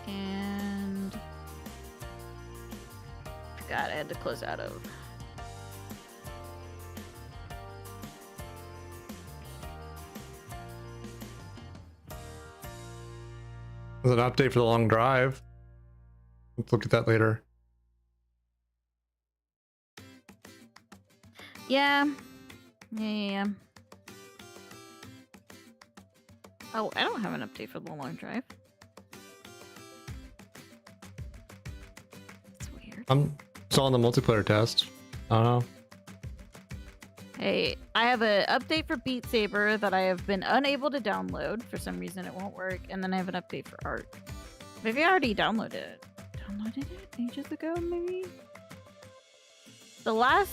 And God, I had to close out of. There's an update for the long drive. Let's look at that later. Yeah. Yeah. Oh, I don't have an update for the long drive. That's weird. I'm still on the multiplayer test. I don't know. Hey, I have an update for Beat Saber that I have been unable to download. For some reason it won't work. And then I have an update for Art. Maybe I already downloaded it. Downloaded it ages ago, maybe? The last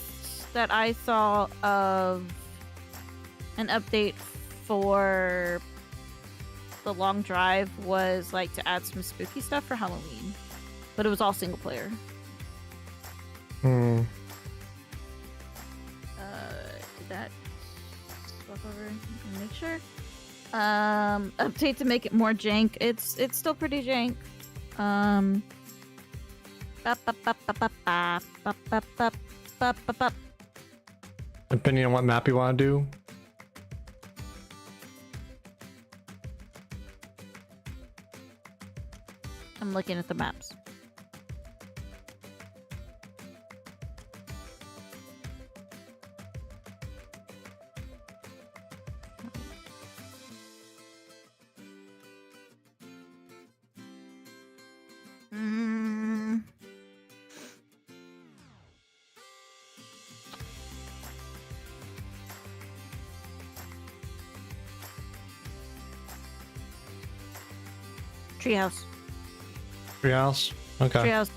that I saw of an update for the long drive was like to add some spooky stuff for Halloween. But it was all single player. Hmm. Did that swap over? Make sure. Update to make it more jank. It's still pretty jank. Depending on what map you want to do. I'm looking at the maps. Treehouse. Treehouse? Okay. Treehouse.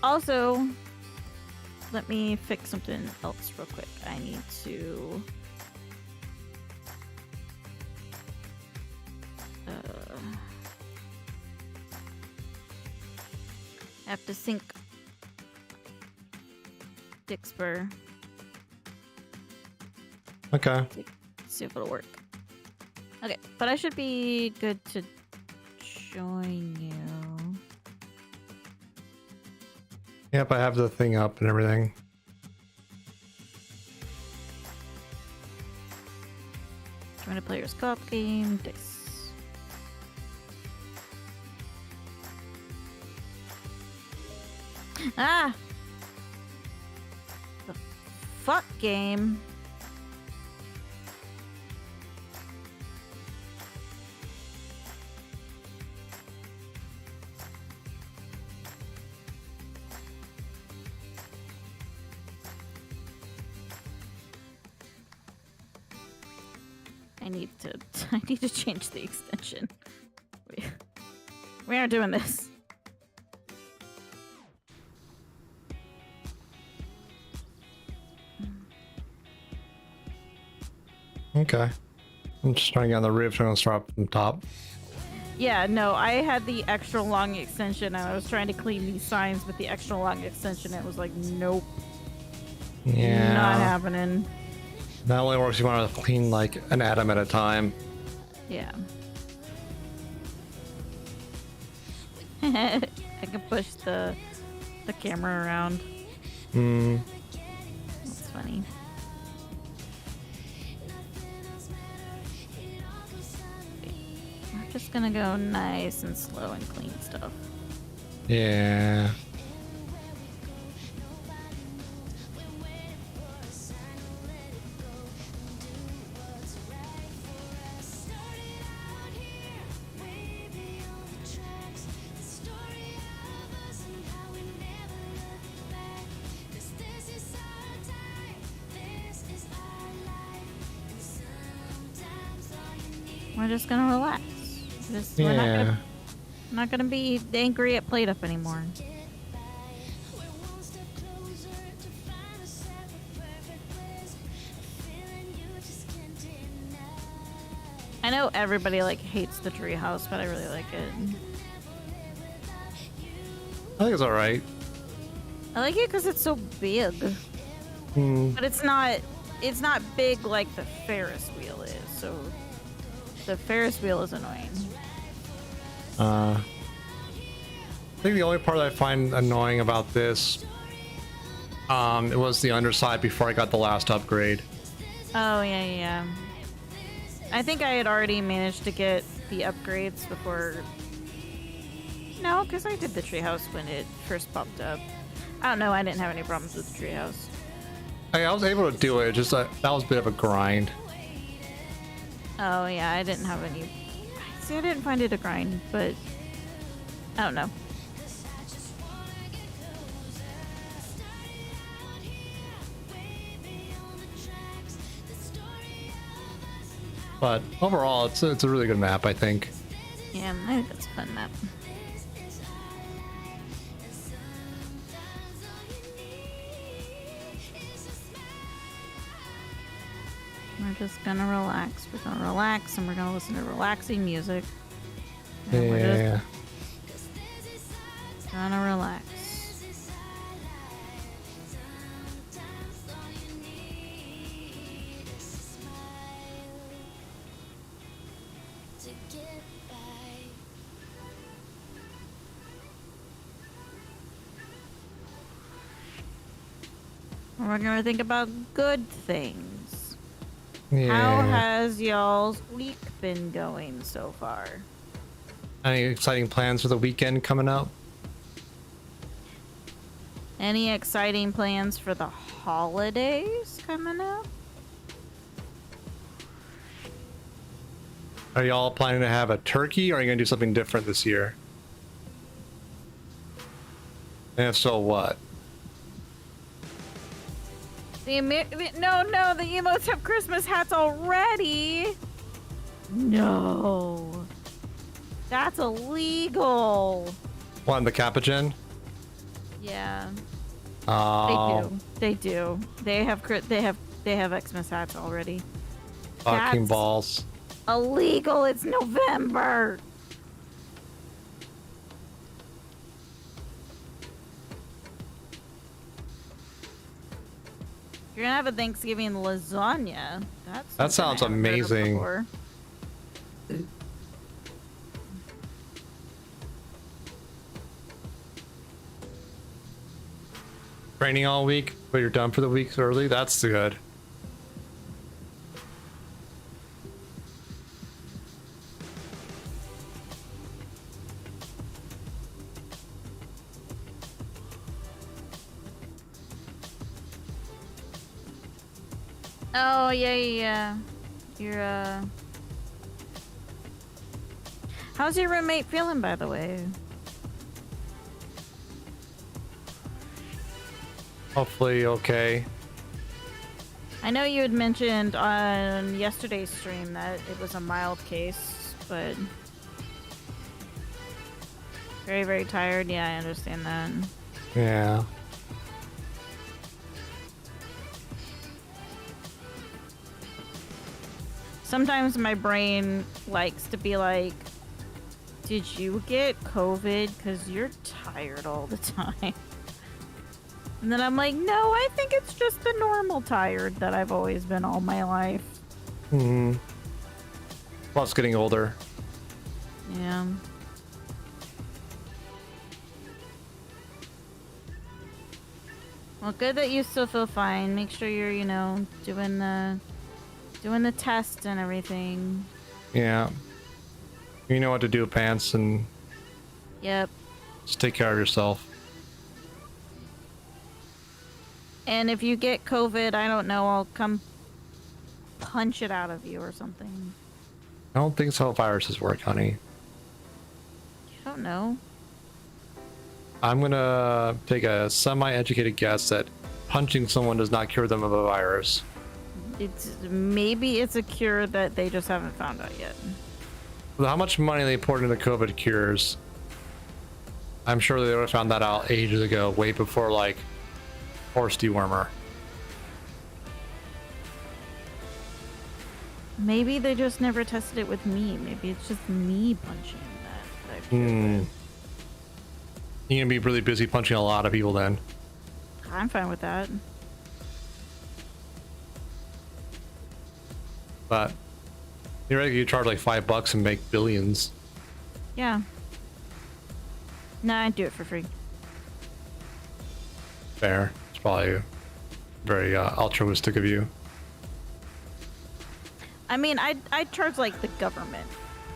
Also, let me fix something else real quick. I need to have to sync Dixper. Okay. See if it'll work. Okay, but I should be good to join you. Yep, I have the thing up and everything. Join a player's co-op game. Dice. Ah! The fuck game. I need to change the extension. We aren't doing this. Okay. I'm just trying to get on the roof, so I'm gonna start from the top. Yeah, no, I had the extra long extension and I was trying to clean these signs with the extra long extension. It was like, nope. Yeah. Not happening. That only works if you want to clean like an atom at a time. Yeah. I can push the camera around. Hmm. That's funny. We're just gonna go nice and slow and clean stuff. Yeah. We're just gonna relax. We're not gonna be angry at Plate Up anymore. I know everybody like hates the treehouse, but I really like it. I think it's alright. I like it because it's so big. But it's not big like the Ferris wheel is, so The Ferris wheel is annoying. I think the only part that I find annoying about this, it was the underside before I got the last upgrade. Oh, yeah. I think I had already managed to get the upgrades before... No, because I did the treehouse when it first popped up. I don't know, I didn't have any problems with the treehouse. I was able to do it, just that was a bit of a grind. Oh, yeah, I didn't have any... See, I didn't find it a grind, but... I don't know. But overall, it's a really good map, I think. Yeah, I think that's a fun map. We're just gonna relax. We're gonna relax and we're gonna listen to relaxing music. And Yeah. we're just gonna relax. And we're gonna think about good things. Yeah. How has y'all's week been going so far? Any exciting plans for the weekend coming up? Any exciting plans for the holidays coming up? Are y'all planning to have a turkey, or are you gonna do something different this year? And if so, what? No, the emotes have Christmas hats already. No, that's illegal. What, the Capuchin? Yeah, Oh, they do. They have Xmas hats already. fucking That's balls. illegal. It's November. You're gonna have a Thanksgiving lasagna. That sounds something I haven't heard of amazing. before. Training all week, but you're done for the week early? That's good. Oh, yeah. You're, How's your roommate feeling, by the way? Hopefully okay. I know you had mentioned on yesterday's stream that it was a mild case, but... Very, very tired. Yeah, I understand that. Yeah. Sometimes my brain likes to be like, did you get COVID? Because you're tired all the time. And then I'm like, no, I think it's just the normal tired that I've always been all my life. Plus getting older. Yeah. Well, good that you still feel fine. Make sure you're, doing the test and everything. Yeah. You know what to do, Pants, and Yep. just take care of yourself. And if you get COVID, I don't know, I'll come punch it out of you or something. I don't think so. Viruses work, honey. You don't know. I'm gonna take a semi-educated guess that punching someone does not cure them of a virus. Maybe it's a cure that they just haven't found out yet. With how much money they poured into COVID cures, I'm sure they would have found that out ages ago, way before like horse dewormer. Maybe they just never tested it with me. Maybe it's just me punching that I've cured with. You're gonna be really busy punching a lot of people then. I'm fine with that. But You're right, you charge like $5 and make billions. Yeah. Nah, I'd do it for free. Fair. It's probably very altruistic of you. I mean, I'd charge like the government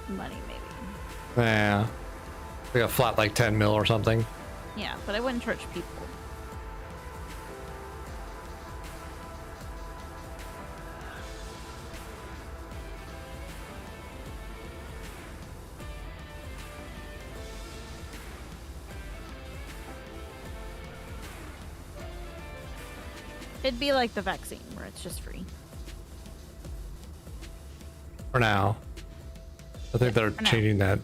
money, maybe. Yeah. Like a flat like 10 mil or something. Yeah, but I wouldn't charge people. It'd be like the vaccine, where it's just free. For now. I think they're for now. changing that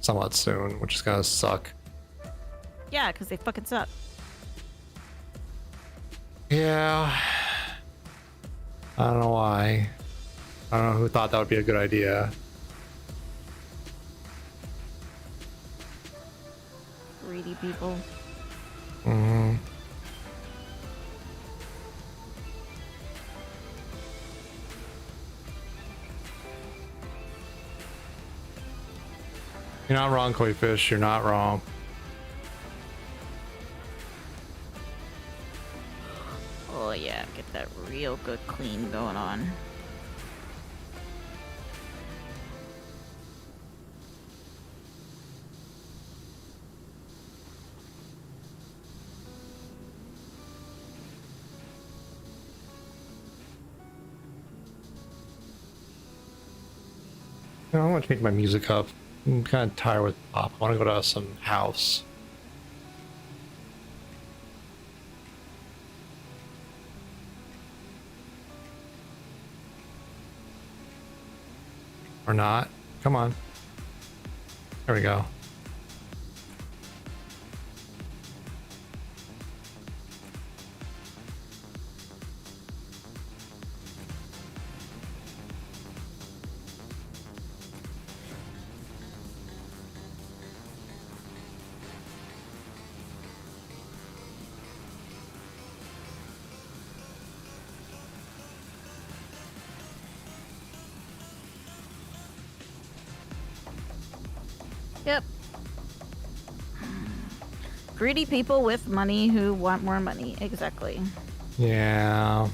somewhat soon, which is gonna suck. Yeah, because they fucking suck. Yeah. I don't know why. I don't know who thought that would be a good idea. Greedy people. Mm-hmm. You're not wrong, Koi Fish. You're not wrong. Oh yeah, get that real good clean going on. You know, I want to change my music up. I'm kind of tired with pop. I want to go to some house. Or not. Come on. There we go. Yep. Greedy people with money who want more money. Exactly. Yeah.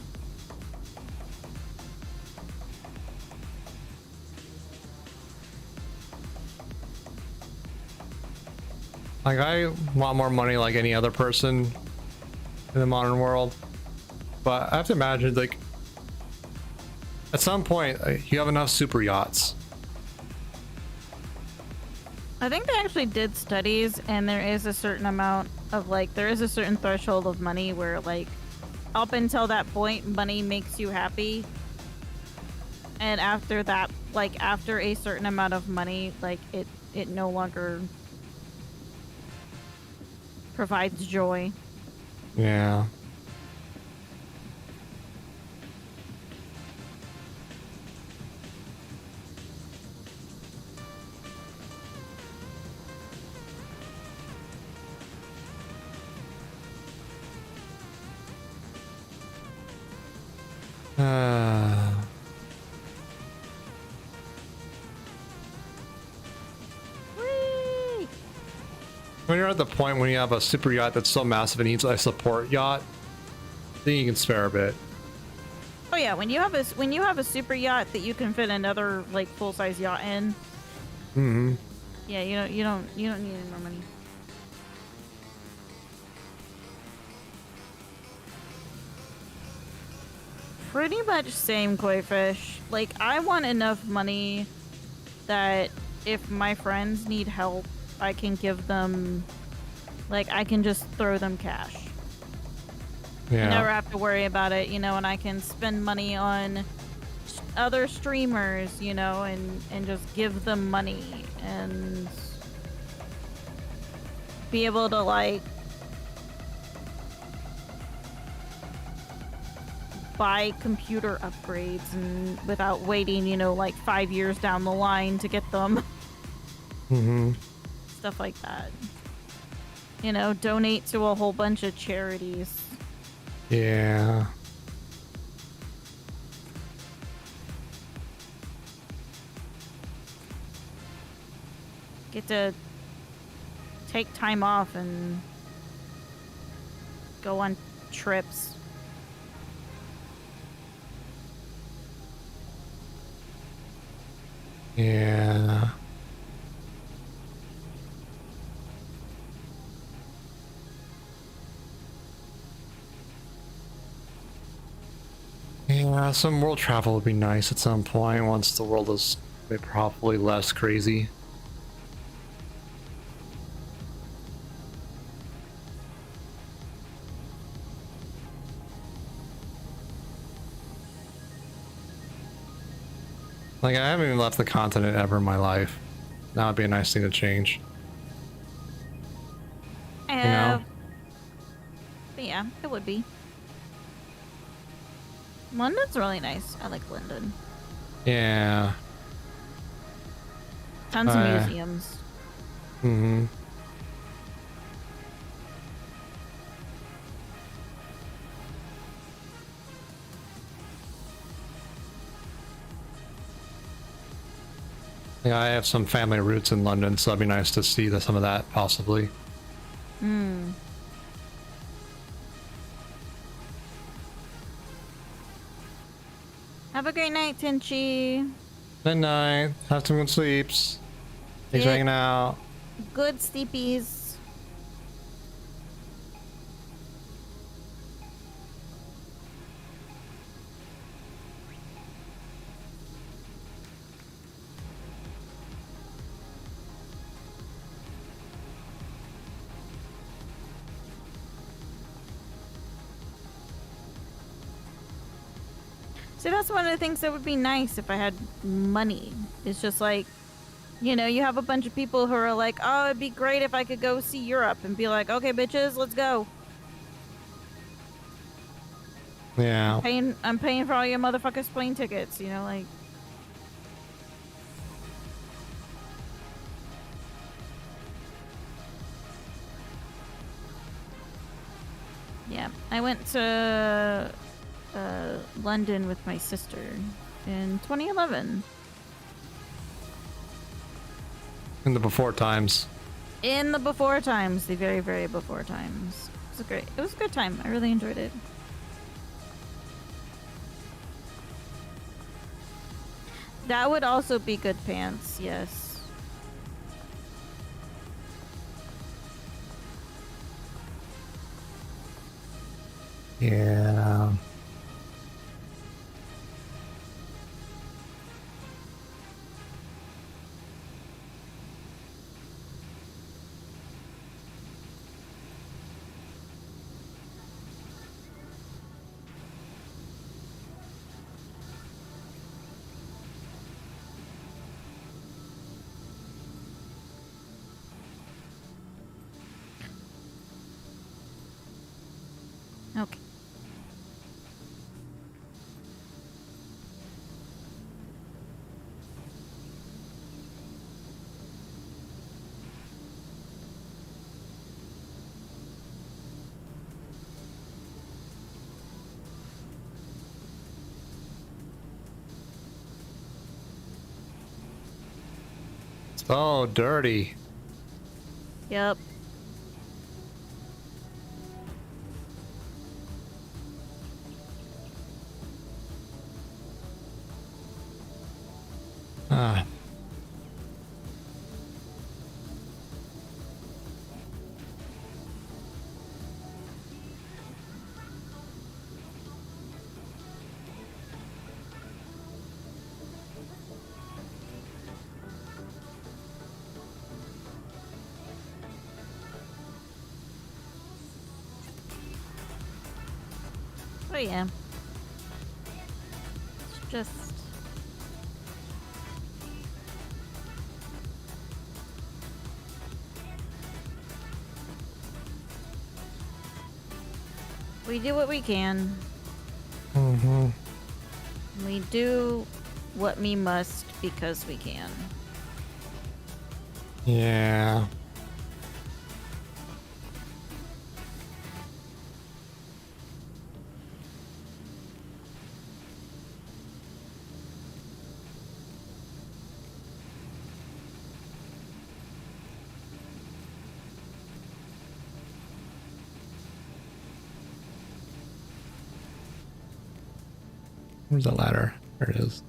Like, I want more money like any other person in the modern world. But I have to imagine, like, at some point, you have enough super yachts. I think they actually did studies, and there is a certain amount of, like, there is a certain threshold of money where, like, up until that point, money makes you happy. And after that, like, after a certain amount of money, like, it no longer provides joy. Yeah. Whee! When you're at the point when you have a super yacht that's so massive it needs a support yacht, then you can spare a bit. Oh yeah, when you have a super yacht that you can fit another like full size yacht in. Mm-hmm. Yeah, you don't need any more money. Pretty much same, Koi Fish. Like, I want enough money that if my friends need help, I can give them, like, I can just throw them cash. Yeah. I never have to worry about it, you know, and I can spend money on other streamers, you know, and just give them money and be able to, like, buy computer upgrades and without waiting, you know, like 5 years down the line to get them. Mm-hmm. Stuff like that. You know, donate to a whole bunch of charities. Yeah. get to take time off and go on trips. Yeah. Yeah, some world travel would be nice at some point once the world is probably less crazy. Like, I haven't even left the continent ever in my life. That would be a nice thing to change. I You know? But yeah, it would be. London's really nice. I like London. Yeah. Tons of museums. Mm-hmm. Yeah, I have some family roots in London, so it'd be nice to see some of that, possibly. Hmm. Have a great night, Tinchi. Good night. Have some good sleeps. Thanks for hanging out. Good sleepies. See, that's one of the things that would be nice if I had money. It's just like, you know, you have a bunch of people who are like, oh, it'd be great if I could go see Europe, and be like, okay, bitches, let's go. Yeah. I'm paying for all your motherfuckers' plane tickets, you know, like. Yeah, I went to London with my sister in 2011. In the before times. In the before times, the very, very before times. It was a good time. I really enjoyed it. That would also be good pants, yes. Yeah. Okay. So dirty. Yep. Ah. Oh yeah. It's just. We do what we can. Mm-hmm. We do what we must because we can. Yeah. Where's the ladder? There it is.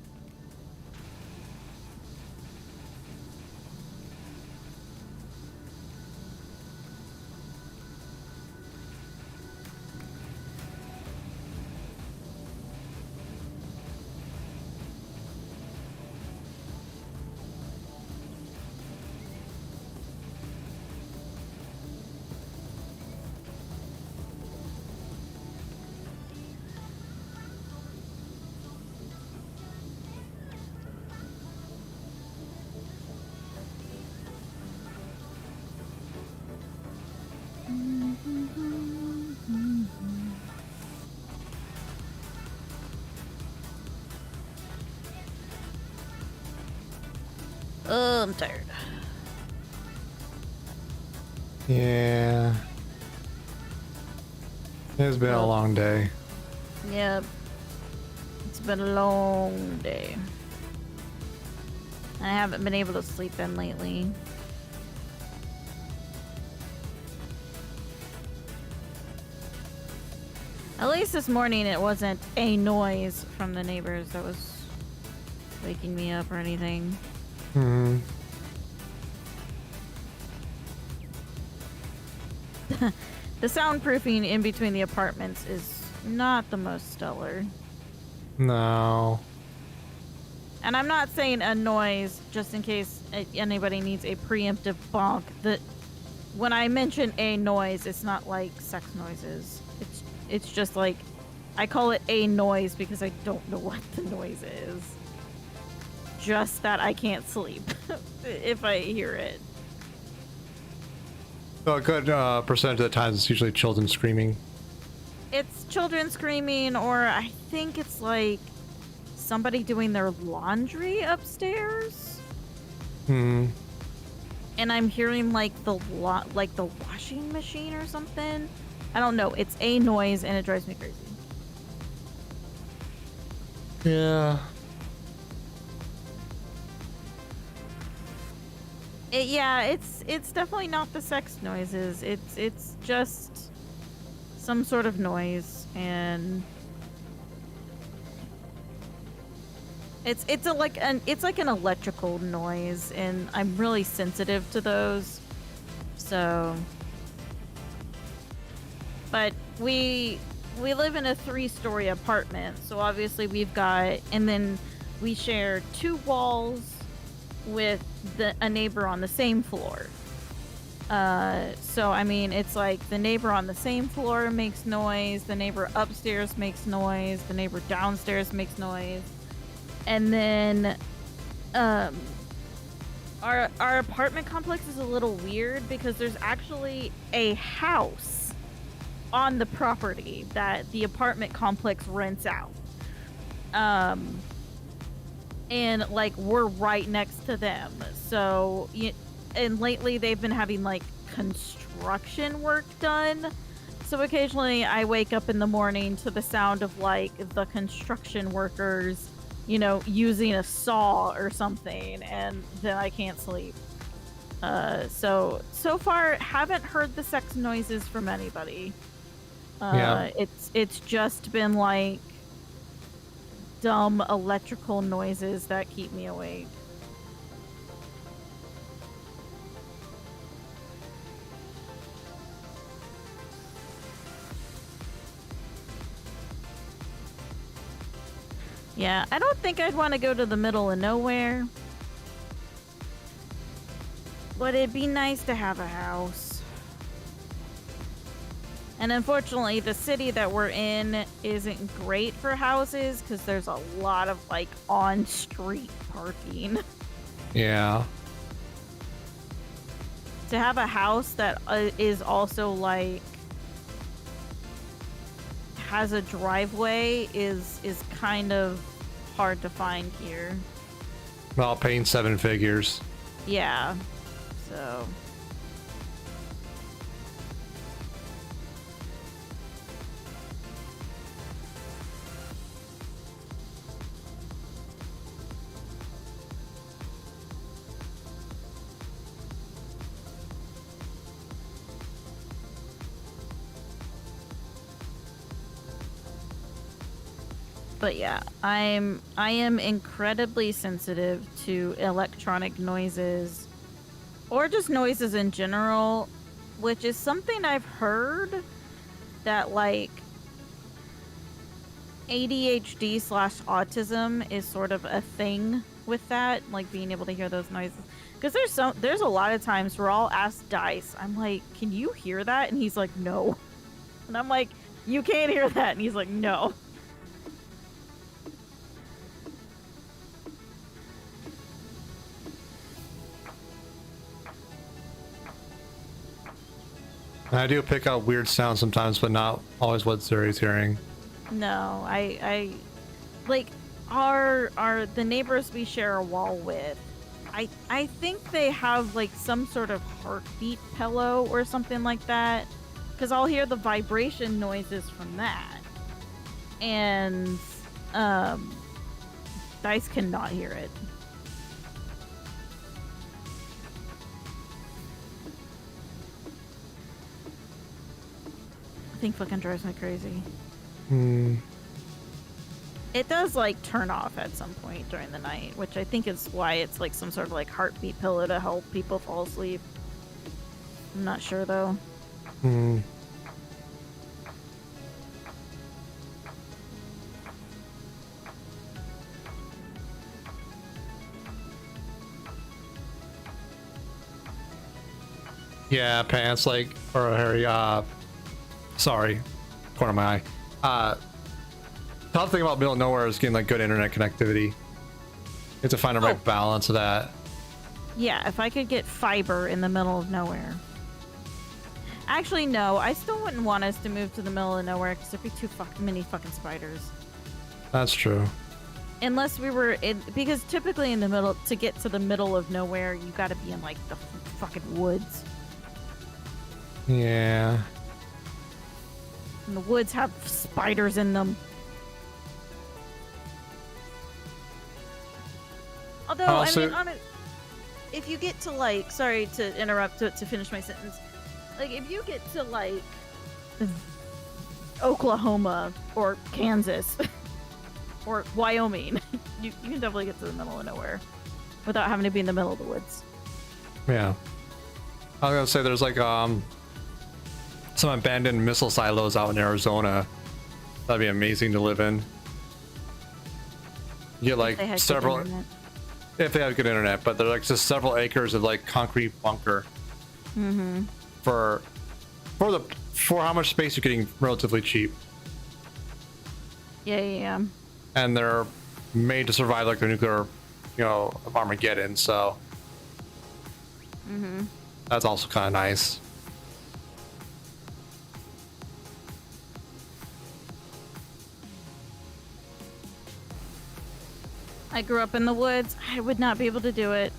Oh, I'm tired. Yeah. It's been a long day. Yep. It's been a long day. I haven't been able to sleep in lately. At least this morning it wasn't a noise from the neighbors that was waking me up or anything. Hmm. The soundproofing in between the apartments is not the most stellar. No. And I'm not saying a noise just in case anybody needs a preemptive bonk. When I mention a noise, it's not like sex noises. It's just like, I call it a noise because I don't know what the noise is. Just that I can't sleep if I hear it. So a good percentage of the times it's usually children screaming. It's children screaming, or I think it's like somebody doing their laundry upstairs. Hmm. And I'm hearing like the washing machine or something. I don't know. It's a noise and it drives me crazy. Yeah. It's definitely not the sex noises. It's just some sort of noise, and it's like an electrical noise, and I'm really sensitive to those. So, but we live in a 3-story apartment, so obviously we've got, and then we share 2 walls with a neighbor on the same floor. So I mean, it's like the neighbor on the same floor makes noise, the neighbor upstairs makes noise, the neighbor downstairs makes noise, and then our apartment complex is a little weird because there's actually a house on the property that the apartment complex rents out. And like we're right next to them. So, and lately they've been having like construction work done. So occasionally I wake up in the morning to the sound of like the construction workers, using a saw or something, and then I can't sleep. So far haven't heard the sex noises from anybody. Yeah. It's just been like dumb electrical noises that keep me awake. Yeah, I don't think I'd want to go to the middle of nowhere. But it'd be nice to have a house. And unfortunately, the city that we're in isn't great for houses because there's a lot of like on-street parking. Yeah. To have a house that is also like has a driveway is kind of hard to find here. Well, paying 7 figures. Yeah. So. But yeah, I am incredibly sensitive to electronic noises or just noises in general, which is something I've heard that like ADHD / autism is sort of a thing with that, like being able to hear those noises. Because there's a lot of times where I'll ask Dice, I'm like, can you hear that? And he's like, no. And I'm like, you can't hear that. And he's like, no. I do pick out weird sounds sometimes, but not always what Zuri's hearing. No, I like the neighbors we share a wall with. I think they have like some sort of heartbeat pillow or something like that, because I'll hear the vibration noises from that, and Dice cannot hear it. I think fucking drives me crazy. It does like turn off at some point during the night, which I think is why it's like some sort of like heartbeat pillow to help people fall asleep. I'm not sure though. Yeah, pants like or Harry. Sorry, corner of my eye. Tough thing about middle of nowhere is getting like good internet connectivity. You have to find the right balance of that. Yeah, if I could get fiber in the middle of nowhere. Actually, no, I still wouldn't want us to move to the middle of nowhere because there'd be too many fucking spiders. That's true. Unless we were in, because typically in the middle, to get to the middle of nowhere, you gotta be in like the fucking woods. Yeah. And the woods have spiders in them. Although, also, I mean, if you get to like, sorry to interrupt to finish my sentence, like if you get to like Oklahoma or Kansas or Wyoming, you can definitely get to the middle of nowhere without having to be in the middle of the woods. Yeah. I was gonna say there's like some abandoned missile silos out in Arizona. That'd be amazing to live in. You get like several. If they have good internet, but they're like just several acres of like concrete bunker. For how much space you're getting relatively cheap. Yeah. And they're made to survive like the nuclear, Armageddon. So that's also kind of nice. I grew up in the woods. I would not be able to do it.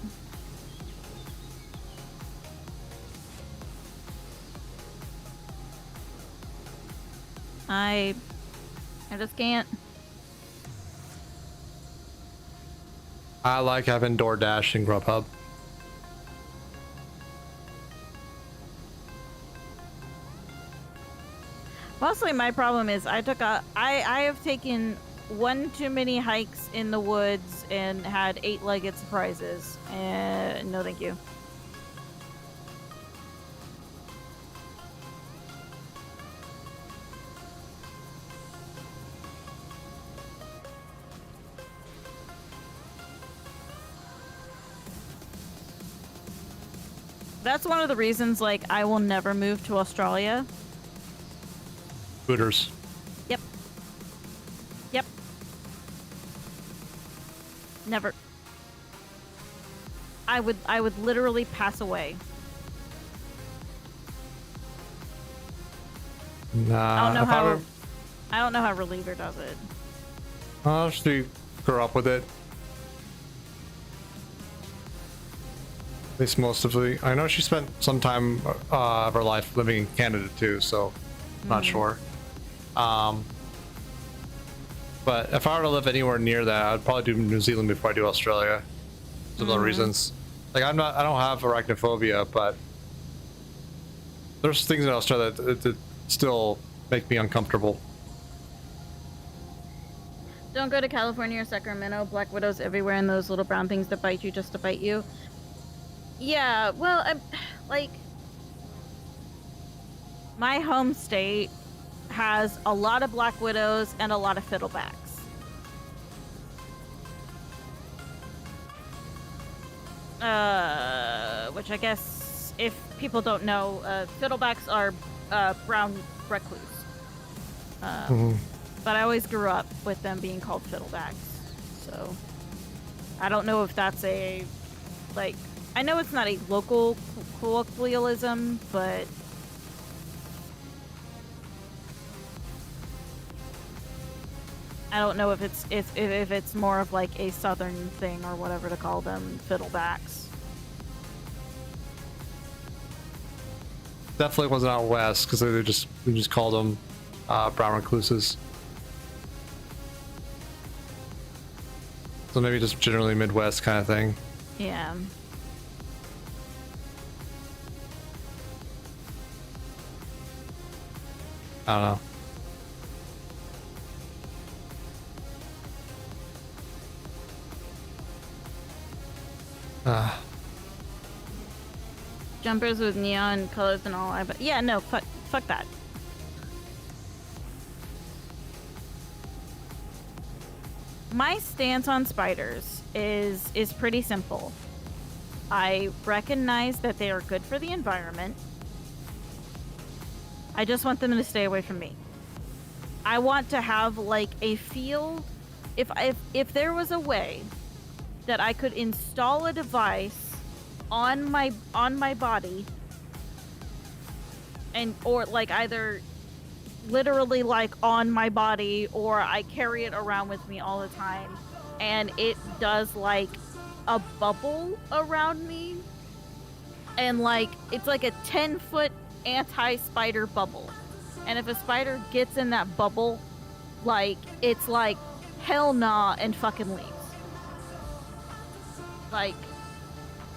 I just can't. I like having DoorDash and Grubhub. Mostly my problem is I have taken one too many hikes in the woods and had 8-legged surprises. And no thank you. That's one of the reasons, like, I will never move to Australia. Hooters. Yep. Never. I would literally pass away. Nah. I don't know how Reliever does it. She grew up with it. At least most of the. I know she spent some time of her life living in Canada too, so not sure. But if I were to live anywhere near that, I'd probably do New Zealand before I do Australia. Similar reasons. Like I don't have arachnophobia, but there's things in Australia that still make me uncomfortable. Don't go to California or Sacramento. Black widows everywhere and those little brown things that bite you just to bite you. Yeah, well, I'm like my home state has a lot of black widows and a lot of fiddlebacks. Which I guess if people don't know, fiddlebacks are brown recluse. But I always grew up with them being called fiddlebacks. So I don't know if that's a, like, I know it's not a local colloquialism, but I don't know if it's more of like a southern thing or whatever to call them, fiddlebacks. Definitely wasn't out west because we just called them brown recluses. So maybe just generally Midwest kind of thing. Yeah. I don't know. Jumpers with neon colors and all. But yeah, no, fuck that. My stance on spiders is pretty simple. I recognize that they are good for the environment. I just want them to stay away from me. I want to have like a field. If there was a way that I could install a device on my body and or like either literally like on my body or I carry it around with me all the time and it does like a bubble around me and like it's like a 10-foot anti-spider bubble, and if a spider gets in that bubble, like it's like hell nah and fucking leaves. Like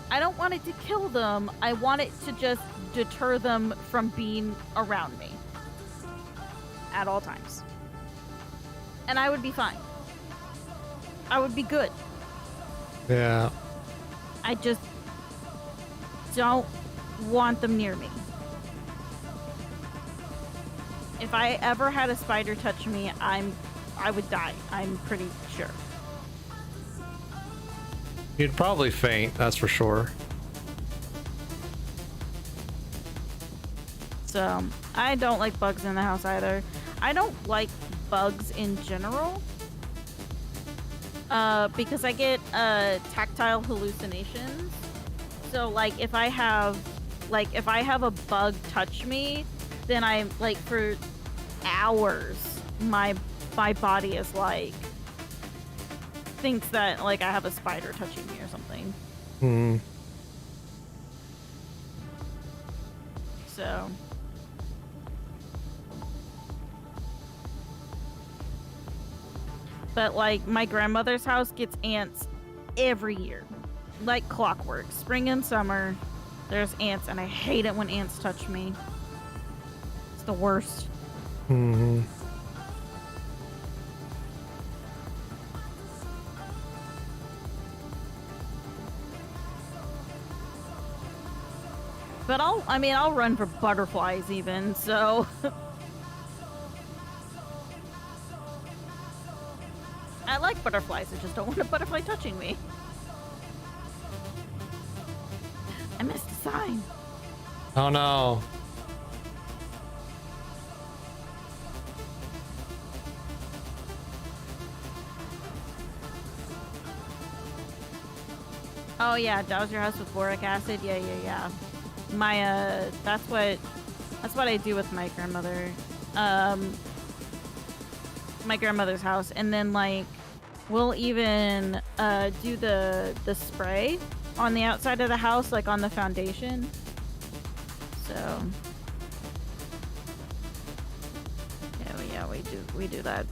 I don't want it to kill them, I want it to just deter them from being around me at all times. And I would be fine. I would be good. Yeah. I just don't want them near me. If I ever had a spider touch me, I would die. I'm pretty sure. You'd probably faint, that's for sure. So, I don't like bugs in the house either. I don't like bugs in general. Because I get tactile hallucinations. So like if I have a bug touch me, then I'm like for hours my body is like thinks that like I have a spider touching me or something. So but like my grandmother's house gets ants every year, like clockwork. Spring and summer, there's ants, and I hate it when ants touch me. It's the worst. But I'll run for butterflies even, so. I like butterflies, I just don't want a butterfly touching me. I missed a sign. Oh no. Oh yeah, douse your house with boric acid. Yeah. My that's what I do with my grandmother. My grandmother's house, and then like we'll even do the spray on the outside of the house, like on the foundation. So yeah, we do that.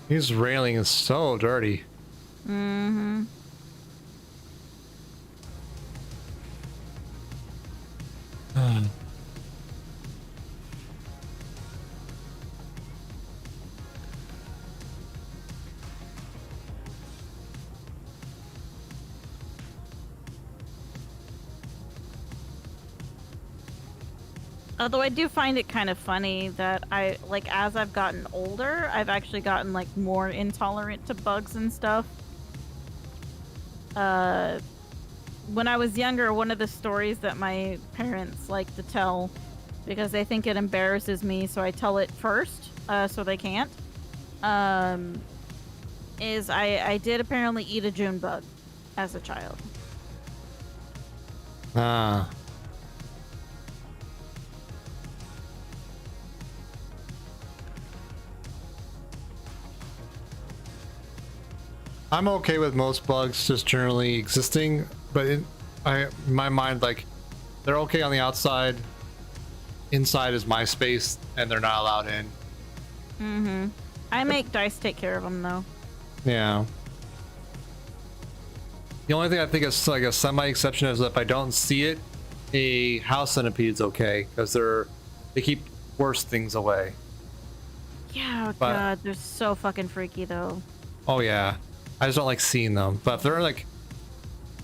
This railing is so dirty. Mm-hmm. Although I do find it kind of funny that as I've gotten older, I've actually gotten, like, more intolerant to bugs and stuff. When I was younger, one of the stories that my parents like to tell, because they think it embarrasses me, so I tell it first, so they can't, is I did apparently eat a June bug as a child. Ah. I'm okay with most bugs just generally existing, but in my mind, like, they're okay on the outside. Inside is my space, and they're not allowed in. Mm-hmm. I make Dice take care of them, though. Yeah. The only thing I think is like a semi-exception is if I don't see it, a house centipede's okay, because they keep worse things away. Yeah, God, they're so fucking freaky, though. Oh yeah. I just don't like seeing them. But if they're like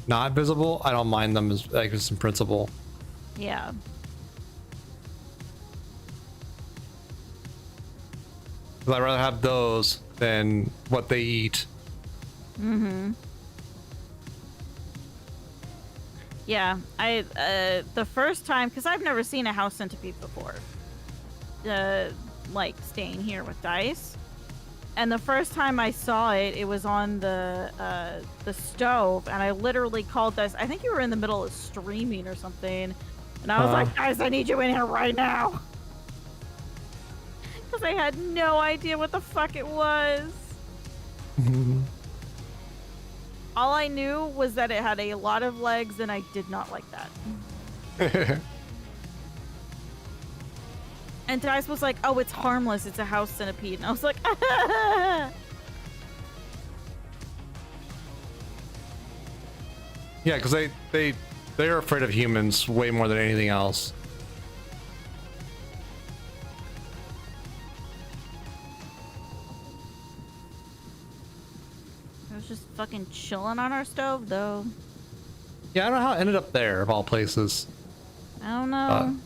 not visible, I don't mind them as like just in principle. Yeah. I'd rather have those than what they eat. Mm-hmm. Yeah, the first time, because I've never seen a house centipede before, like staying here with Dice. And the first time I saw it, it was on the stove, and I literally called Dice. I think you were in the middle of streaming or something, and I was like, "Guys, I need you in here right now," because I had no idea what the fuck it was. All I knew was that it had a lot of legs, and I did not like that. And Dice was like, "Oh, it's harmless. It's a house centipede." And I was like, Yeah, because they're afraid of humans way more than anything else. I was just fucking chilling on our stove, though. Yeah, I don't know how it ended up there, of all places. I don't know.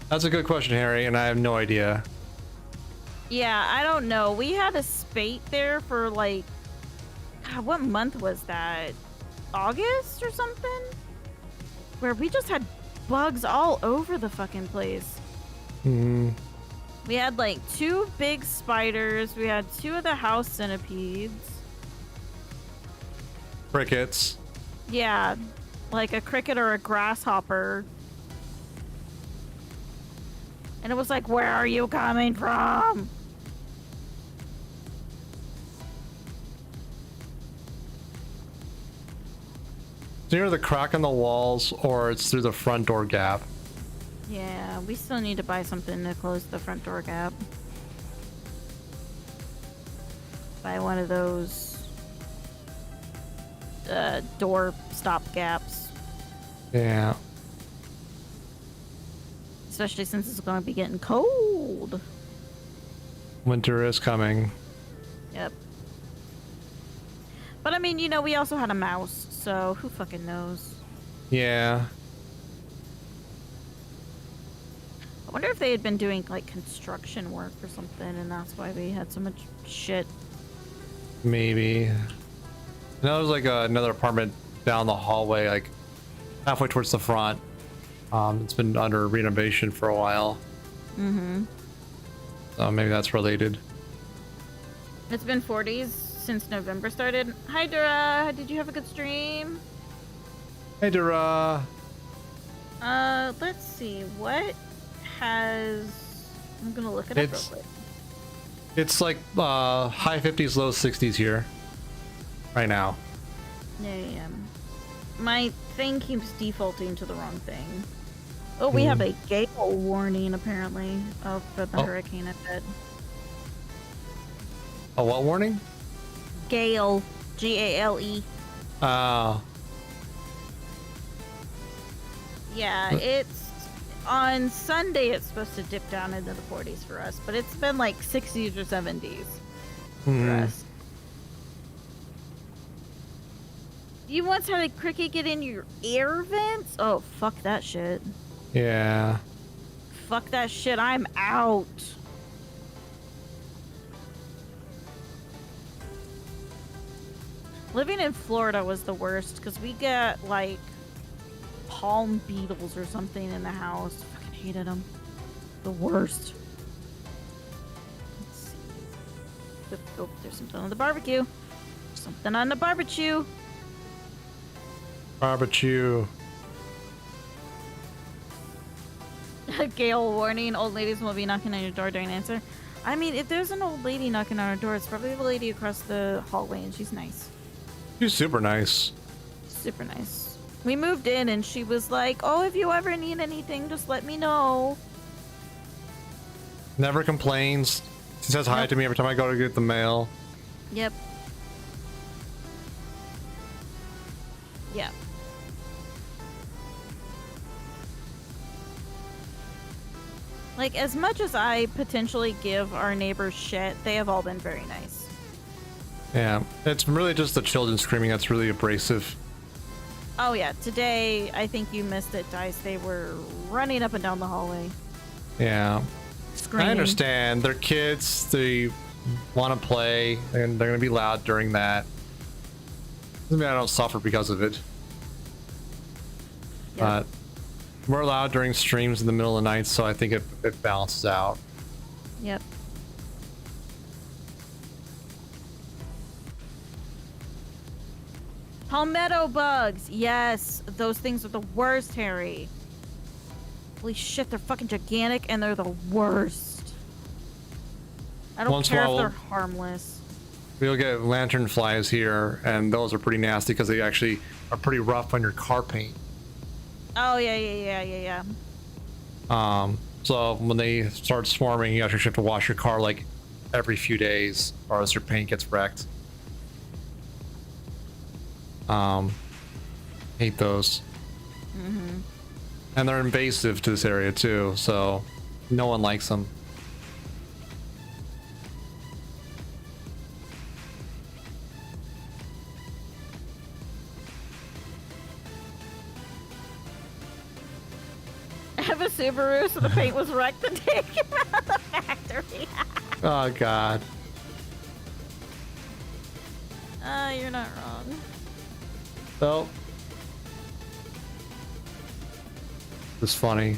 That's a good question, Harry, and I have no idea. Yeah, I don't know. We had a spate there for like, God, what month was that? August or something? Where we just had bugs all over the fucking place. Hmm. We had like 2 big spiders. We had 2 of the house centipedes. Crickets. Yeah, like a cricket or a grasshopper. And it was like, where are you coming from? It's near the crack in the walls, or it's through the front door gap. Yeah, we still need to buy something to close the front door gap. Buy one of those door stop gaps. Yeah. Especially since it's going to be getting cold. Winter is coming. Yep. But I mean, you know, we also had a mouse, so who fucking knows? Yeah. I wonder if they had been doing like construction work or something, and that's why we had so much shit. Maybe. There was like another apartment down the hallway, like halfway towards the front. It's been under renovation for a while. Mm-hmm. So maybe that's related. It's been 40s since November started. Hi, Dura. Did you have a good stream? Hey, Dura. Let's see. What has... I'm gonna look it up real quick. It's like high 50s, low 60s here. Right now. Yeah. My thing keeps defaulting to the wrong thing. Oh, we have a gale warning apparently. Oh, for the Oh. hurricane ahead. A what warning? Gale, Gale. Oh. Yeah, it's on Sunday. It's supposed to dip down into the 40s for us, but it's been like 60s or 70s for us. You once had a cricket get in your air vents? Oh, fuck that shit. Yeah. Fuck that shit. I'm out. Living in Florida was the worst because we got like palm beetles or something in the house. Fucking hated them. The worst. Let's see. Oh, there's something on the barbecue. Something on the barbecue. Barbecue. Gale warning. Old ladies will be knocking on your door during answer. I mean, if there's an old lady knocking on our door, it's probably the lady across the hallway, and she's nice. She's super nice. Super nice. We moved in, and she was like, "Oh, if you ever need anything, just let me know." Never complains. She says hi to me every time I go to get the mail. Yep. Yep. Like, as much as I potentially give our neighbors shit, they have all been very nice. Yeah, it's really just the children screaming that's really abrasive. Oh yeah, today, I think you missed it, Dice. They were running up and down the hallway. Yeah. Screaming. I understand. They're kids. They want to play, and they're going to be loud during that. Doesn't mean I don't suffer because of it. Yep. But we're loud during streams in the middle of the night, so I think it balances out. Yep. Palmetto bugs. Yes, those things are the worst, Harry. Holy shit, they're fucking gigantic and they're the worst. I don't care if they're harmless. We'll get lantern flies here, and those are pretty nasty because they actually are pretty rough on your car paint. Oh, yeah. So when they start swarming, you actually have to wash your car like every few days, or else your paint gets wrecked. Hate those. Mm-hmm. And they're invasive to this area too, so no one likes them. I have a Subaru, so the paint was wrecked the day it came out of the factory. Oh god. You're not wrong. So it's funny.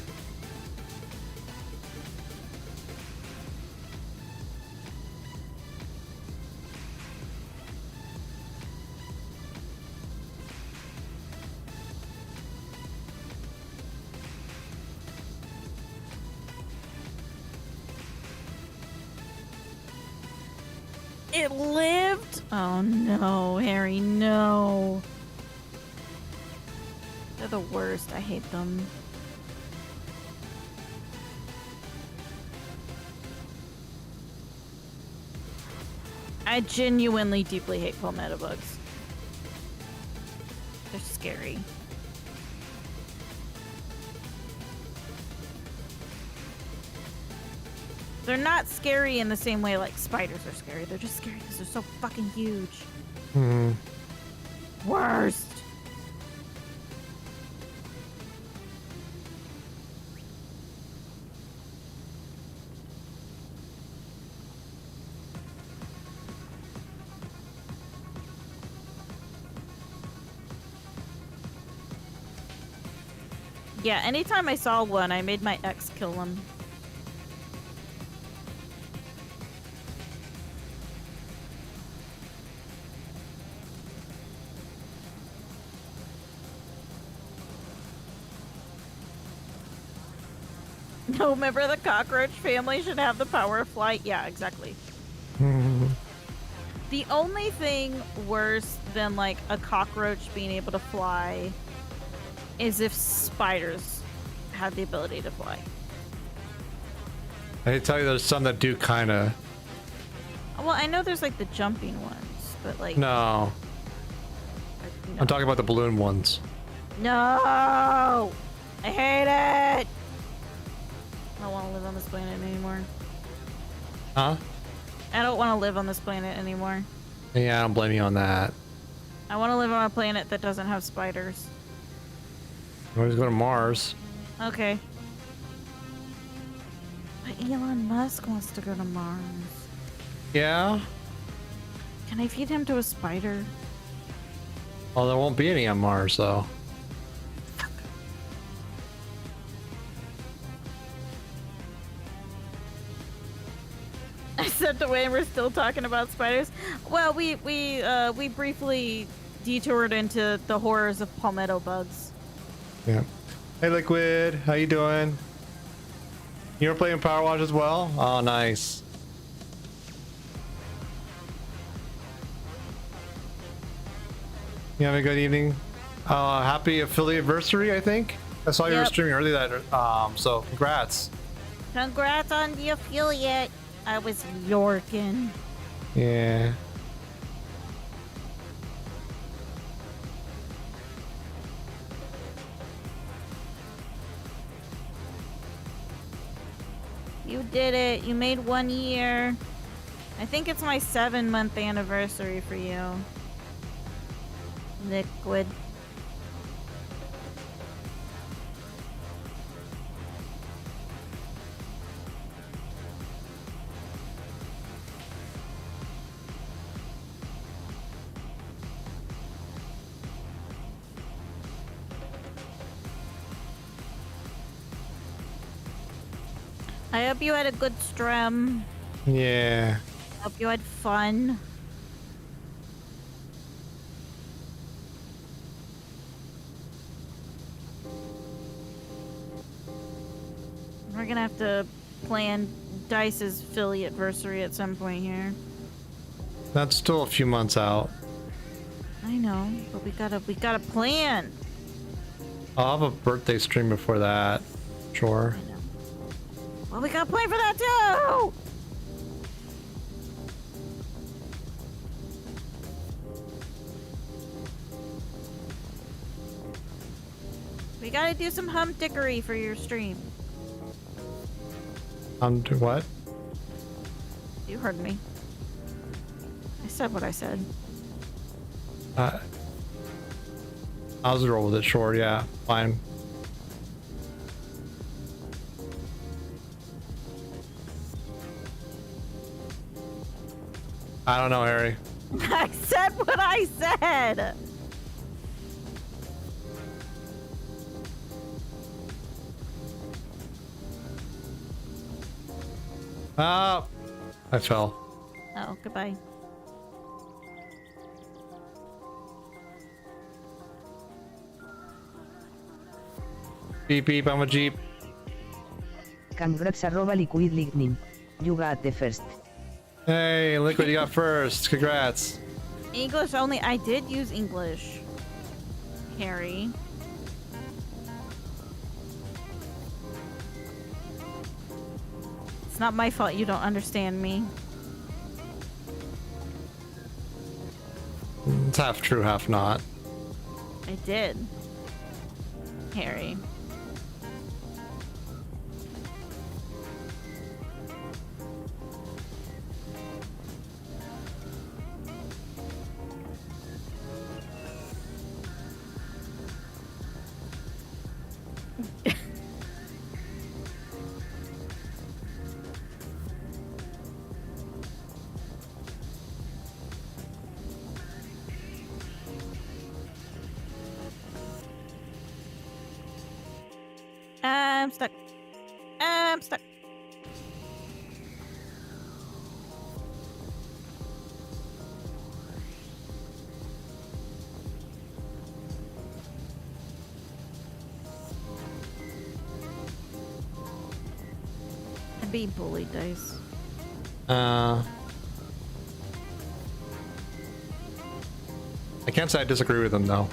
It lived? Oh no, Harry, no. They're the worst. I hate them. I genuinely deeply hate palmetto bugs. They're scary. They're not scary in the same way like spiders are scary. They're just scary because they're so fucking huge. Hmm. Worst. Yeah, anytime I saw one, I made my ex kill them. No member of the cockroach family should have the power of flight. Yeah, exactly. The only thing worse than like a cockroach being able to fly is if spiders had the ability to fly. I tell you, there's some that do kind of. Well, I know there's like the jumping ones, but like No, no. I'm talking about the balloon ones. No, I hate it. I don't want to live on this planet anymore. Huh? I don't want to live on this planet anymore. Yeah, I don't blame you on that. I want to live on a planet that doesn't have spiders. Always go to Mars. Okay. But Elon Musk wants to go to Mars. Yeah. Can I feed him to a spider? Well, there won't be any on Mars, though. I stepped away and we're still talking about spiders. Well, we briefly detoured into the horrors of palmetto bugs. Yeah. Hey, Liquid, how you doing? You were playing Power Wash as well? Oh, nice. You having a good evening? Happy affiliate anniversary, I think. I saw you were streaming earlier that. So congrats. Congrats on the affiliate. I was yorking. Yeah. You did it. You made 1 year. I think it's my 7-month anniversary for you. Liquid. I hope you had a good stream. Yeah. Hope you had fun. We're gonna have to plan Dice's affiliate anniversary at some point here. That's still a few months out. I know, but we gotta plan. I'll have a birthday stream before that. Sure. I know. Well, we gotta plan for that too. We gotta do some humdickery for your stream. Do what? You heard me. I said what I said. I'll just roll with it. Sure. Yeah. Fine. I don't know, Harry. I said what I said. Oh, I fell. Oh, goodbye. Beep beep, I'm a Jeep. Congrats @liquid lightning. You got the first. Hey, Liquid, you got first. Congrats. English only. I did use English, Harry. It's not my fault you don't understand me. It's half true, half not. I did, Harry. I'm stuck. I'm stuck. I'm being bullied, Dice. I can't say I disagree with him though.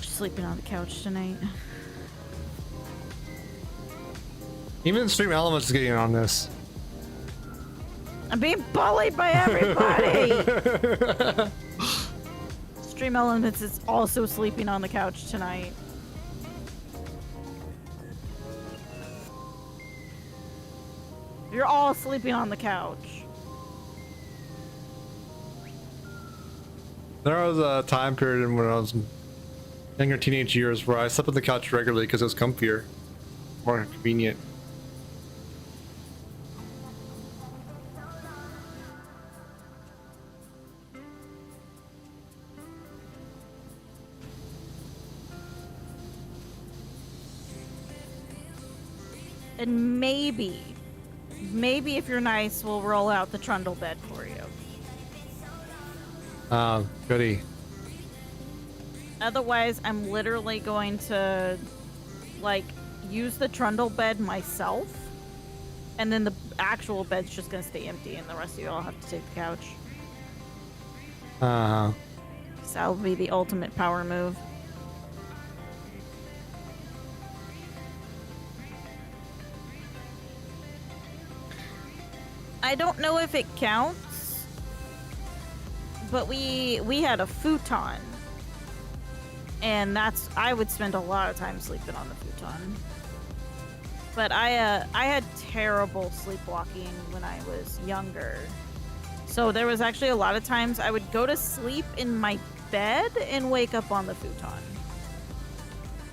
Sleeping on the couch tonight. Even Stream Elements is getting in on this. I'm being bullied by everybody. Stream Elements is also sleeping on the couch tonight. You're all sleeping on the couch. There was a time period when I was in younger teenage years where I slept on the couch regularly because it was comfier, more convenient. And maybe if you're nice, we'll roll out the trundle bed for you. Goody. Otherwise, I'm literally going to, like, use the trundle bed myself. And then the actual bed's just gonna stay empty, and the rest of you all have to take the couch. So that'll be the ultimate power move. I don't know if it counts, but we had a futon, and I would spend a lot of time sleeping on the futon. But I had terrible sleepwalking when I was younger, so there was actually a lot of times I would go to sleep in my bed and wake up on the futon,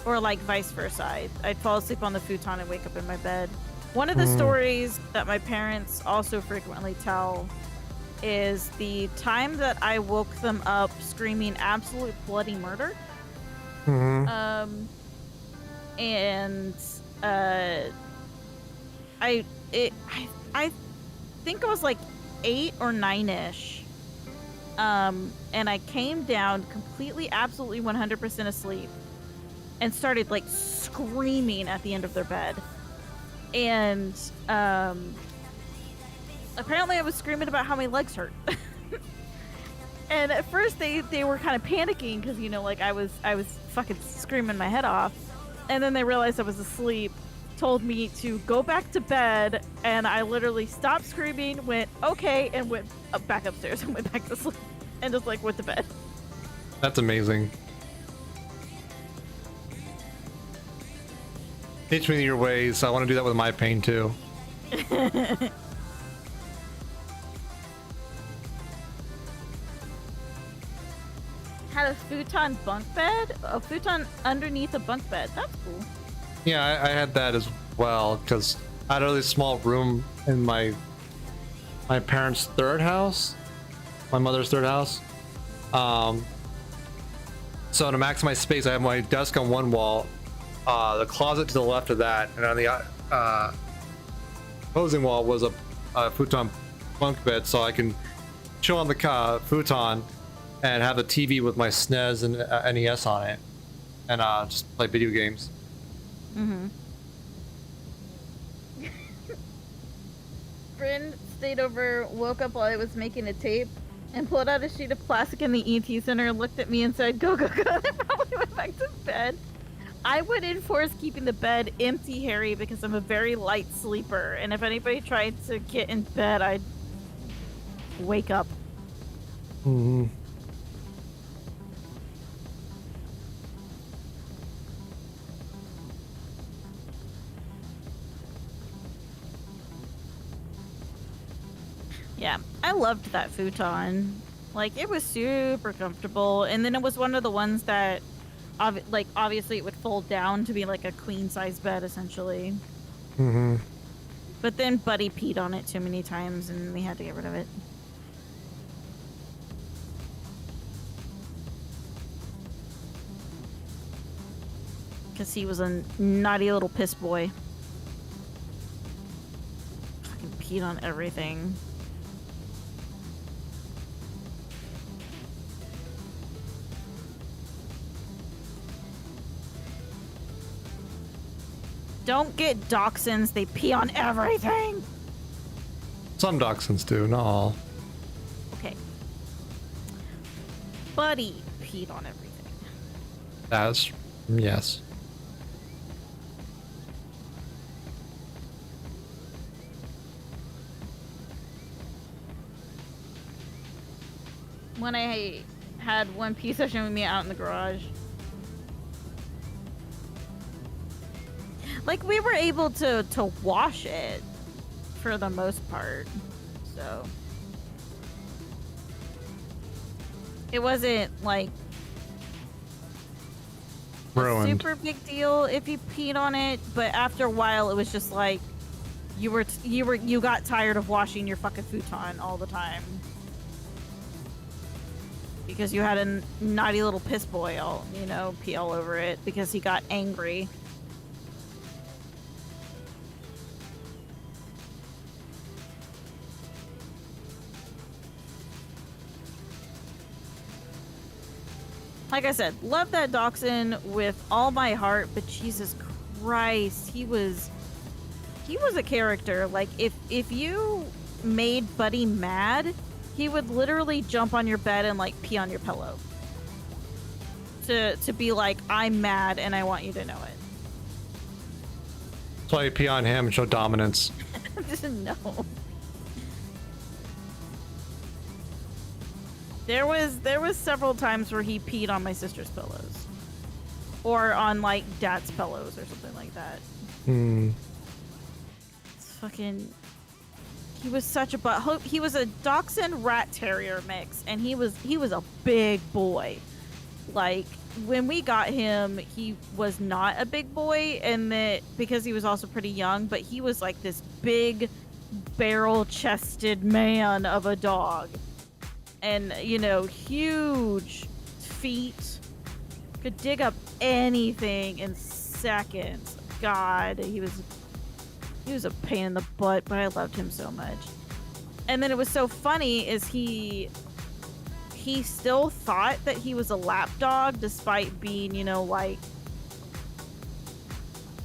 or like vice versa. I'd fall asleep on the futon and wake up in my bed. One of the stories that my parents also frequently tell is the time that I woke them up screaming absolute bloody murder. I think I was like 8 or 9-ish. And I came down completely, absolutely 100% asleep and started like screaming at the end of their bed. And apparently I was screaming about how my legs hurt. And at first they were kind of panicking because, you know, like I was fucking screaming my head off. And then they realized I was asleep, told me to go back to bed, and I literally stopped screaming, went okay, and went back upstairs and went back to sleep and just like went to bed. That's amazing. Teach me your ways. I want to do that with my pain too. Had a futon bunk bed? A futon underneath a bunk bed. That's cool. Yeah, I had that as well because I had a really small room in my parents' third house, my mother's third house. So to maximize space, I have my desk on one wall, the closet to the left of that, and on the opposing wall was a futon bunk bed, so I can chill on the futon and have a TV with my SNES and NES on it, and just play video games. Bryn stayed over, woke up while I was making a tape, and pulled out a sheet of plastic in the ET Center, looked at me and said, go, go, go, and probably went back to bed. I would enforce keeping the bed empty, Harry, because I'm a very light sleeper, and if anybody tried to get in bed, I'd wake up. Yeah, I loved that futon. Like, it was super comfortable, and then it was one of the ones that obviously it would fold down to be like a queen size bed essentially. But then Buddy peed on it too many times and we had to get rid of it. Because he was a naughty little piss boy. Fucking peed on everything. Don't get dachshunds, they pee on everything. Some dachshunds do, not all. Okay. Buddy peed on everything. That's yes. when I had one pee session with me out in the garage. Like, we were able to wash it for the most part, so it wasn't like a super big deal if you peed on it, but after a while it was just like you got tired of washing your fucking futon all the time because you had a naughty little piss boy all, you know, pee all over it because he got angry. Like I said, love that dachshund with all my heart, but Jesus Christ, he was a character. Like, if you made Buddy mad, he would literally jump on your bed and like pee on your pillow to be like, I'm mad and I want you to know it. That's why you pee on him and show dominance. No. There was several times where he peed on my sister's pillows, or on like dad's pillows or something like that. It's fucking. He was such a butt. He was a dachshund rat terrier mix, and he was a big boy. Like, when we got him, he was not a big boy, and that because he was also pretty young, but he was like this big, barrel-chested man of a dog. And, you know, huge feet. Could dig up anything in seconds. God, he was a pain in the butt, but I loved him so much. And then it was so funny is he still thought that he was a lap dog despite being, you know, like,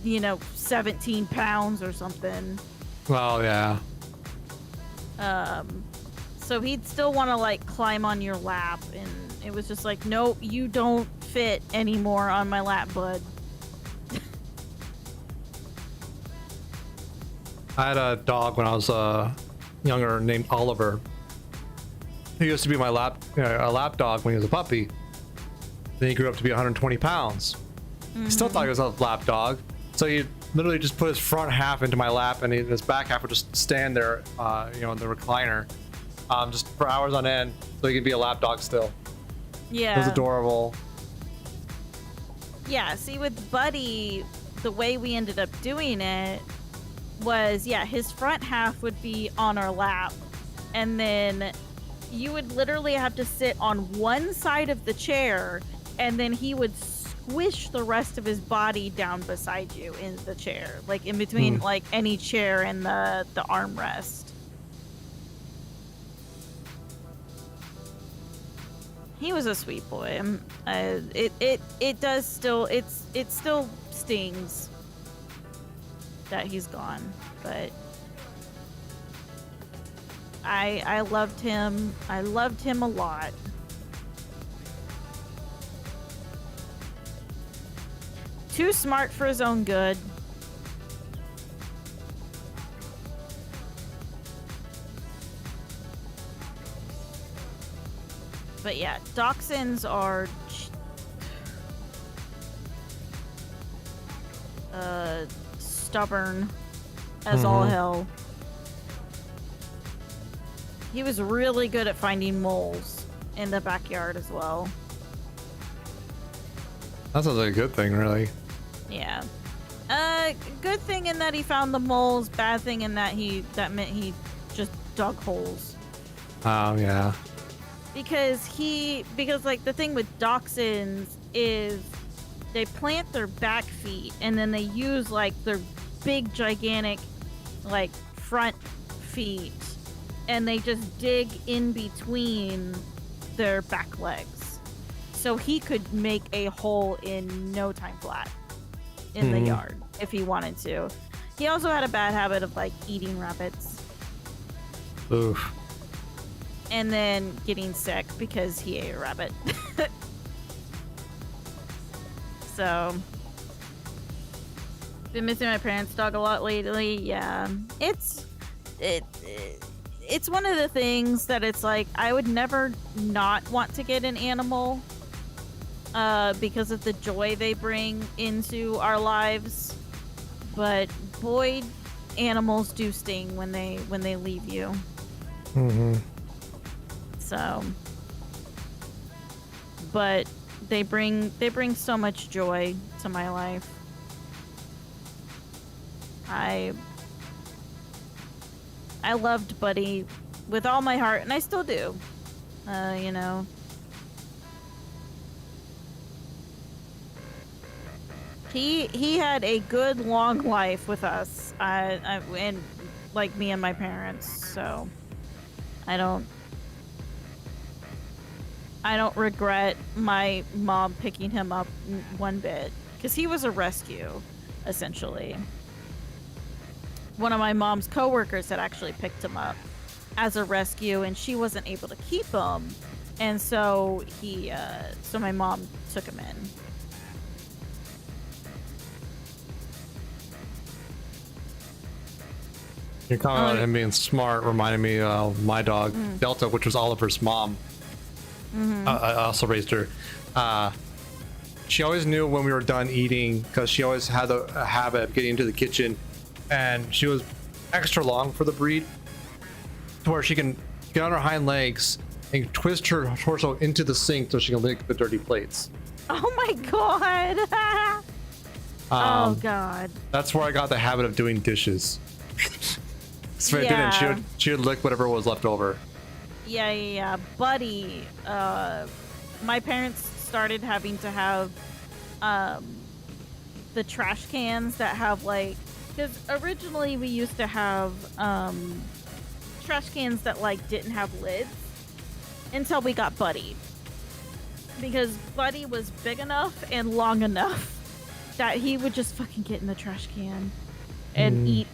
17 pounds or something. Well, yeah. So he'd still want to like climb on your lap, and it was just like, no, you don't fit anymore on my lap, bud. I had a dog when I was younger named Oliver. He used to be my a lap dog when he was a puppy. Then he grew up to be 120 pounds. He still thought he was a lap dog, so he literally just put his front half into my lap, and his back half would just stand there, in the recliner. Just for hours on end, so he could be a lap dog still. Yeah. It was adorable. Yeah, see, with Buddy, the way we ended up doing it was, his front half would be on our lap, and then you would literally have to sit on one side of the chair, and then he would squish the rest of his body down beside you in the chair, like in between like any chair and the armrest. He was a sweet boy. It does still, it still stings that he's gone, but I loved him. I loved him a lot. Too smart for his own good. But yeah, dachshunds are stubborn as all hell. He was really good at finding moles in the backyard as well. That sounds like a good thing, really. Yeah. Good thing in that he found the moles. Bad thing in that meant he just dug holes. Oh yeah. Because like the thing with dachshunds is they plant their back feet and then they use like their big gigantic like front feet and they just dig in between their back legs. So he could make a hole in no time flat in the yard if he wanted to. He also had a bad habit of like eating rabbits. Oof. And then getting sick because he ate a rabbit. So, been missing my parents' dog a lot lately. Yeah, it's it's one of the things that it's like I would never not want to get an animal because of the joy they bring into our lives. But boy, animals do sting when they leave you. Mm-hmm. So, but they bring so much joy to my life. I loved Buddy with all my heart, and I still do. You know. He had a good long life with us, and like me and my parents. So I don't regret my mom picking him up one bit, because he was a rescue, essentially. One of my mom's coworkers had actually picked him up as a rescue, and she wasn't able to keep him, and so so my mom took him in. Your comment about him being smart reminded me of my dog, Delta, which was Oliver's mom. I also raised her. She always knew when we were done eating, because she always had a habit of getting into the kitchen, and she was extra long for the breed, to where she can get on her hind legs and twist her torso into the sink so she can lick the dirty plates. Oh my god! Oh god. That's where I got the habit of doing dishes. So if I didn't, she would lick whatever was left over. Yeah. Buddy, my parents started having to have the trash cans that have like, because originally we used to have trash cans that like didn't have lids until we got Buddy, because Buddy was big enough and long enough that he would just fucking get in the trash can and eat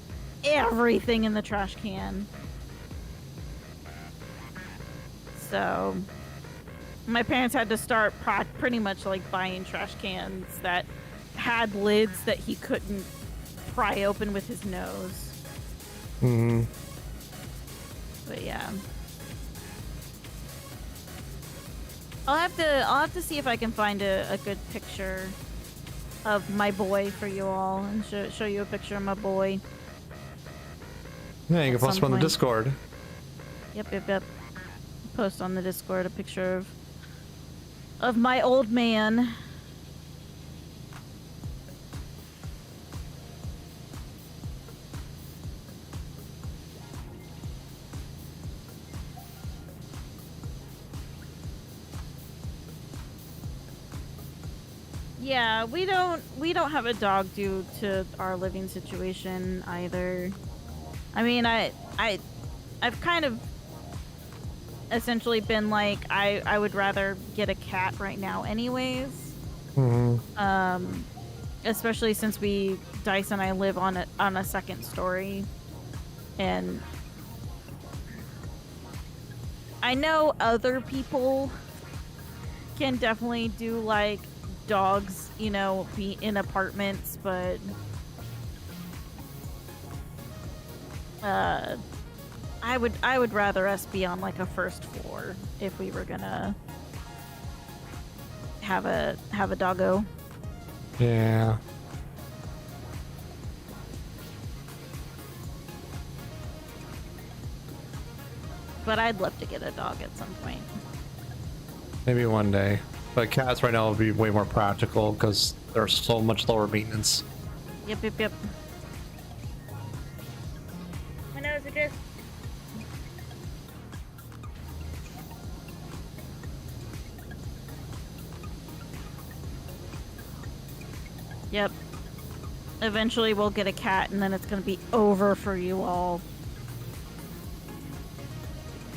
everything in the trash can. So my parents had to start pretty much like buying trash cans that had lids that he couldn't pry open with his nose. But yeah, I'll have to see if I can find a good picture of my boy for you all, and show you a picture of my boy. Yeah, you can post them on the Discord. Yep. Post on the Discord a picture of my old man. Yeah, we don't have a dog due to our living situation either. I mean, I've kind of essentially been like, I would rather get a cat right now anyways. Especially since Dice and I live on a second story, and I know other people can definitely do like dogs, be in apartments, but I would rather us be on like a first floor if we were gonna have a doggo. Yeah. But I'd love to get a dog at some point. Maybe one day. But cats right now will be way more practical because they're so much lower maintenance. Yep. My nose is just... Yep. Eventually we'll get a cat and then it's gonna be over for you all.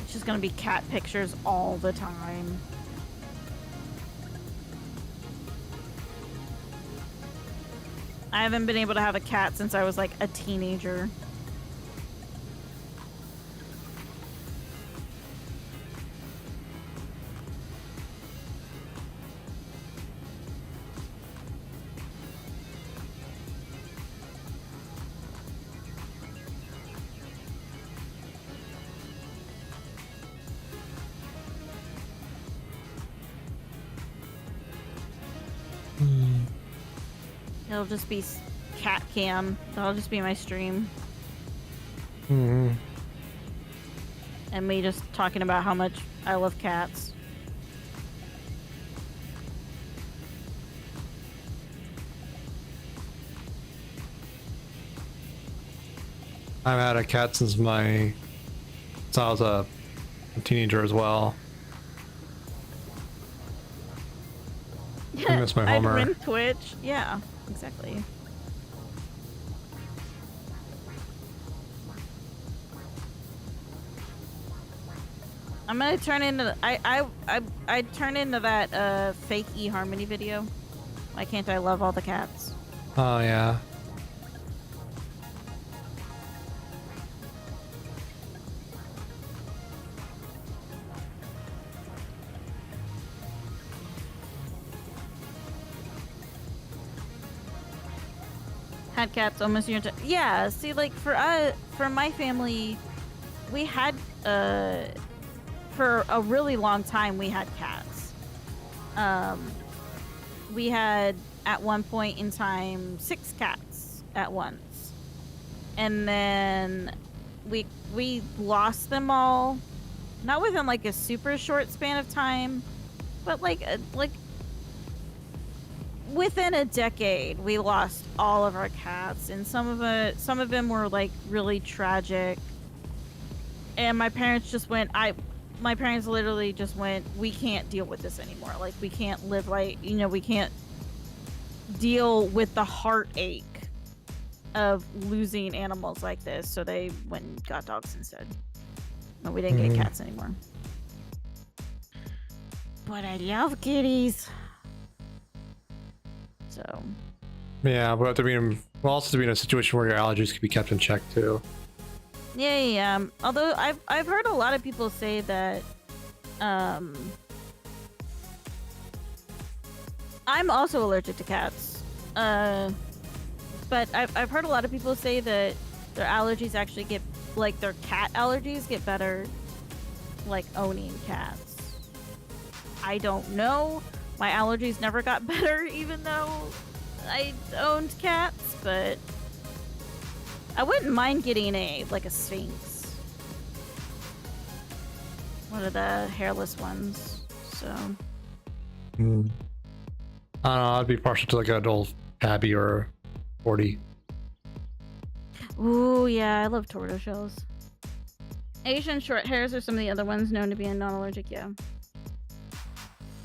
It's just gonna be cat pictures all the time. I haven't been able to have a cat since I was like a teenager. It'll just be cat cam. That'll just be my stream. Mm-hmm. And me just talking about how much I love cats. I've had a cat since I was a teenager as well. I miss my Homer. I'd Twitch. Yeah, exactly. I'm gonna turn into I turn into that fake eHarmony video. Why can't I love all the cats? Oh yeah. Had cats almost your time. Yeah, see, like for my family, we had for a really long time we had cats. We had at one point in time 6 cats at once, and then we lost them all, not within like a super short span of time, but like within a decade. We lost all of our cats, and some of them were like really tragic. And my parents just went. My parents literally just went, we can't deal with this anymore. Like, we can't live like, we can't deal with the heartache of losing animals like this. So they went and got dogs instead. No, we didn't get cats anymore. But I love kitties. So. Yeah, we'll also be in a situation where your allergies can be kept in check too. Yeah. Although I've heard a lot of people say that, I'm also allergic to cats. But I've heard a lot of people say that their allergies actually get, like their cat allergies get better, like owning cats. I don't know. My allergies never got better, even though I owned cats, but I wouldn't mind getting a Sphinx. One of the hairless ones. So. I don't know. I'd be partial to like an old tabby or 40. Ooh, yeah, I love tortoiseshells. Asian short hairs are some of the other ones known to be non-allergic. Yeah.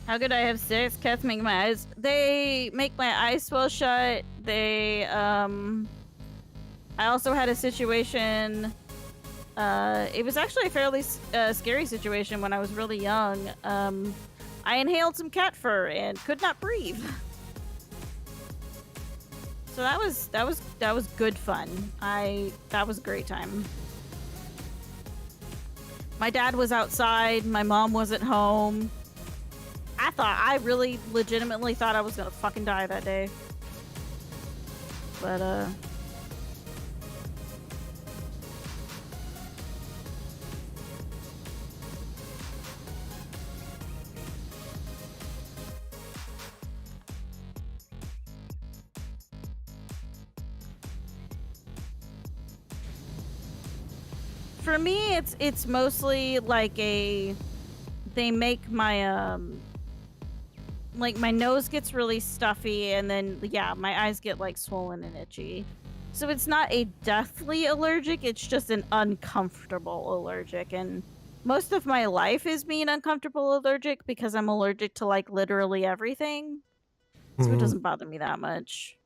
How could I have 6 cats? Make my eyes. They make my eyes swell shut. They I also had a situation, it was actually a fairly scary situation when I was really young. I inhaled some cat fur and could not breathe. So that was good fun. That was a great time. My dad was outside, my mom wasn't home. I really legitimately thought I was gonna fucking die that day. But for me, it's mostly like they make my like my nose gets really stuffy, and then yeah, my eyes get like swollen and itchy. So it's not a deathly allergic, it's just an uncomfortable allergic, and most of my life is being uncomfortable allergic because I'm allergic to like literally everything. So it doesn't bother me that much.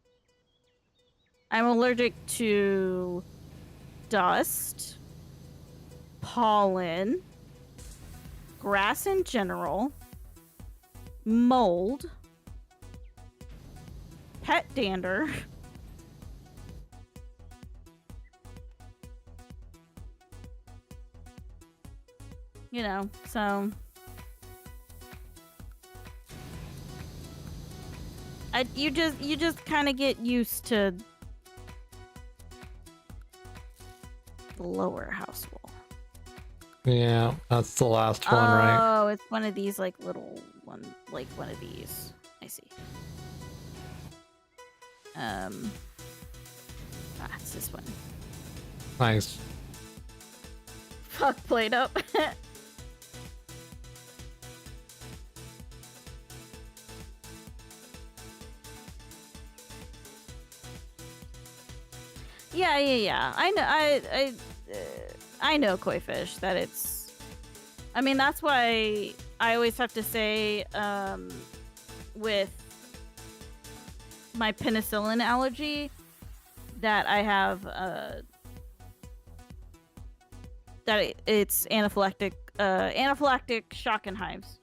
I'm allergic to dust, pollen, grass in general, mold, pet dander, so you just kind of get used to the lower house wall. Yeah, that's the last one, right? Oh, it's one of these like little one, like one of these. I see. It's this one. Nice. Fuck Play-Doh. Yeah. I know koi fish that it's. I mean, that's why I always have to say, with my penicillin allergy, that I have that it's anaphylactic shock and hives.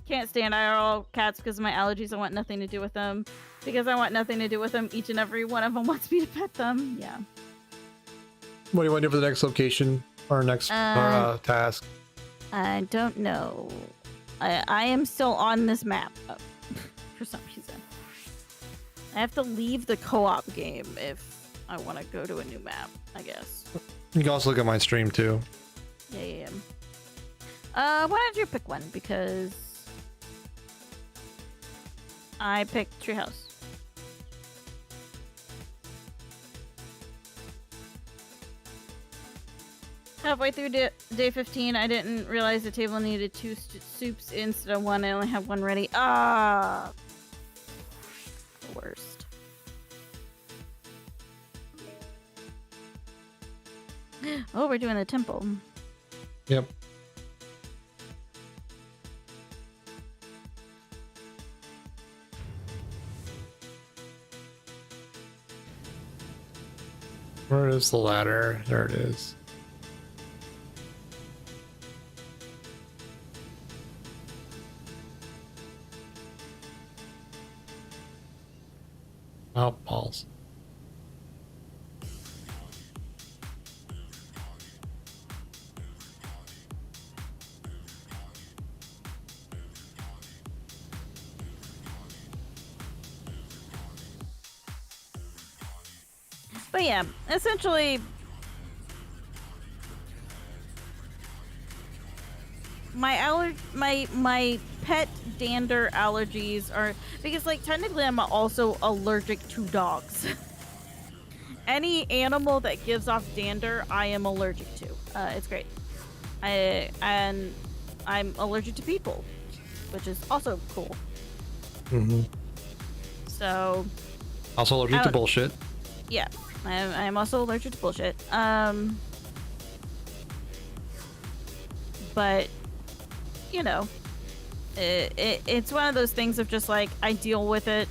Can't stand IRL cats because of my allergies. I want nothing to do with them. Because I want nothing to do with them, each and every one of them wants me to pet them. Yeah. What do you want to do for the next location or next task? I don't know. I am still on this map for some reason. I have to leave the co-op game if I want to go to a new map, I guess. You can also look at my stream too. Yeah. Why don't you pick one? Because I picked Treehouse. Halfway through day 15, I didn't realize the table needed 2 soups instead of 1. I only have 1 ready. Ah, the worst. Oh, we're doing the temple. Yep. Where is the ladder? There it is. Oh, balls. But yeah, essentially, my pet dander allergies are because, like, technically I'm also allergic to dogs. Any animal that gives off dander, I am allergic to. It's great. And I'm allergic to people, which is also cool. Mm-hmm. So. Also allergic to bullshit. Yeah, I'm also allergic to bullshit. But you know, it's one of those things of just like I deal with it.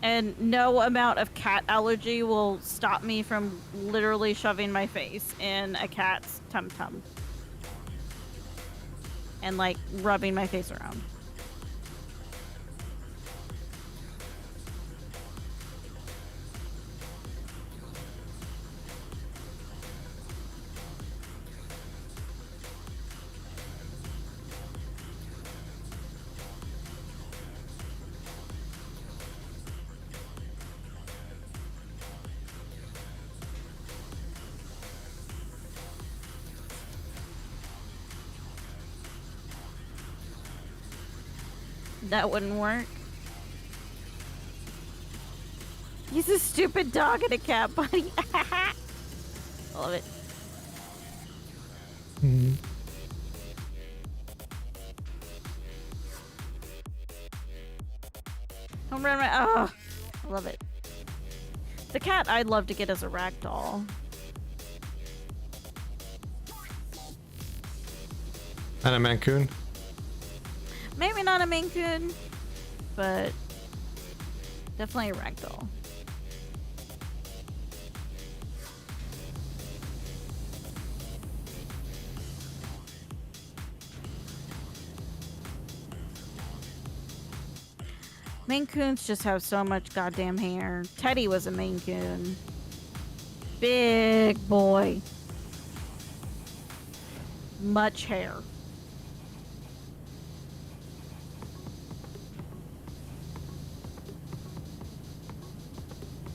And no amount of cat allergy will stop me from literally shoving my face in a cat's tum-tum. And like rubbing my face around. That wouldn't work. He's a stupid dog and a cat buddy. I love it. Mm-hmm. Don't run my. Oh, I love it. The cat I'd love to get as a ragdoll. And a Mancoon. Maybe not a Maine Coon, but definitely a ragdoll. Maine Coons just have so much goddamn hair. Teddy was a Maine Coon. Big boy. Much hair.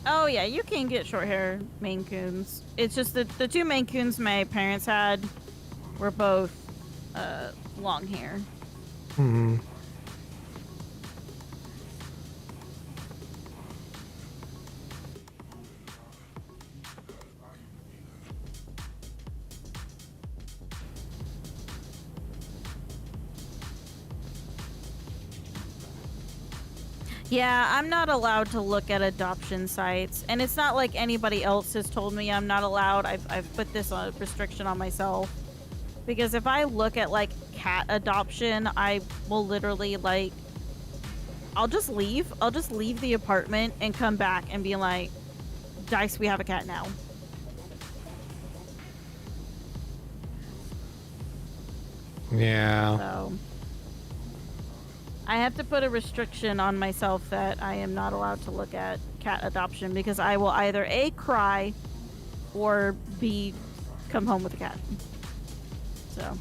Oh yeah, you can get short hair Maine Coons. It's just that the 2 Maine Coons my parents had were both long hair. Hmm. Yeah, I'm not allowed to look at adoption sites, and it's not like anybody else has told me I'm not allowed. I've put this on a restriction on myself because if I look at like cat adoption, I will literally like I'll just leave. I'll just leave the apartment and come back and be like, Dice, we have a cat now. Yeah. So I have to put a restriction on myself that I am not allowed to look at cat adoption because I will either A, cry, or B, come home with a cat. So,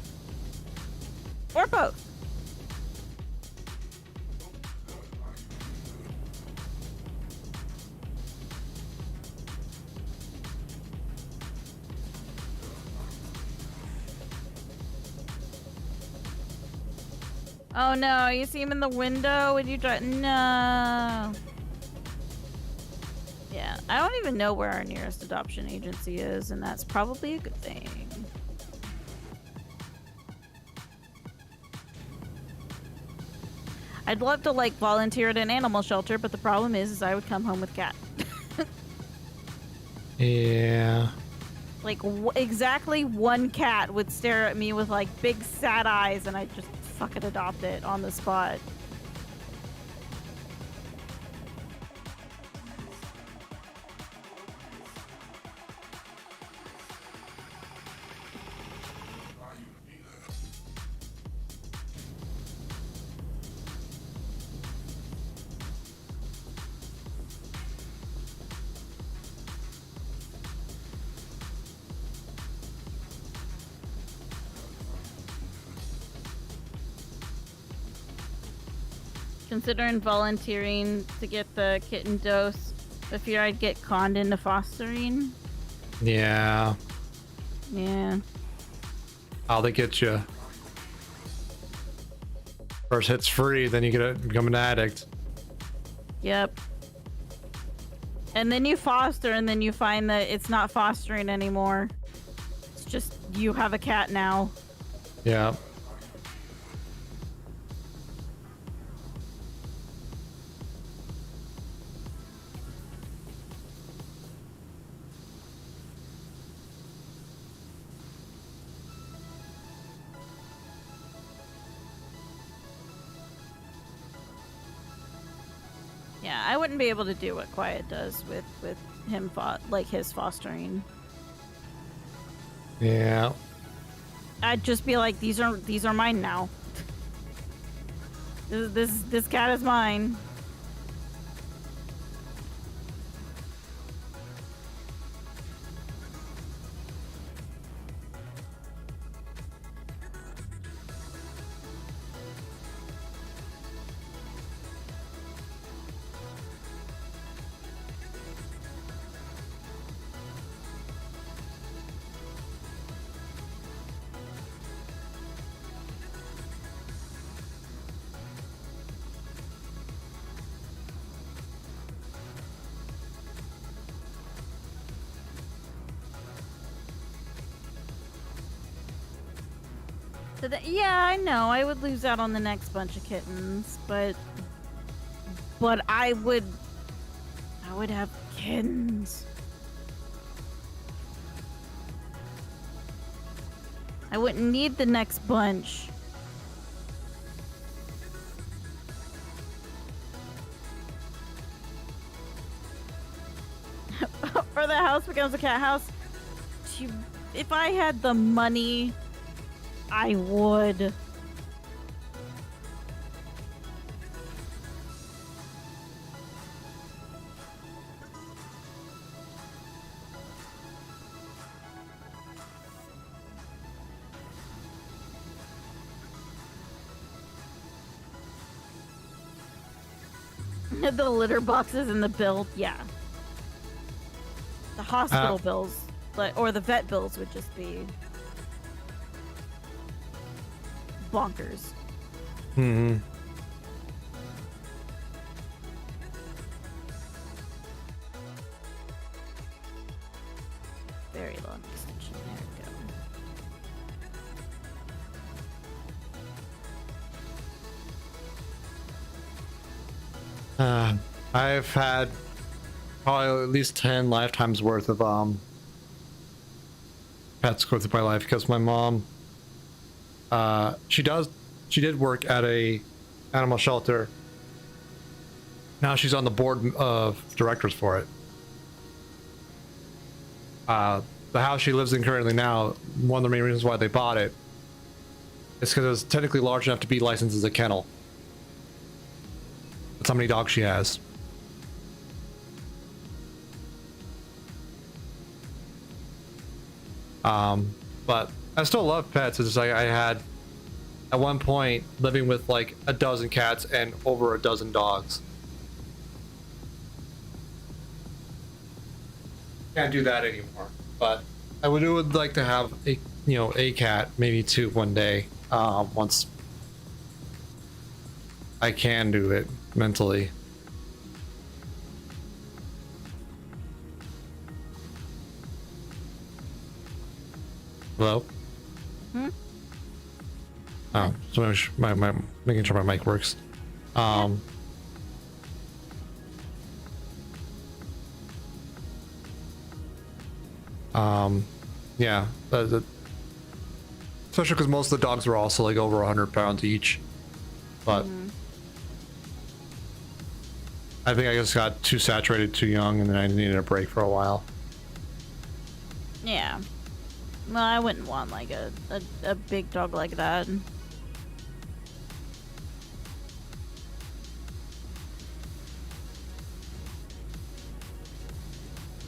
or both. Oh no, you see him in the window when you drive. No. Yeah, I don't even know where our nearest adoption agency is, and that's probably a good thing. I'd love to like volunteer at an animal shelter, but the problem is I would come home with a cat. Yeah. Like exactly one cat would stare at me with like big sad eyes, and I'd just fucking adopt it on the spot. Considering volunteering to get the kitten dose, I fear I'd get conned into fostering. Yeah. Yeah. How they get you. First hit's free, then you become an addict. Yep. And then you foster, and then you find that it's not fostering anymore. It's just you have a cat now. Yeah. Yeah, I wouldn't be able to do what Quiet does with him, like his fostering. Yeah. I'd just be like, these are mine now. This cat is mine. So yeah, I know I would lose out on the next bunch of kittens, but I would have kittens. I wouldn't need the next bunch. Or the house becomes a cat house. If I had the money, I would. The litter boxes and the bill, yeah. The hospital bills, or the vet bills would just be bonkers. Mm-hmm. Very long extension. There we go. I've had probably at least 10 lifetimes worth of pets go through my life because my mom, she did work at a animal shelter. Now she's on the board of directors for it. The house she lives in currently now, one of the main reasons why they bought it is because it was technically large enough to be licensed as a kennel. That's how many dogs she has. But I still love pets. It's just like I had at one point living with like a dozen cats and over a dozen dogs. Can't do that anymore. But I would like to have a cat, maybe two one day. Once I can do it mentally. Hello? Hmm? Oh, so my making sure my mic works. Yeah, especially because most of the dogs were also like over 100 pounds each. But I think I just got too saturated too young, and then I needed a break for a while. Yeah. Well, I wouldn't want like a big dog like that.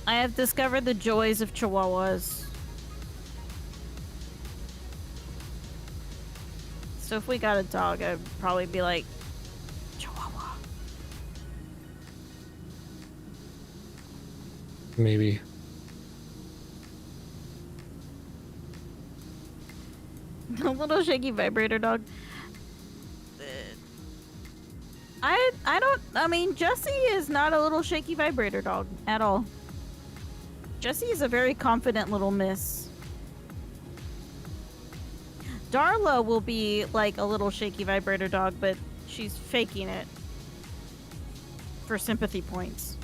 I have discovered the joys of Chihuahuas. So if we got a dog, I'd probably be like, Chihuahua. Maybe. A little shaky vibrator dog. I mean, Jessie is not a little shaky vibrator dog at all. Jessie is a very confident little miss. Darla will be like a little shaky vibrator dog, but she's faking it for sympathy points.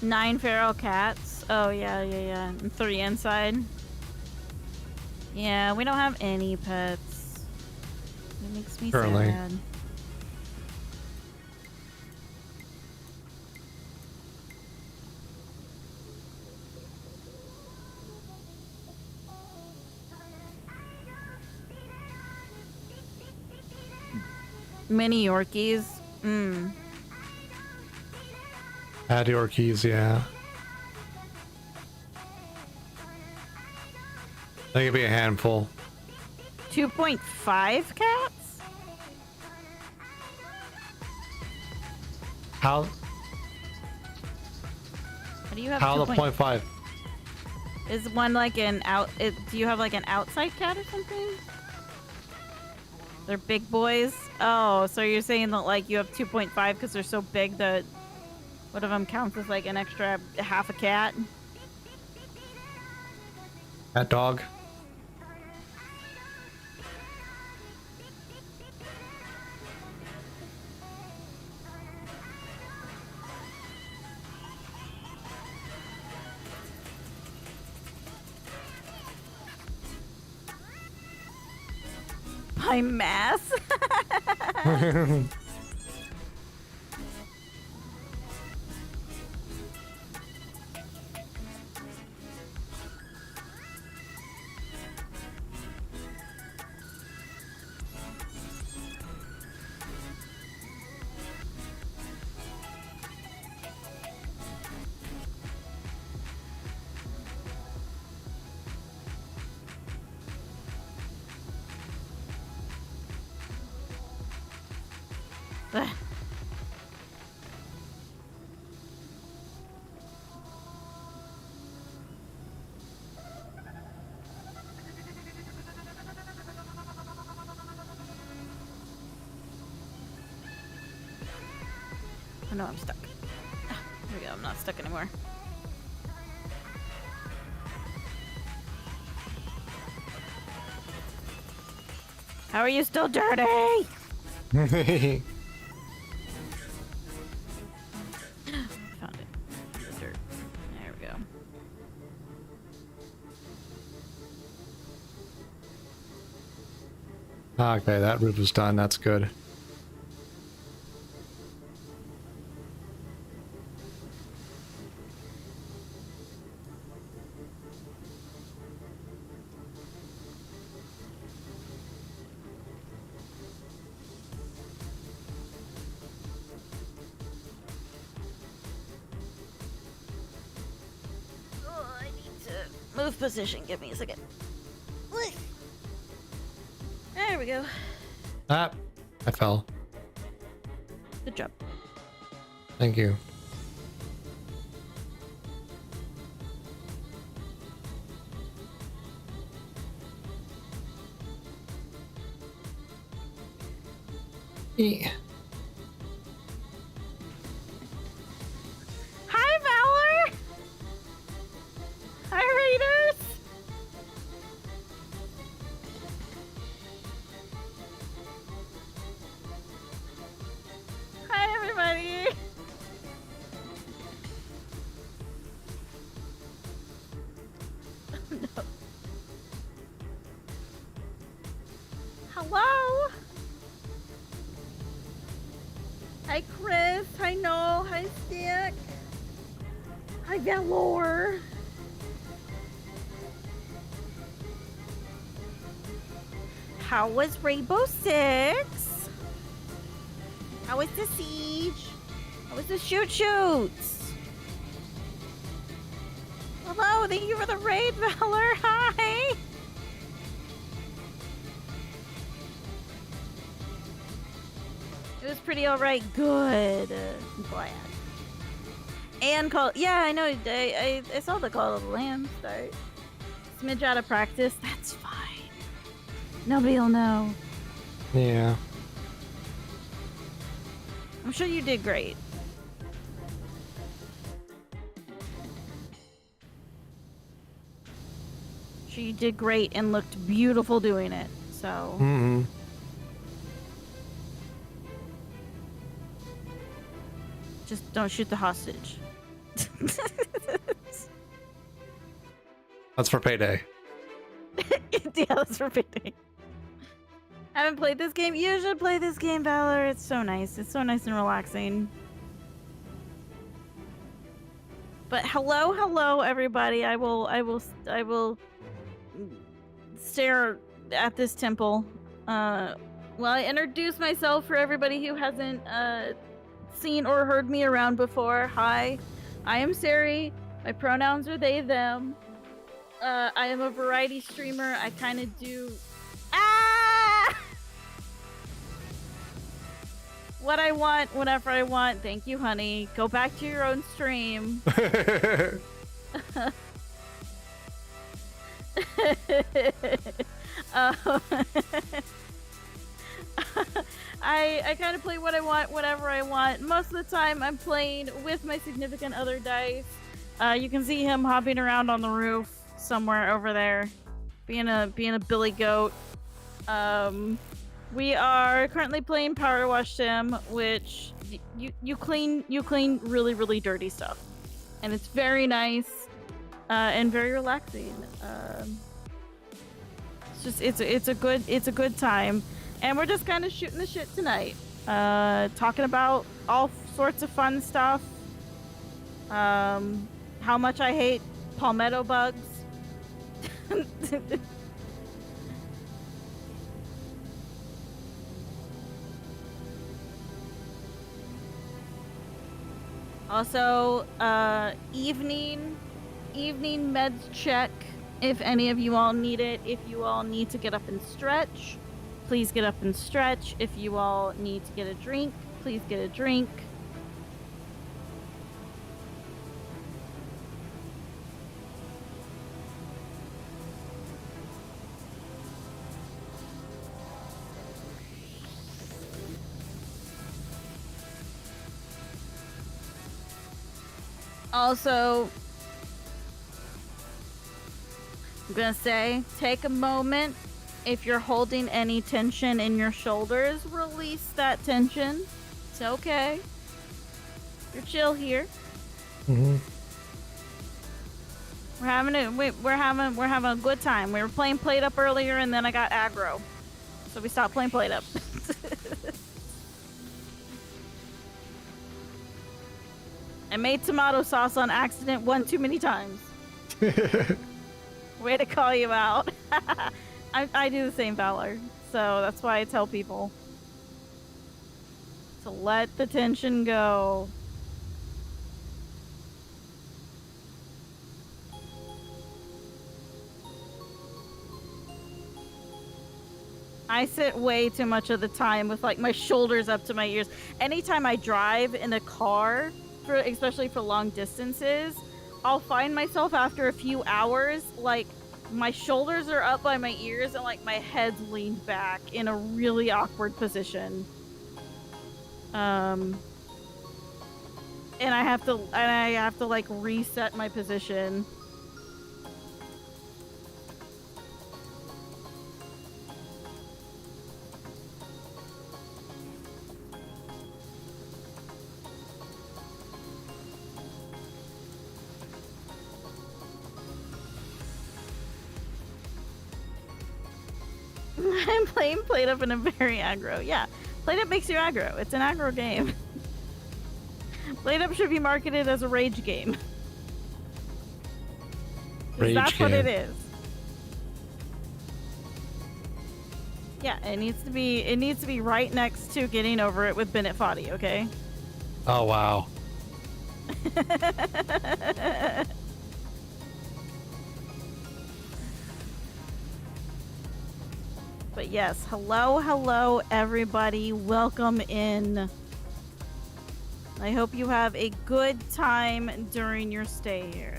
Nine feral cats. Oh, yeah. And 3 inside. Yeah, we don't have any pets. It makes me Currently. sad. Mini Yorkies. Add Yorkies, yeah. I think it'd be a handful. 2.5 cats? How How do you have the 2.5? 0.5? Is one like an out? Do you have like an outside cat or something? They're big boys. Oh, so you're saying that like you have 2.5 because they're so big that one of them counts as like an extra half a cat? That dog. By mass? no, I'm stuck. Ah, there we go. I'm not stuck anymore. How are you still dirty? Found it. The dirt. There we go. Okay, that roof is done. That's good. Oh, I need to move position. Give me a second. There we go. Ah, I fell. Good job. Thank you. Hi, Valor! Hi, Raiders! Hi, everybody! No. Hello? Hi, Chris. Hi, Noel. Hi, Stick. Hi, Valor. How was Rainbow Six? How was the siege? How was the shoots? Hello, thank you for the raid, Valor. Hi. It was pretty alright. Good. I'm glad. And call. Yeah, I know. I saw the Call of the Lamb start. Smidge out of practice. That's fine. Nobody will know. Yeah. I'm sure you did great. Sure you did great and looked beautiful doing it. So. Mm-hmm. Just don't shoot the hostage. That's for payday. Yeah, that's for payday. Haven't played this game. You should play this game, Valor. It's so nice. It's so nice and relaxing. But hello, everybody. I will stare at this temple. While I introduce myself for everybody who hasn't seen or heard me around before. Hi, I am Sari. My pronouns are they, them. I am a variety streamer. I kind of do what I want whenever I want. Thank you, honey. Go back to your own stream. I kind of play what I want, whatever I want. Most of the time, I'm playing with my significant other Dice. You can see him hopping around on the roof somewhere over there, being a billy goat. We are currently playing Power Wash Sim, which you clean really dirty stuff, and it's very nice and very relaxing. It's a good time. And we're just kind of shooting the shit tonight. Talking about all sorts of fun stuff. How much I hate palmetto bugs. Also, evening meds check if any of you all need it. If you all need to get up and stretch, please get up and stretch. If you all need to get a drink, please get a drink. Also, I'm gonna say, take a moment. If you're holding any tension in your shoulders, release that tension. It's okay. You're chill here. Mm-hmm. We're having a good time. We were playing Plate Up earlier, and then I got aggro, so we stopped playing Plate Up. I made tomato sauce on accident one too many times. Way to call you out. I do the same, Valor, so that's why I tell people to let the tension go. I sit way too much of the time with like my shoulders up to my ears. Anytime I drive in a car, especially for long distances, I'll find myself after a few hours, like my shoulders are up by my ears and like my head's leaned back in a really awkward position. And I have to like reset my position. I'm playing Plate Up in a very aggro. Yeah, Plate Up makes you aggro. It's an aggro game. Plate Up should be marketed as a rage game. That's what it is. Yeah, it needs to be right next to Getting Over It with Bennett Foddy, okay? Oh wow. But yes, hello everybody. Welcome in. I hope you have a good time during your stay here.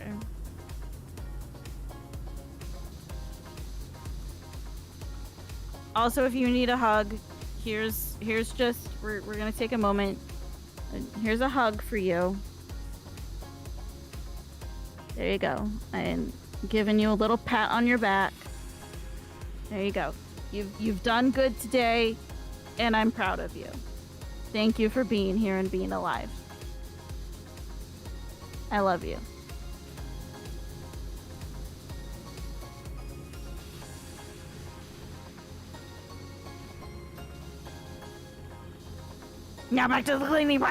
Also, if you need a hug, here's just we're gonna take a moment. Here's a hug for you. There you go. I'm giving you a little pat on your back. There you go. You've done good today, and I'm proud of you. Thank you for being here and being alive. I love you. Now back to the cleaning.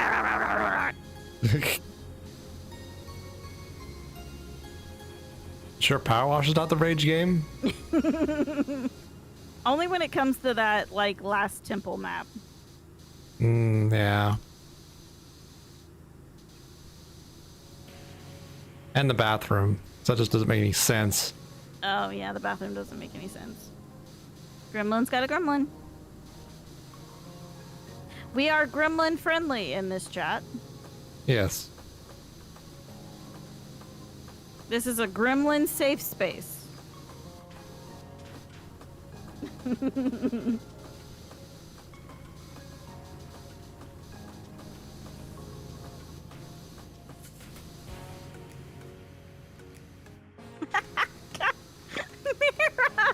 Sure, Power Wash is not the rage game. Only when it comes to that, like, last temple map. Yeah. And the bathroom. So that just doesn't make any sense. Oh, yeah, the bathroom doesn't make any sense. Gremlin's got a gremlin. We are gremlin friendly in this chat. Yes. This is a gremlin safe space. Mira,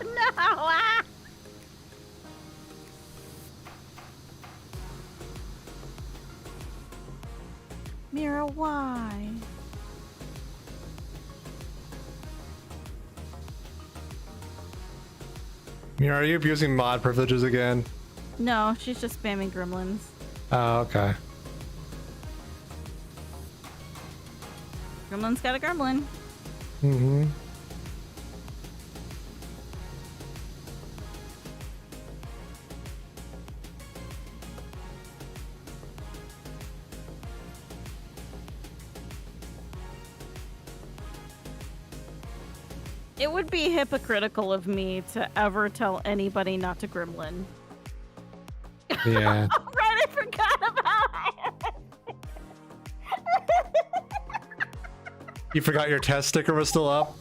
no! Ah! Mira, why? Mira, are you abusing mod privileges again? No, she's just spamming gremlins. Oh, okay. Gremlin's got a gremlin. Mm-hmm. It would be hypocritical of me to ever tell anybody not to gremlin. Yeah. Right, I forgot about it. You forgot your test sticker was still up?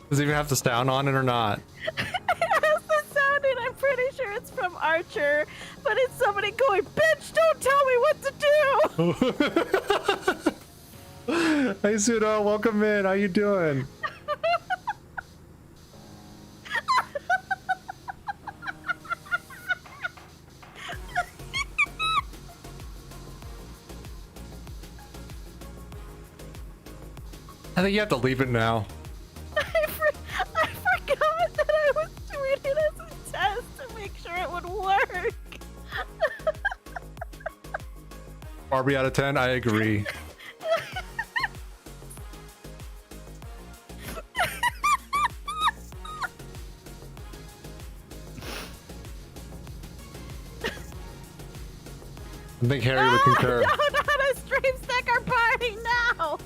Does it even have the sound on it or not? It has the sound and I'm pretty sure it's from Archer, but it's somebody going, "Bitch, don't tell me what to do." Hey Pseudo, welcome in. How you doing? I think you have to leave it now. I forgot that I was doing it as a test to make sure it would work. Barbie out of 10, I agree. I think Harry would concur. No, not a stream sticker party now.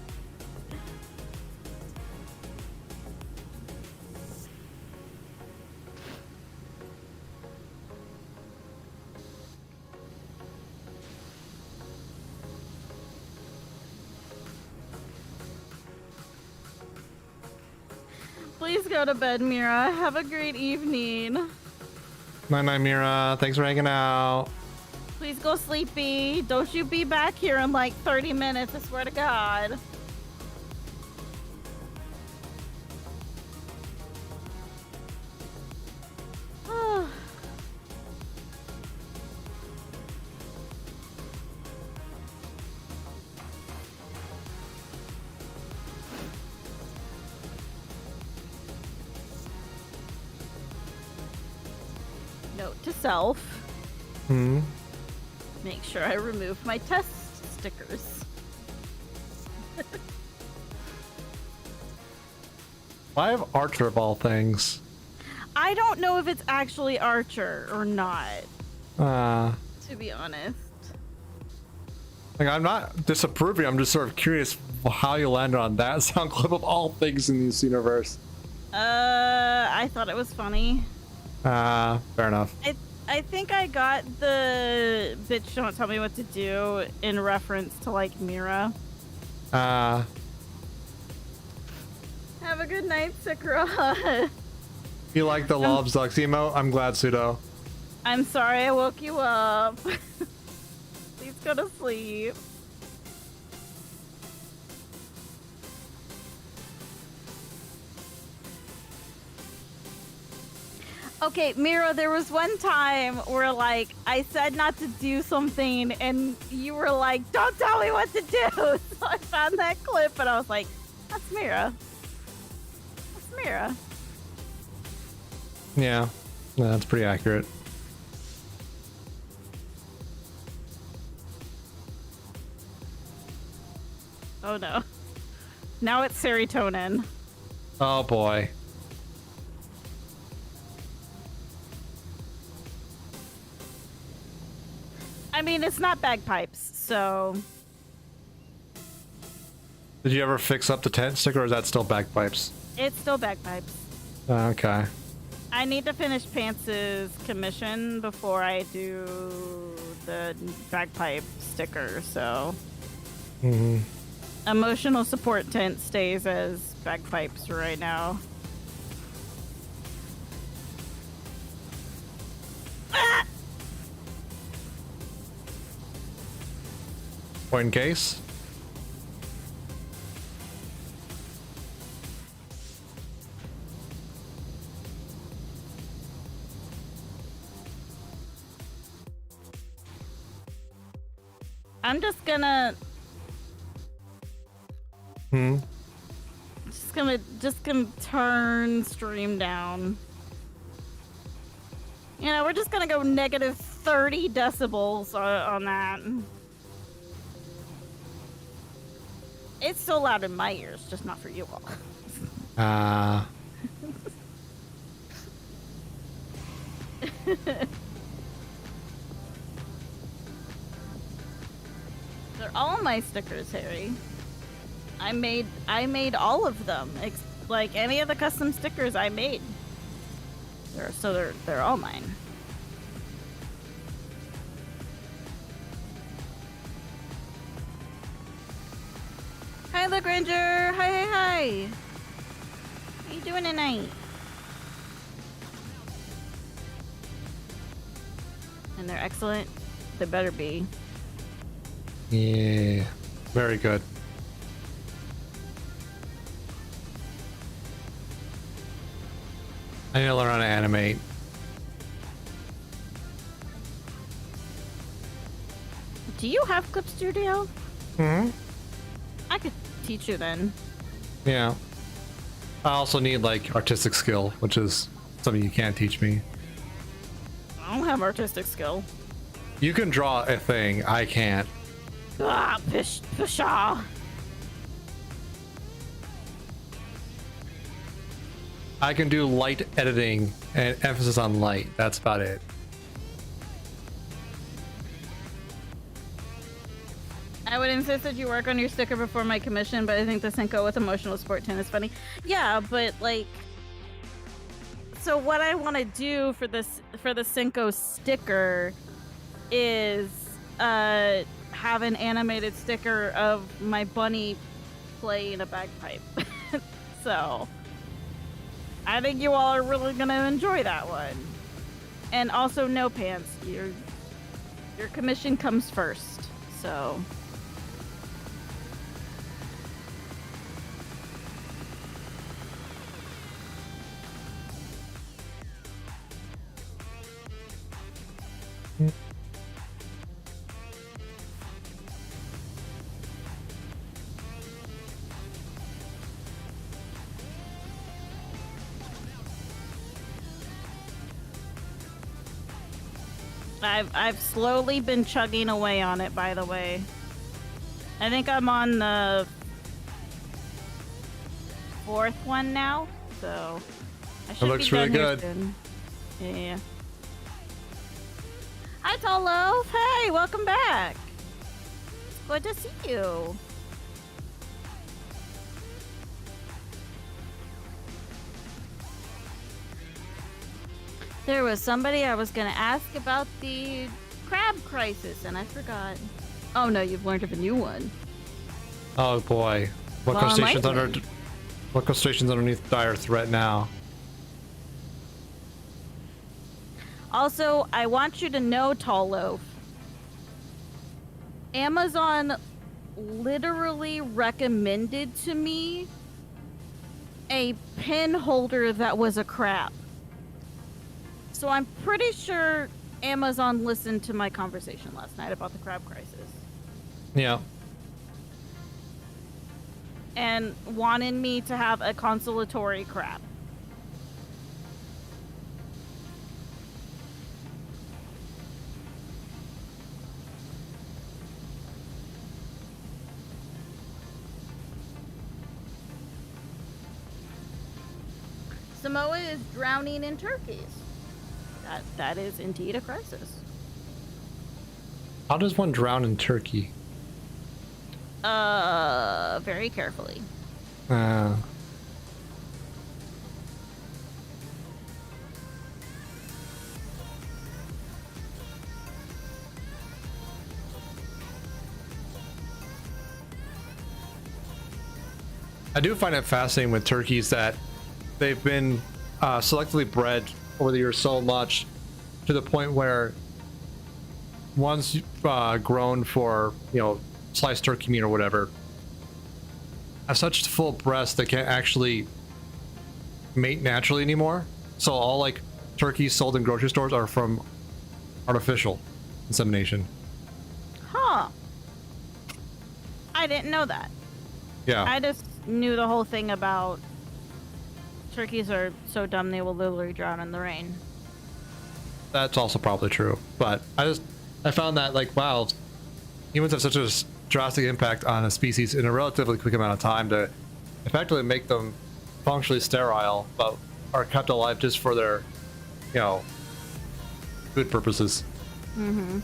Please go to bed, Mira. Have a great evening. Night night, Mira. Thanks for hanging out. Please go sleepy. Don't you be back here in like 30 minutes, I swear to God. Note to self. Hmm. Make sure I remove my test stickers. I have Archer of all things. I don't know if it's actually Archer or not, to be honest. Like, I'm not disapproving, I'm just sort of curious how you landed on that sound clip of all things in this universe. I thought it was funny. Fair enough. I think I got the bitch don't tell me what to do in reference to like Mira. Have a good night, Sakura. You like the Lobs Ducks emote? I'm glad, Pseudo. I'm sorry I woke you up. Please go to sleep. Okay, Mira, there was one time where, like, I said not to do something, and you were like, "Don't tell me what to do." So I found that clip, and I was like, "That's Mira. That's Mira." Yeah, that's pretty accurate. Oh no. Now it's serotonin. Oh boy. I mean, it's not bagpipes, so... Did you ever fix up the tent sticker, or is that still bagpipes? It's still bagpipes. Okay. I need to finish Pants' commission before I do the bagpipe sticker, so... Mm-hmm. Emotional support tent stays as bagpipes right now. Ah! Point in case. I'm just gonna... Just gonna turn stream down. You know, we're just gonna go negative 30 decibels on that. It's so loud in my ears, just not for you all. They're all my stickers, Harry. I made all of them. Like any of the custom stickers I made. They're all mine. Hi, Lagrange. Hi. How you doing tonight? and they're excellent. They better be. Yeah, very good. I need to learn how to animate. Do you have Clip Studio? Hmm. I could teach you then. Yeah. I also need like artistic skill, which is something you can't teach me. I don't have artistic skill. You can draw a thing, I can't. Ah, pishaw. I can do light editing and emphasis on light. That's about it. I would insist that you work on your sticker before my commission, but I think the Cinco with emotional support 10 is funny. Yeah, but like, so what I want to do for the Cinco sticker is have an animated sticker of my bunny playing a bagpipe. So I think you all are really gonna enjoy that one. And also no pants. Your commission comes first. So I've slowly been chugging away on it, by the way. I think I'm on the 4th one now, so I should looks be really done here good. soon. Yeah. Hi, Tall Loaf. Hey, welcome back. It's good to see you. There was somebody I was going to ask about the crab crisis, and I forgot. Oh no, you've learned of a new one. Oh boy. What Well, I might crustaceans what crustaceans underneath dire threat now? Also, I want you to know, Tall Loaf, Amazon literally recommended to me a pen holder that was a crab. So I'm pretty sure Amazon listened to my conversation last night about the crab crisis Yeah. and wanted me to have a consolatory crab. Samoa is drowning in turkeys. That is indeed a crisis. How does one drown in Turkey? Very carefully. I do find it fascinating with turkeys that they've been selectively bred over the years so much to the point where once grown for, you know, sliced turkey meat or whatever, have such full breasts they can't actually mate naturally anymore. So all like turkeys sold in grocery stores are from artificial insemination. Huh. I didn't know that. Yeah. I just knew the whole thing about turkeys are so dumb they will literally drown in the rain. That's also probably true, but I found that, like, wow, humans have such a drastic impact on a species in a relatively quick amount of time to effectively make them functionally sterile, but are kept alive just for their, you know, food purposes. Mm-hmm.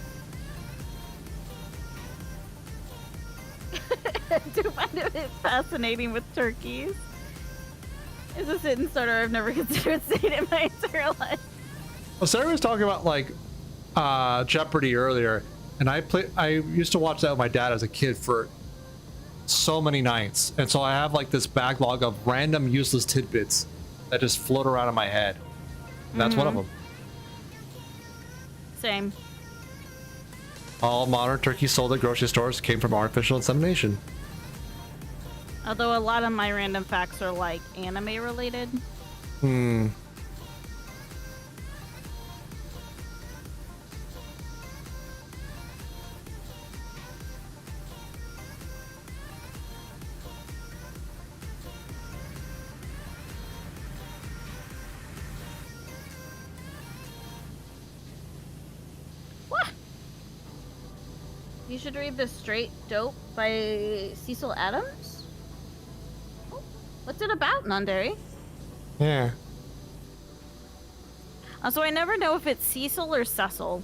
I do find it fascinating with turkeys. It's a sit and starter I've never considered saying in my entire life. Well, Sarah was talking about like Jeopardy earlier, and I used to watch that with my dad as a kid for so many nights, and so I have like this backlog of random useless tidbits that just float around in my head, and that's one of them. Same. All modern turkeys sold at grocery stores came from artificial insemination. Although a lot of my random facts are like anime related. Hmm. You should read The Straight Dope by Cecil Adams. What's it about, Nandari? Yeah. So I never know if it's Cecil or Cecil.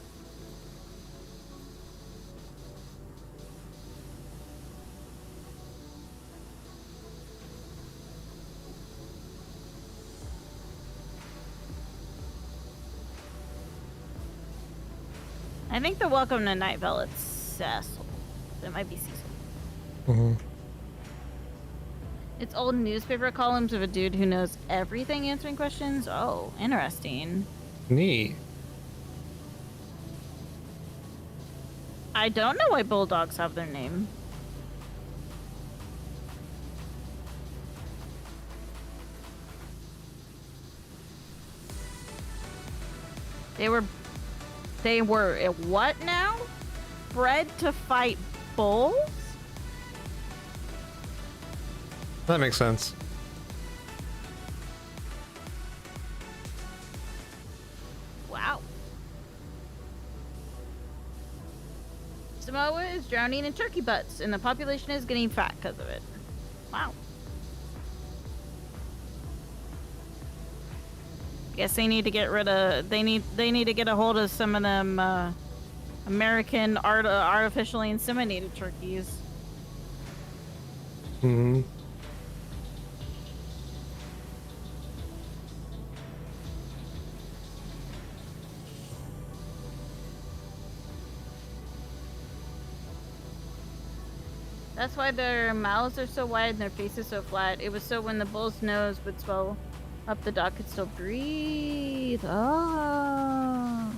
I think the Welcome to Night Vale, it's Cecil. It might be Cecil. Mm-hmm. It's old newspaper columns of a dude who knows everything answering questions. Oh, interesting. Neat. I don't know why bulldogs have their name. They were what now? Bred to fight bulls? That makes sense. Wow. Samoa is drowning in turkey butts, and the population is getting fat because of it. Wow. Guess they need to get rid of. They need to get a hold of some of them American artificially inseminated turkeys. Hmm. That's why their mouths are so wide and their faces so flat. It was so when the bull's nose would swell up, the dog could still breathe. Oh.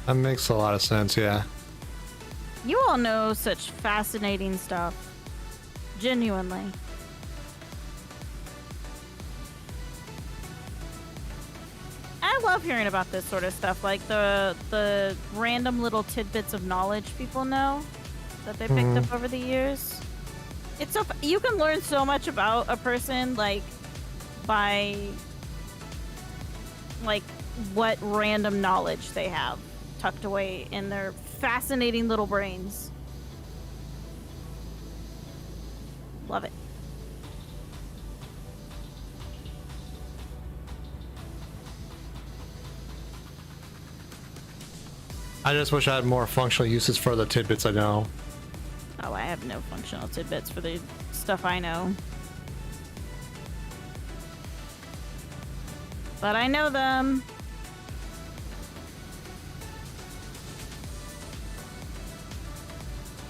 That makes a lot of sense, yeah. You all know such fascinating stuff. Genuinely. I love hearing about this sort of stuff, like the random little tidbits of knowledge people know that they picked up over the years. It's so you can learn so much about a person like by like what random knowledge they have tucked away in their fascinating little brains. Love it. I just wish I had more functional uses for the tidbits I know. Oh, I have no functional tidbits for the stuff I know. But I know them.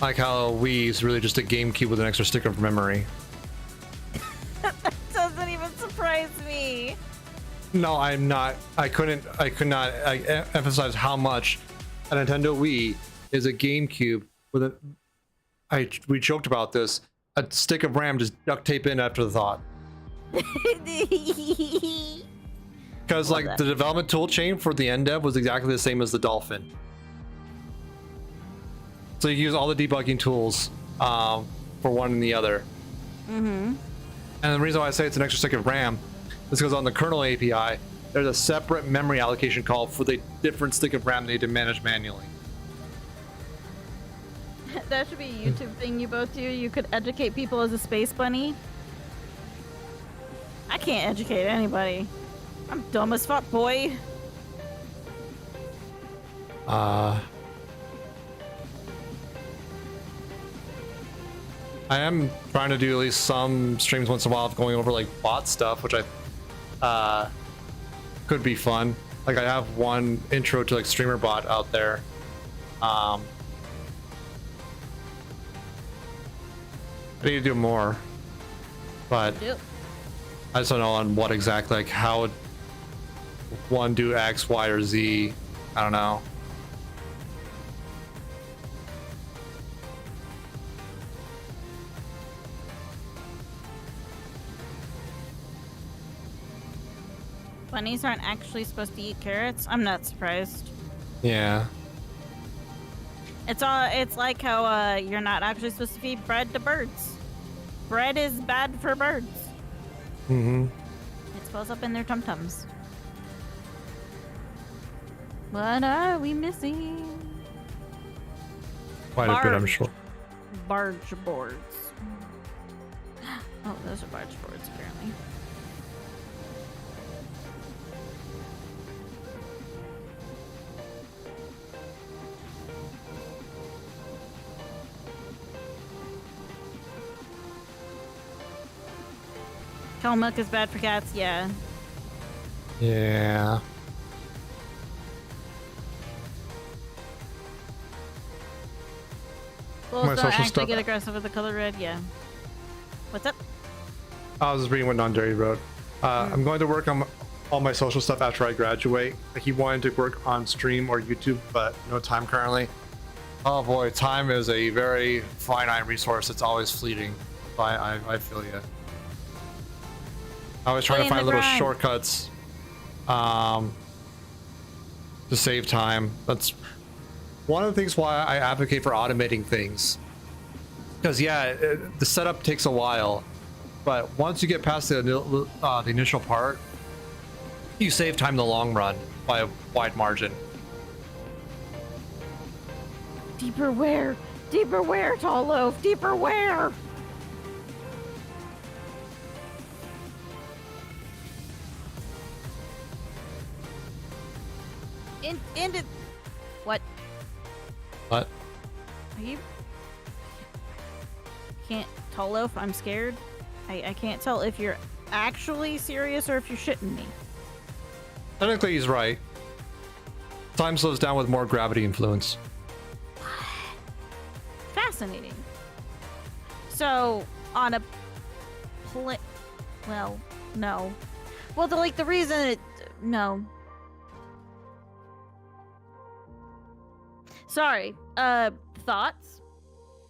Like how Wii is really just a GameCube with an extra stick of memory. That doesn't even surprise me. No, I'm not. I could not emphasize how much a Nintendo Wii is a GameCube with a. We joked about this. A stick of RAM just duct tape in after the thought. Because like the development tool chain for the NDev was exactly the same as the Dolphin. So you use all the debugging tools for one and the other. Mm-hmm. And the reason why I say it's an extra stick of RAM is because on the kernel API, there's a separate memory allocation call for the different stick of RAM they need to manage manually. That should be a YouTube thing you both do. You could educate people as a space bunny. I can't educate anybody. I'm dumb as fuck, boy. I am trying to do at least some streams once in a while of going over like bot stuff, which I could be fun. Like I have one intro to like streamer bot out there. I need to do more, but I just don't know on what exactly, like how would one do X, Y, or Z. I don't know. Bunnies aren't actually supposed to eat carrots? I'm not surprised. Yeah. It's like how you're not actually supposed to feed bread to birds. Bread is bad for birds. Mm-hmm. It swells up in their tum-tums. What are we missing? Quite a bit, I'm sure. Barge boards. Oh, those are barge boards, apparently. Cow milk is bad for cats, yeah. Yeah. Bulls My don't social actually stuff- get aggressive with the color red, yeah. What's up? I was just reading what Non-Jerry wrote. I'm going to work on all my social stuff after I graduate. He wanted to work on stream or YouTube, but no time currently. Oh boy, time is a very finite resource. It's always fleeting. I feel you. I always try to find little shortcuts to save time. That's one of the things why I advocate for automating things. Because yeah, the setup takes a while, but once you get past the initial part, you save time in the long run by a wide margin. Deeper where? Deeper where, Tall Loaf? Deeper where? Into what? What? Are you? Can't Tall Loaf? I'm scared. I can't tell if you're actually serious or if you're shitting me. Technically, he's right. Time slows down with more gravity influence. Fascinating. So on a well, no. Well, the reason it no. Sorry. Thoughts?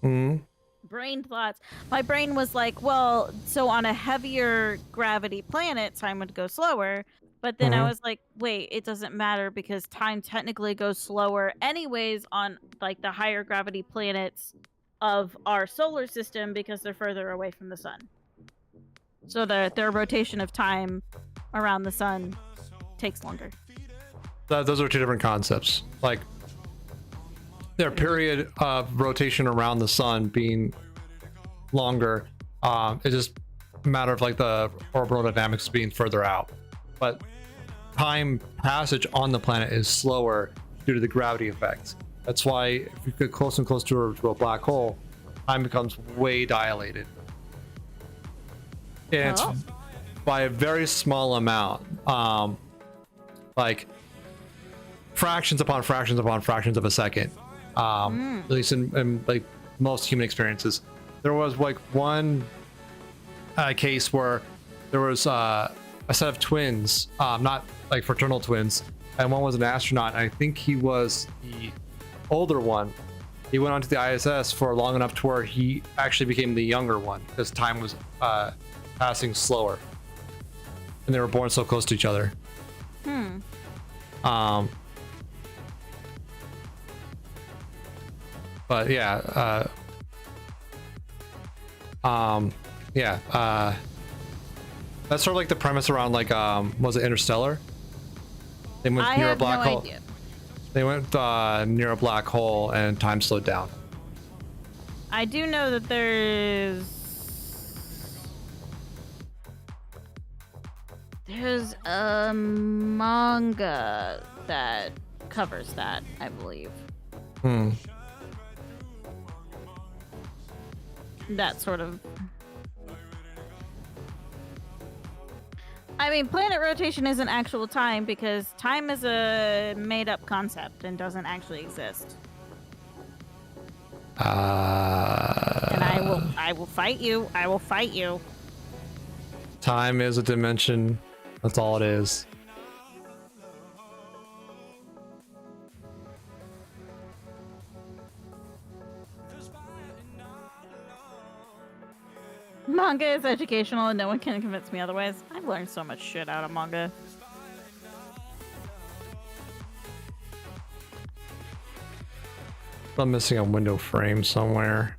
Hmm. Brain thoughts. My brain was like, well, so on a heavier gravity planet, time would go slower. But then I was like, wait, it doesn't matter because time technically goes slower anyways on like the higher gravity planets of our solar system because they're further away from the sun. So their rotation of time around the sun takes longer. Those are two different concepts. Like their period of rotation around the sun being longer, it's just a matter of like the orbital dynamics being further out. But time passage on the planet is slower due to the gravity effect. That's why if you get close and close to a black hole, time becomes way dilated. And it's by a very small amount, like fractions upon fractions upon fractions of a second. At least in like most human experiences. There was like one case where there was a set of twins, not like fraternal twins, and one was an astronaut. I think he was the older one. He went onto the ISS for long enough to where he actually became the younger one because time was passing slower, and they were born so close to each other. But yeah, that's sort of like the premise around like was it Interstellar? They went near a black hole. Idea. They went near a black hole and time slowed down. I do know that there's a manga that covers that, I believe. That sort of. I mean, planet rotation isn't actual time because time is a made-up concept and doesn't actually exist. And I will fight you. I will fight you. Time is a dimension. That's all it is. Manga is educational and no one can convince me otherwise. I've learned so much shit out of manga. I'm missing a window frame somewhere.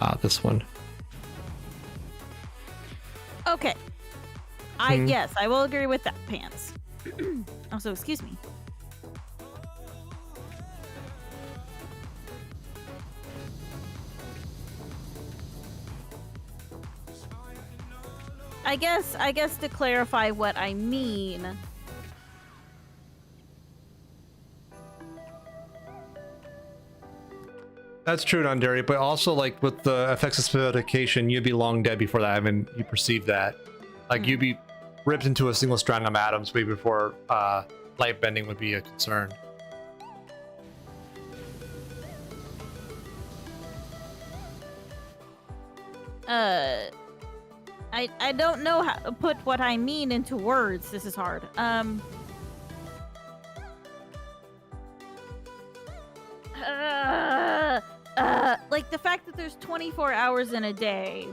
Ah, this one. Okay. Yes, I will agree with that, Pants. Also, excuse me. I guess to clarify what I mean. That's true, Nondary, but also like with the effects of specification, you'd be long dead before that. I mean, you perceive that. Like you'd be ripped into a single strand of atoms way before light bending would be a concern. I don't know how to put what I mean into words. This is hard. Like the fact that there's 24 hours in a day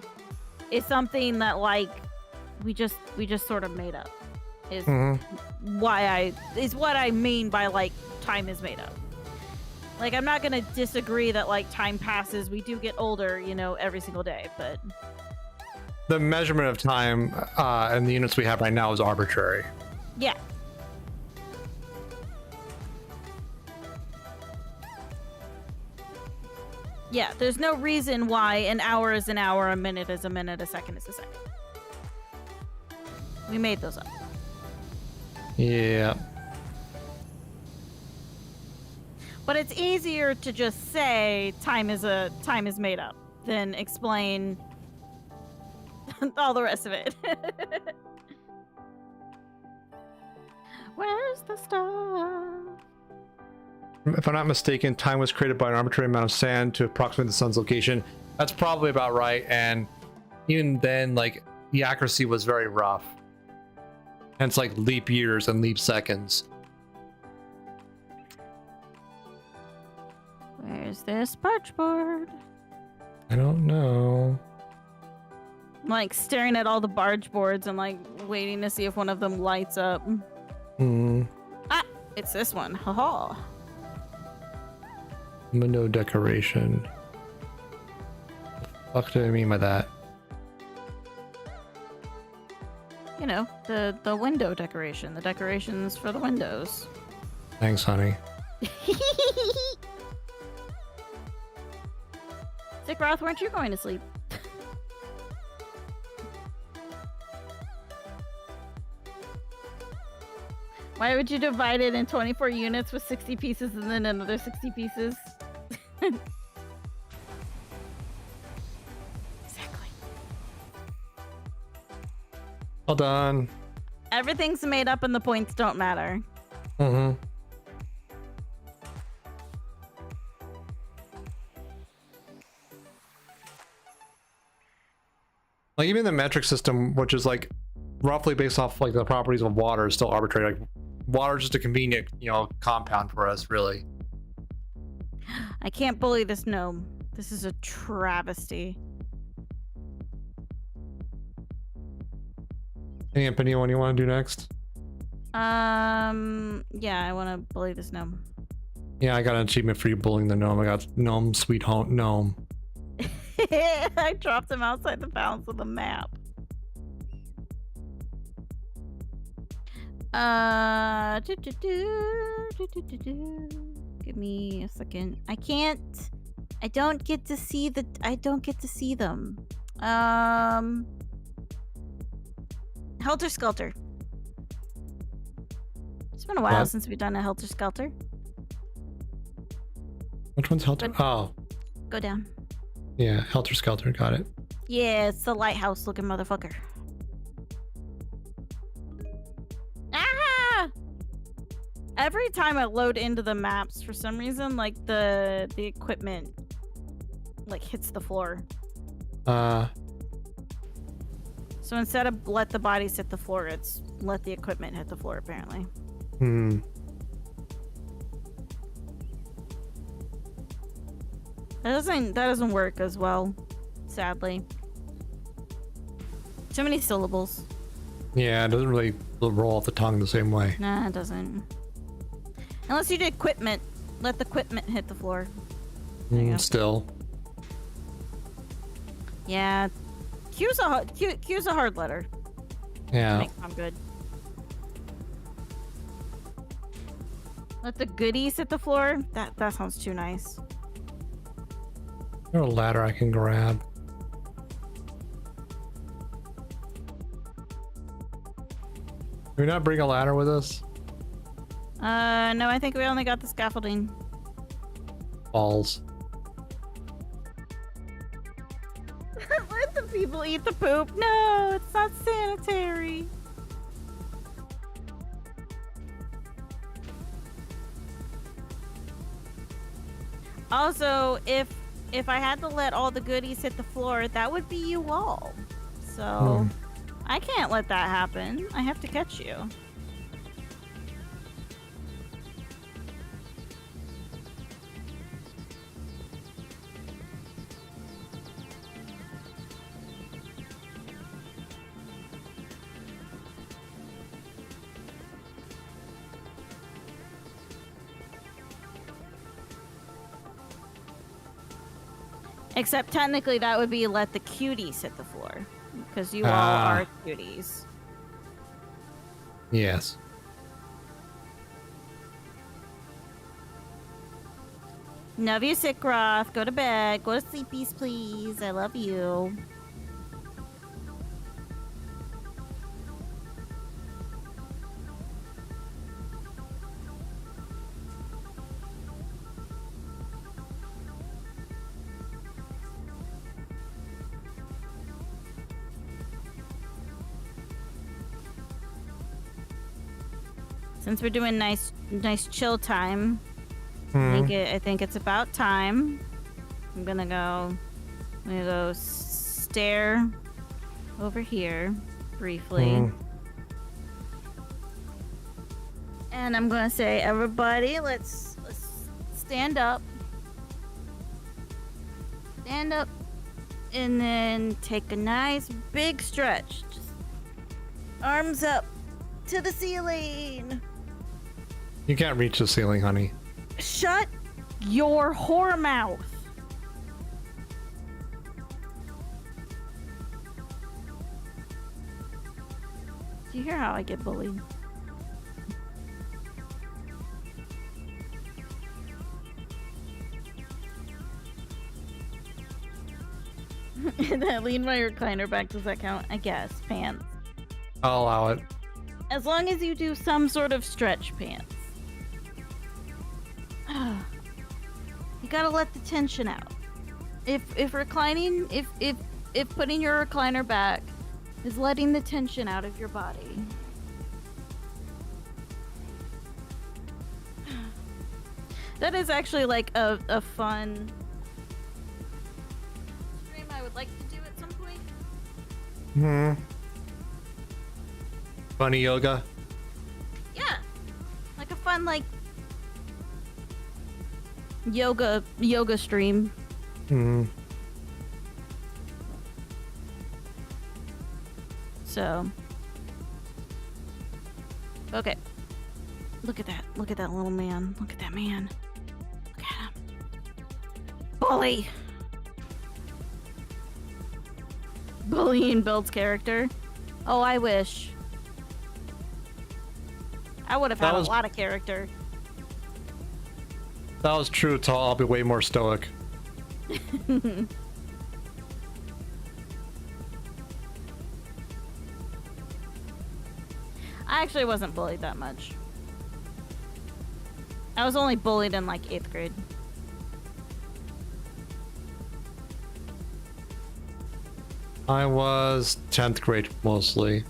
is something that like we just sort of made up. Is what I mean by like time is made up. Like I'm not gonna disagree that like time passes. We do get older, you know, every single day, but the measurement of time and the units we have right now is arbitrary. Yeah. Yeah, there's no reason why an hour is an hour, a minute is a minute, a second is a second. We made those up. Yeah. But it's easier to just say time is made up than explain all the rest of it. Where's the stuff? If I'm not mistaken, time was created by an arbitrary amount of sand to approximate the sun's location. That's probably about right, and even then, like, the accuracy was very rough. Hence, like, leap years and leap seconds. Where's this birch board? I don't know. I'm, like, staring at all the barge boards and, like, waiting to see if one of them lights up. Ah! It's this one. Haha. Window decoration. What the fuck do I mean by that? You know, the window decoration. The decorations for the windows. Thanks, honey. Zickroth, weren't you going to sleep? Why would you divide it in 24 units with 60 pieces and then another 60 pieces? Exactly. Well done. Everything's made up and the points don't matter. Like even the metric system, which is like roughly based off like the properties of water, is still arbitrary. Like water is just a convenient, you know, compound for us, really. I can't bully this gnome. This is a travesty. Hey, Anthony, what do you want to do next? Yeah, I want to bully this gnome. Yeah, I got an achievement for you bullying the gnome. I got gnome, sweet home gnome. I dropped him outside the bounds of the map. Give me a second. I don't get to see them. Helter Skelter. It's been a while since we've done a Helter Skelter. Which one's Helter? Oh. Go down. Yeah, Helter Skelter, got it. Yeah, it's the lighthouse looking motherfucker. Ah! Every time I load into the maps, for some reason, like the equipment like hits the floor. So instead of let the bodies hit the floor, it's let the equipment hit the floor, apparently. That doesn't work as well, sadly. Too many syllables. Yeah, it doesn't really roll off the tongue the same way. Nah, it doesn't. Unless you do equipment let the equipment hit the floor. There you go. Still. Yeah. Q's a hard letter. Yeah. Make sound good. Let the goodies hit the floor. That sounds too nice. There's a ladder I can grab. Can we not bring a ladder with us? No, I think we only got the scaffolding. Balls. Let the people eat the poop. No, it's not sanitary. Also, if I had to let all the goodies hit the floor, that would be you all. So, I can't let that happen. I have to catch you. Except technically that would be let the cuties hit the floor. Because you all are cuties. Yes. Love you, Sickroth. Go to bed. Go to sleepies, please. I love you. Since we're doing nice chill time, I think it's about time. I'm gonna go stare over here briefly. And I'm gonna say, everybody, let's stand up. Stand up and then take a nice big stretch. Just arms up to the ceiling. You can't reach the ceiling, honey. Shut your whore mouth. Do you hear how I get bullied? That lean my recliner back, does that count? I guess. Pants. I'll allow it. As long as you do some sort of stretch pants. You gotta let the tension out. If reclining, if putting your recliner back is letting the tension out of your body. That is actually like a fun stream I would like to do at some point. Funny yoga. Yeah. Like a fun yoga stream. So okay. Look at that little man. Look at that man. Look at him. Bully. Bullying builds character. Oh, I wish. I would have had a lot of character. That was true, so I'll be way more stoic. I actually wasn't bullied that much. I was only bullied in like 8th grade. I was 10th grade mostly.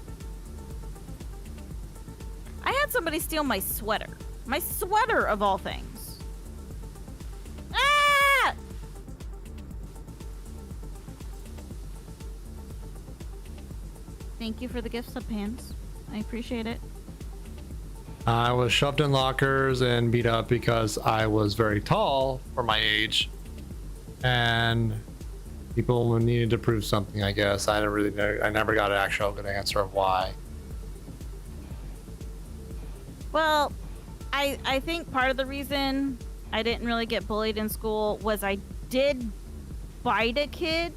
I had somebody steal my sweater. My sweater of all things. Ah! Thank you for the gift sub pants. I appreciate it. I was shoved in lockers and beat up because I was very tall for my age. And people needed to prove something, I guess. I didn't really know. I never got an actual good answer of why. Well, I think part of the reason I didn't really get bullied in school was I did bite a kid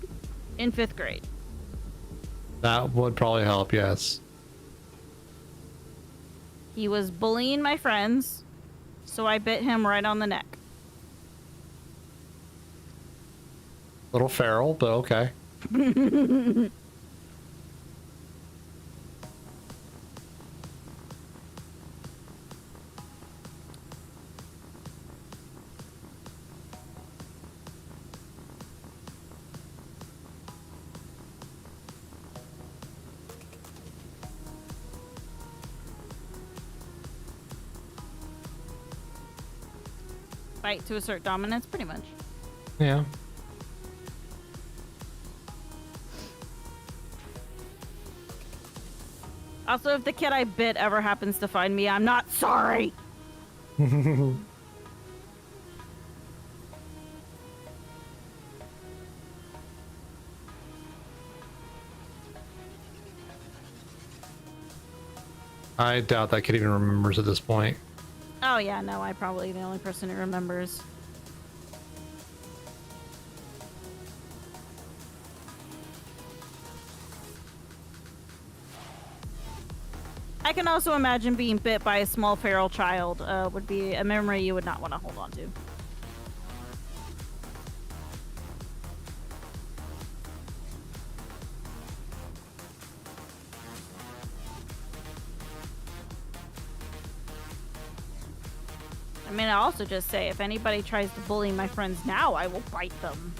in 5th grade. That would probably help, yes. He was bullying my friends, so I bit him right on the neck. Little feral, but okay. Fight to assert dominance, pretty much. Yeah. Also, if the kid I bit ever happens to find me, I'm not sorry. I doubt that kid even remembers at this point. Oh yeah, no, I'm probably the only person who remembers. I can also imagine being bit by a small feral child would be a memory you would not want to hold on to. I mean, I'll also just say, if anybody tries to bully my friends now, I will bite them.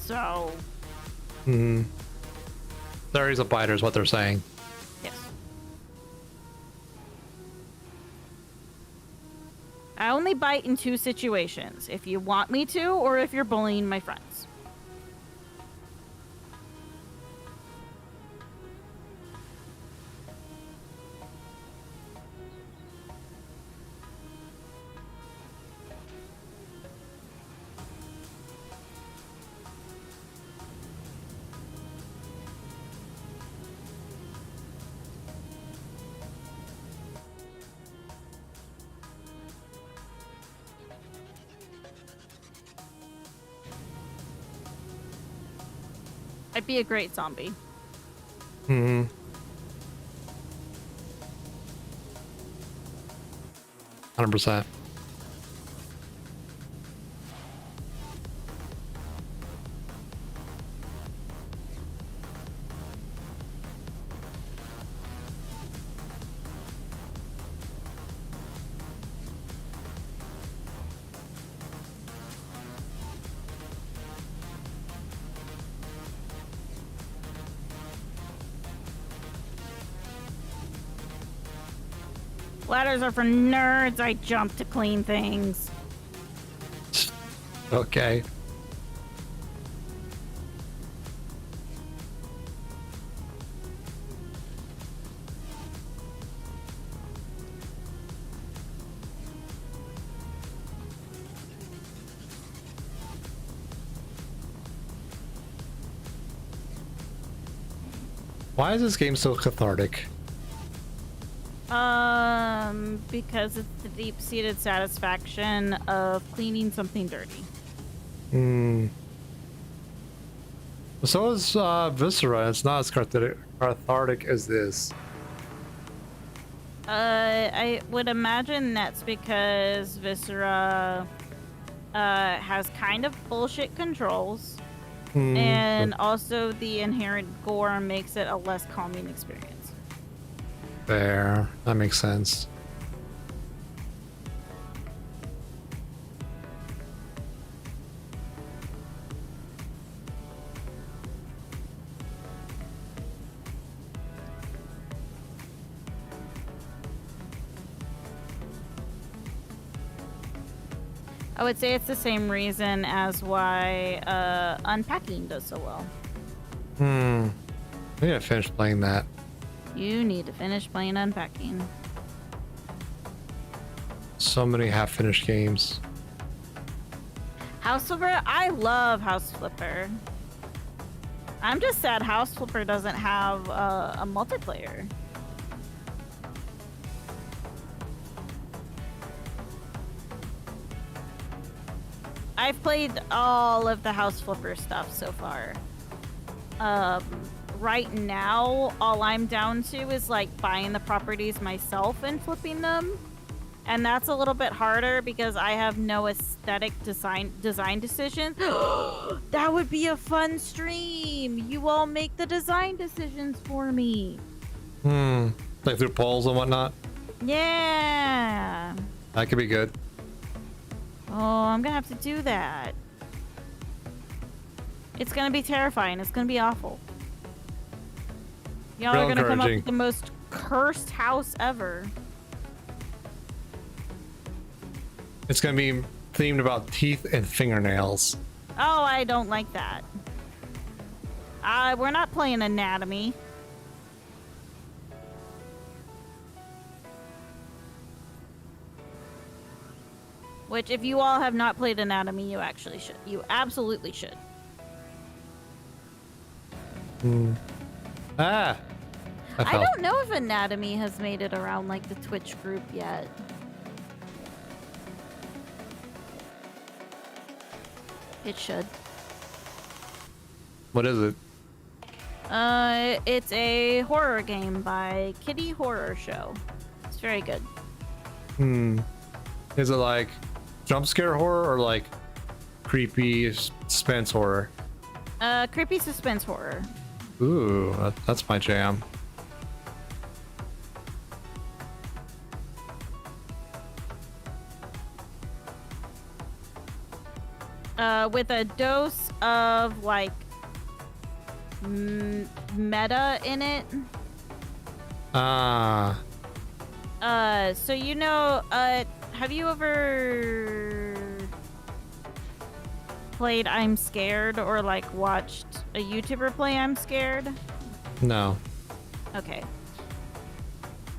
So... There is a biter is what they're saying. yes. I only bite in 2 situations. If you want me to, or if you're bullying my friends. I'd be a great zombie. 100%. Ladders are for nerds. I jump to clean things. Okay. Why is this game so cathartic? Because it's the deep-seated satisfaction of cleaning something dirty. So is Viscera. It's not as cathartic as this. I would imagine that's because Viscera has kind of bullshit controls, and also the inherent gore makes it a less calming experience. There, that makes sense. I would say it's the same reason as why unpacking does so well. I need to finish playing that. You need to finish playing unpacking. So many half-finished games. House Flipper? I love House Flipper. I'm just sad House Flipper doesn't have a multiplayer. I've played all of the House Flipper stuff so far. Right now, all I'm down to is like buying the properties myself and flipping them. And that's a little bit harder because I have no aesthetic design decisions. That would be a fun stream. You all make the design decisions for me. Like through polls and whatnot. Yeah. That could be good. Oh, I'm gonna have to do that. It's gonna be terrifying. It's gonna be awful. Y'all Real are gonna come up encouraging. with the most cursed house ever. It's gonna be themed about teeth and fingernails. Oh, I don't like that. We're not playing anatomy. Which, if you all have not played anatomy, you actually should. You absolutely should. Ah! I I fell. don't know if anatomy has made it around like the Twitch group yet. It should. What is it? It's a horror game by Kitty Horror Show. It's very good. Is it like jump scare horror or like creepy suspense horror? Creepy suspense horror. Ooh, that's my jam. With a dose of like meta in it. Ah, So you know, have you ever played I'm Scared or like watched a YouTuber play I'm Scared? no. Okay.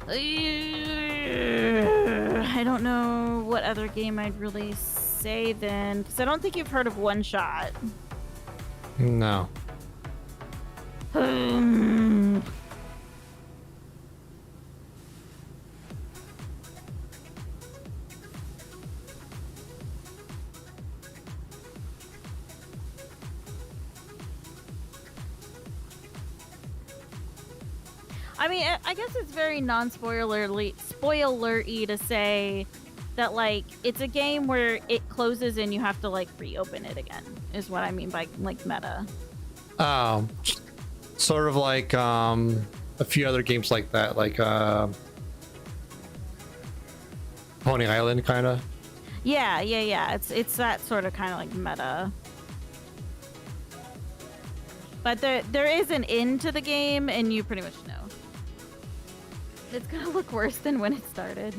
I don't know what other game I'd really say then, because I don't think you've heard of One Shot. No. I mean, I guess it's very spoilery to say that, like, it's a game where it closes and you have to, like, reopen it again, is what I mean by, like, meta. Sort of like a few other games like that, like Pony Island, kind of. Yeah. It's that sort of kind of like meta. But there is an end to the game, and you pretty much know. It's gonna look worse than when it started.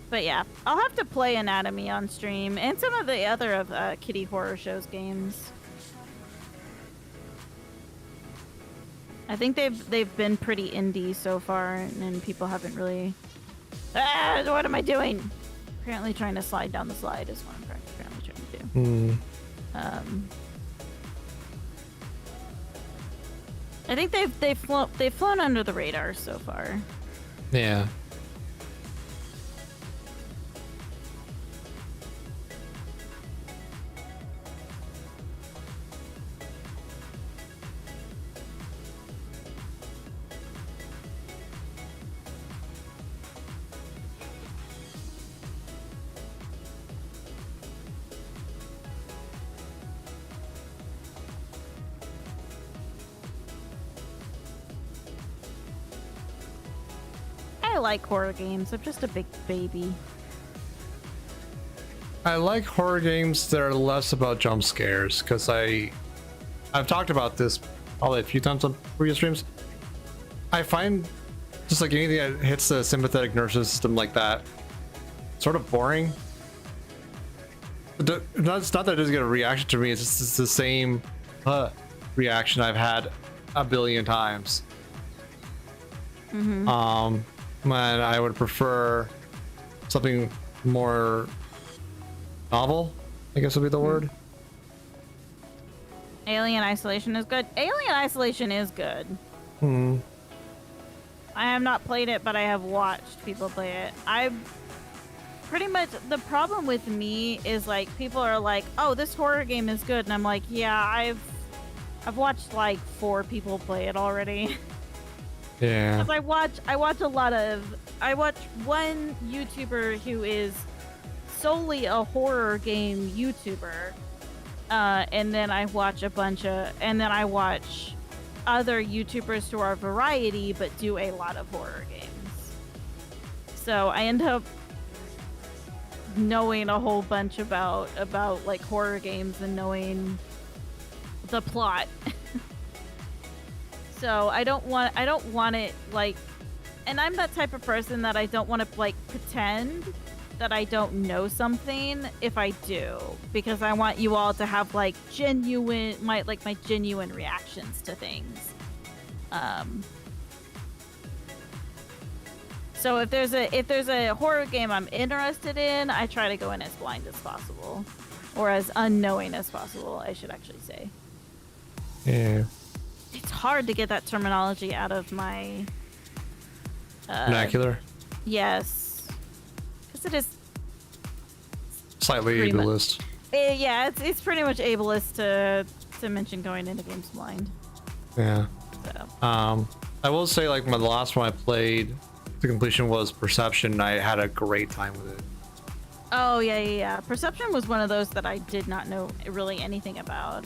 But yeah, I'll have to play Anatomy on stream, and some of the other of Kitty Horror Show's games. I think they've been pretty indie so far, and people haven't really. What am I doing? Apparently trying to slide down the slide is what I'm apparently trying to do. I think they've flown under the radar so far. Yeah. I like horror games. I'm just a big baby. I like horror games that are less about jump scares, because I've talked about this probably a few times on previous streams. I find just like anything that hits the sympathetic nervous system like that sort of boring. It's not that it doesn't get a reaction to me, it's just it's the same reaction I've had a billion times. Man, I would prefer something more novel, I guess would be the word. Alien Isolation is good. Alien Isolation is good. I have not played it, but I have watched people play it. pretty much the problem with me is like people are like, "Oh, this horror game is good," and I'm like, "Yeah, I've watched like 4 people play it already." Yeah. I watch one YouTuber who is solely a horror game YouTuber, and then I watch other YouTubers who are variety but do a lot of horror games. So I end up knowing a whole bunch about like horror games and knowing the plot. So I don't want it like, and I'm that type of person that I don't want to like pretend that I don't know something if I do, because I want you all to have like my genuine reactions to things. So if there's a horror game I'm interested in, I try to go in as blind as possible, or as unknowing as possible, I should actually say. Yeah. It's hard to get that terminology out of my Vernacular. Yes, because it is Slightly ableist. Yeah, it's pretty much ableist to mention going into games blind. Yeah. So. I will say, like, the last one I played to completion was Perception, and I had a great time with it. Oh yeah. Perception was one of those that I did not know really anything about.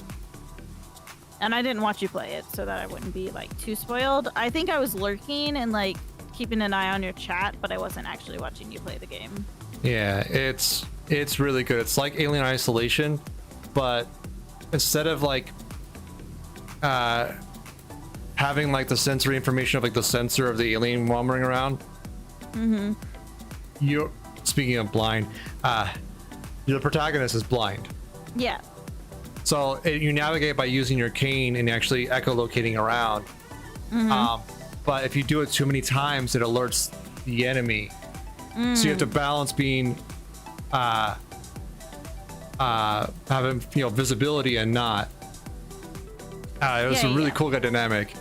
And I didn't watch you play it so that I wouldn't be like too spoiled. I think I was lurking and like keeping an eye on your chat, but I wasn't actually watching you play the game. Yeah, it's really good. It's like Alien Isolation, but instead of like having like the sensory information of like the sensor of the alien wandering around, you're speaking of blind, the protagonist is blind. Yeah. So you navigate by using your cane and actually echolocating around. But if you do it too many times, it alerts the enemy. So you have to balance being having visibility and not. It was a really cool dynamic.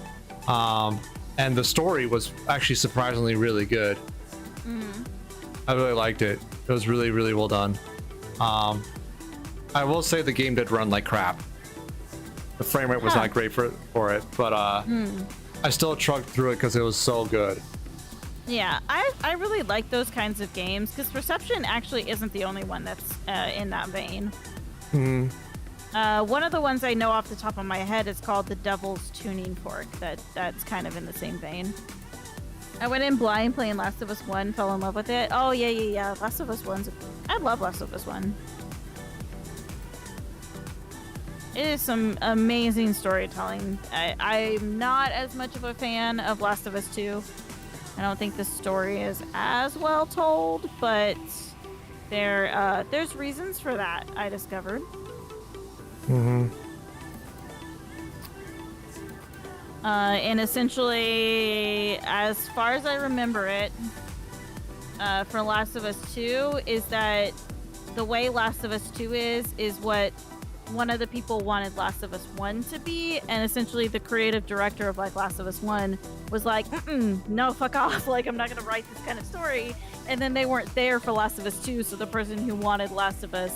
And the story was actually surprisingly really good. I really liked it. It was really, really well done. I will say the game did run like crap. The frame rate was not great for it, but I still trucked through it because it was so good. Yeah, I really like those kinds of games because Perception actually isn't the only one that's in that vein. One of the ones I know off the top of my head is called The Devil's Tuning Fork. That's kind of in the same vein. I went in blind playing Last of Us 1, fell in love with it. Oh yeah. Last of Us 1's. I love Last of Us 1. It is some amazing storytelling. I'm not as much of a fan of Last of Us 2. I don't think the story is as well told, but there's reasons for that, I discovered. And essentially, as far as I remember it, for Last of Us 2, is that the way Last of Us 2 is what one of the people wanted Last of Us 1 to be, and essentially the creative director of like Last of Us 1 was like, no, fuck off, like I'm not gonna write this kind of story. And then they weren't there for Last of Us 2, so the person who wanted Last of Us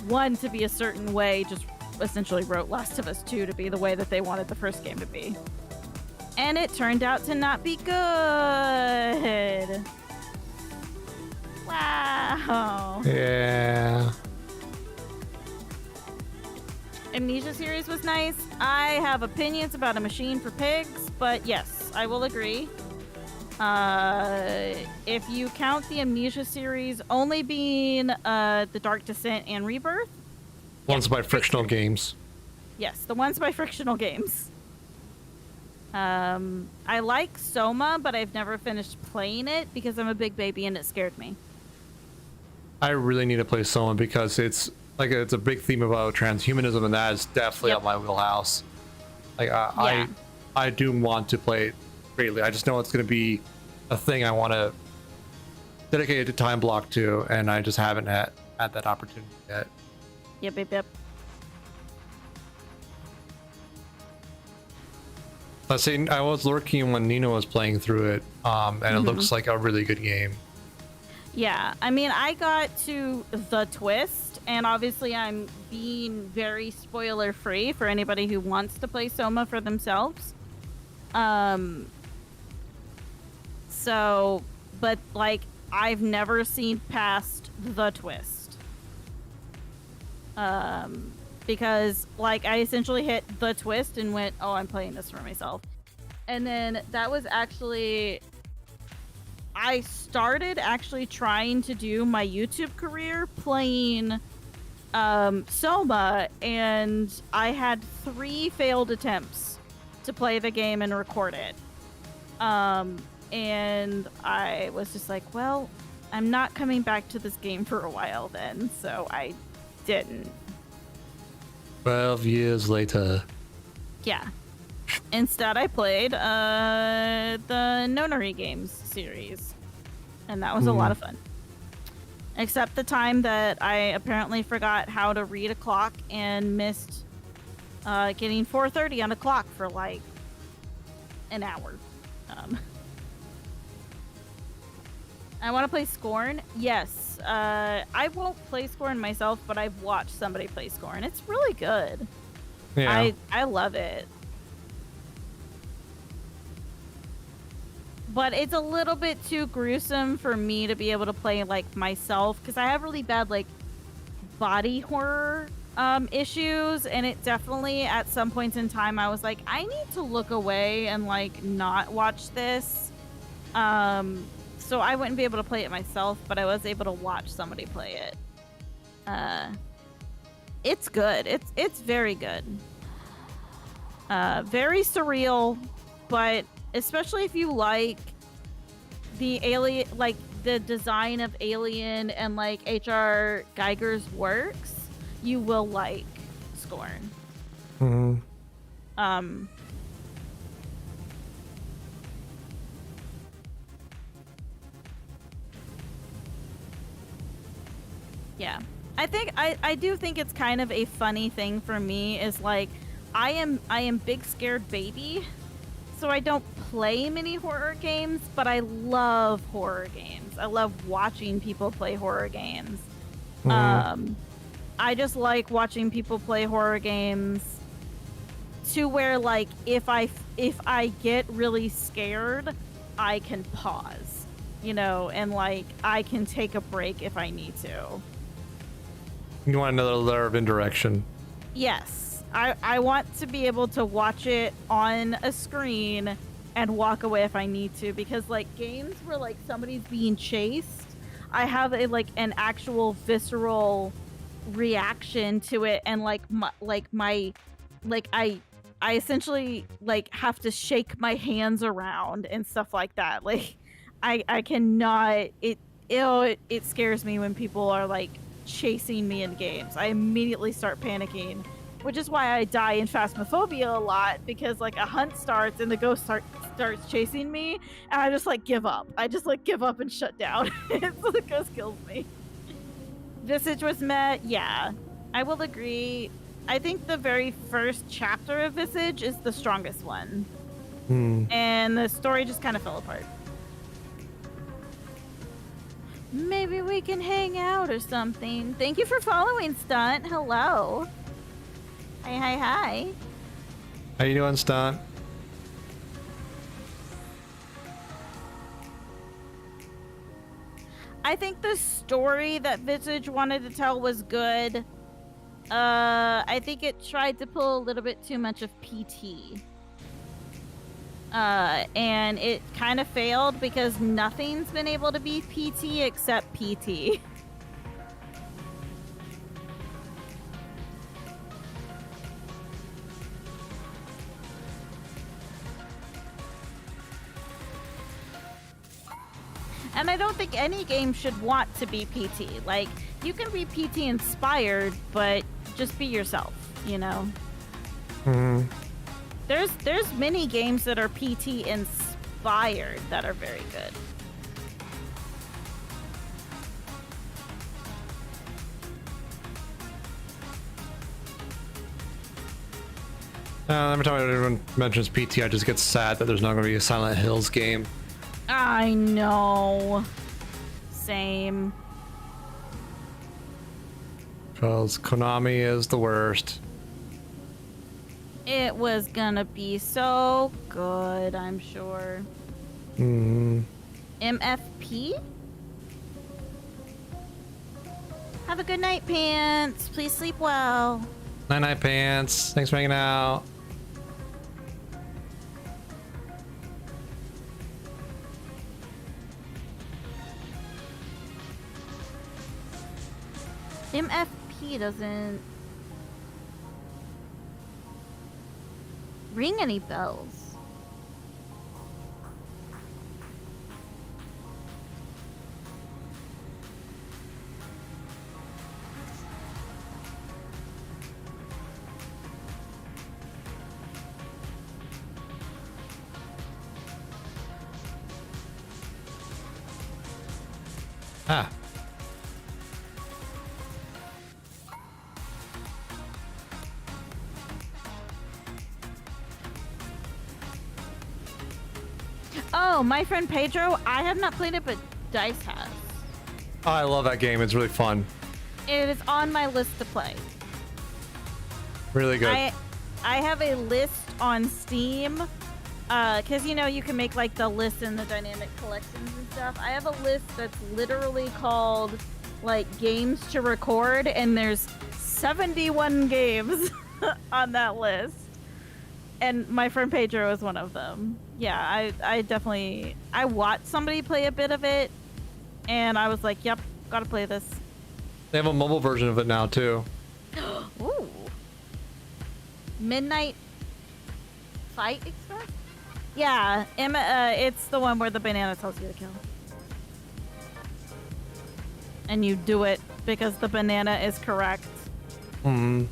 1 to be a certain way just essentially wrote Last of Us 2 to be the way that they wanted the first game to be. And it turned out to not be good. Wow. Yeah. Amnesia series was nice. I have opinions about A Machine for Pigs, but yes, I will agree. If you count the Amnesia series only being The Dark Descent and Rebirth. Ones by Frictional Games. Yes, the ones by Frictional Games. I like Soma, but I've never finished playing it because I'm a big baby and it scared me. I really need to play Soma because it's a big theme about transhumanism, and that is definitely up my wheelhouse. Like I do want to play it greatly. I just know it's going to be a thing I want to dedicate a time block to, and I just haven't had that opportunity yet. Yep. I say I was lurking when Nina was playing through it, and it looks like a really good game. Yeah, I mean, I got to the twist, and obviously I'm being very spoiler free for anybody who wants to play Soma for themselves. So, but like, I've never seen past the twist. Because like I essentially hit the twist and went, oh, I'm playing this for myself. And then that was actually, I started actually trying to do my YouTube career playing Soma, and I had 3 failed attempts to play the game and record it. And I was just like, well, I'm not coming back to this game for a while then, so I didn't. 12 years later. Yeah. Instead, I played the Nonary Games series, and that was a lot of fun. Except the time that I apparently forgot how to read a clock and missed getting 4:30 on a clock for like an hour. I want to play Scorn. Yes, I won't play Scorn myself, but I've watched somebody play Scorn. It's really good. Yeah. I love it. But it's a little bit too gruesome for me to be able to play like myself, because I have really bad like body horror issues, and it definitely at some points in time I was like, I need to look away and like not watch this. So I wouldn't be able to play it myself, but I was able to watch somebody play it. It's good. It's very good. Very surreal, but especially if you like the alien, like the design of Alien and like H.R. Geiger's works, you will like Scorn. Yeah. I do think it's kind of a funny thing for me is like I am big scared baby, so I don't play many horror games, but I love horror games. I love watching people play horror games. I just like watching people play horror games to where like if I get really scared, I can pause, you know, and like I can take a break if I need to. You want another layer of indirection. Yes. I want to be able to watch it on a screen and walk away if I need to, because like games where like somebody's being chased, I have a like an actual visceral reaction to it, and I essentially like have to shake my hands around and stuff like that. Like I cannot, it scares me when people are like chasing me in games. I immediately start panicking, which is why I die in Phasmophobia a lot, because like a hunt starts and the ghost starts chasing me, and I just like give up. I just like give up and shut down. So the ghost kills me. Visage was met. Yeah, I will agree. I think the very first chapter of Visage is the strongest one. And the story just kind of fell apart. Maybe we can hang out or something. Thank you for following, Stunt. Hello. Hi. How you doing, Stunt? I think the story that Visage wanted to tell was good. I think it tried to pull a little bit too much of PT. And it kind of failed because nothing's been able to be PT except PT. And I don't think any game should want to be PT. Like, you can be PT inspired, but just be yourself, you know? There's many games that are PT inspired that are very good. Every time anyone mentions PT, I just get sad that there's not going to be a Silent Hills game. I know. Same. Because Konami is the worst. It was gonna be so good, I'm sure. MFP? Have a good night, Pants. Please sleep well. Night night, Pants. Thanks for hanging out. MFP doesn't ring any bells. Ah. Oh, my friend Pedro, I have not played it, but Dice has. Oh, I love that game. It's really fun. It is on my list to play. Really good. I have a list on Steam, because you know you can make like the list and the dynamic collections and stuff. I have a list that's literally called like games to record, and there's 71 games on that list. And my friend Pedro is one of them. Yeah, I definitely watched somebody play a bit of it, and I was like, yep, gotta play this. They have a mobile version of it now too. Ooh. Midnight Fight Express? Yeah, it's the one where the banana tells you to kill. And you do it because the banana is correct. Hmm.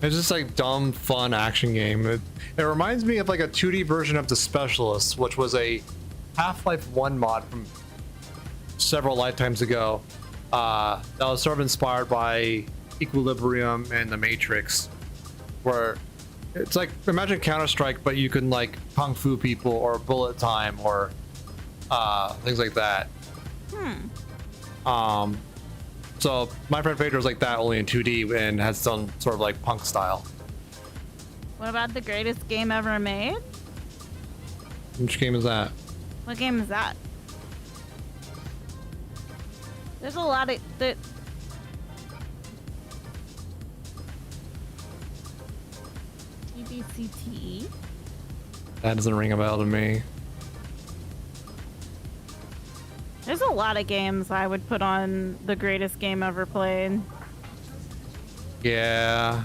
It's just like dumb, fun action game. It reminds me of like a 2D version of The Specialists, which was a Half-Life 1 mod from several lifetimes ago. That was sort of inspired by Equilibrium and The Matrix, where it's like, imagine Counter-Strike, but you can like kung fu people or bullet time or things like that. So my friend Pedro's like that, only in 2D, and has done sort of like punk style. What about the greatest game ever made? Which game is that? What game is that? There's a lot of TBCT. That doesn't ring a bell to me. There's a lot of games I would put on the greatest game ever played. Yeah.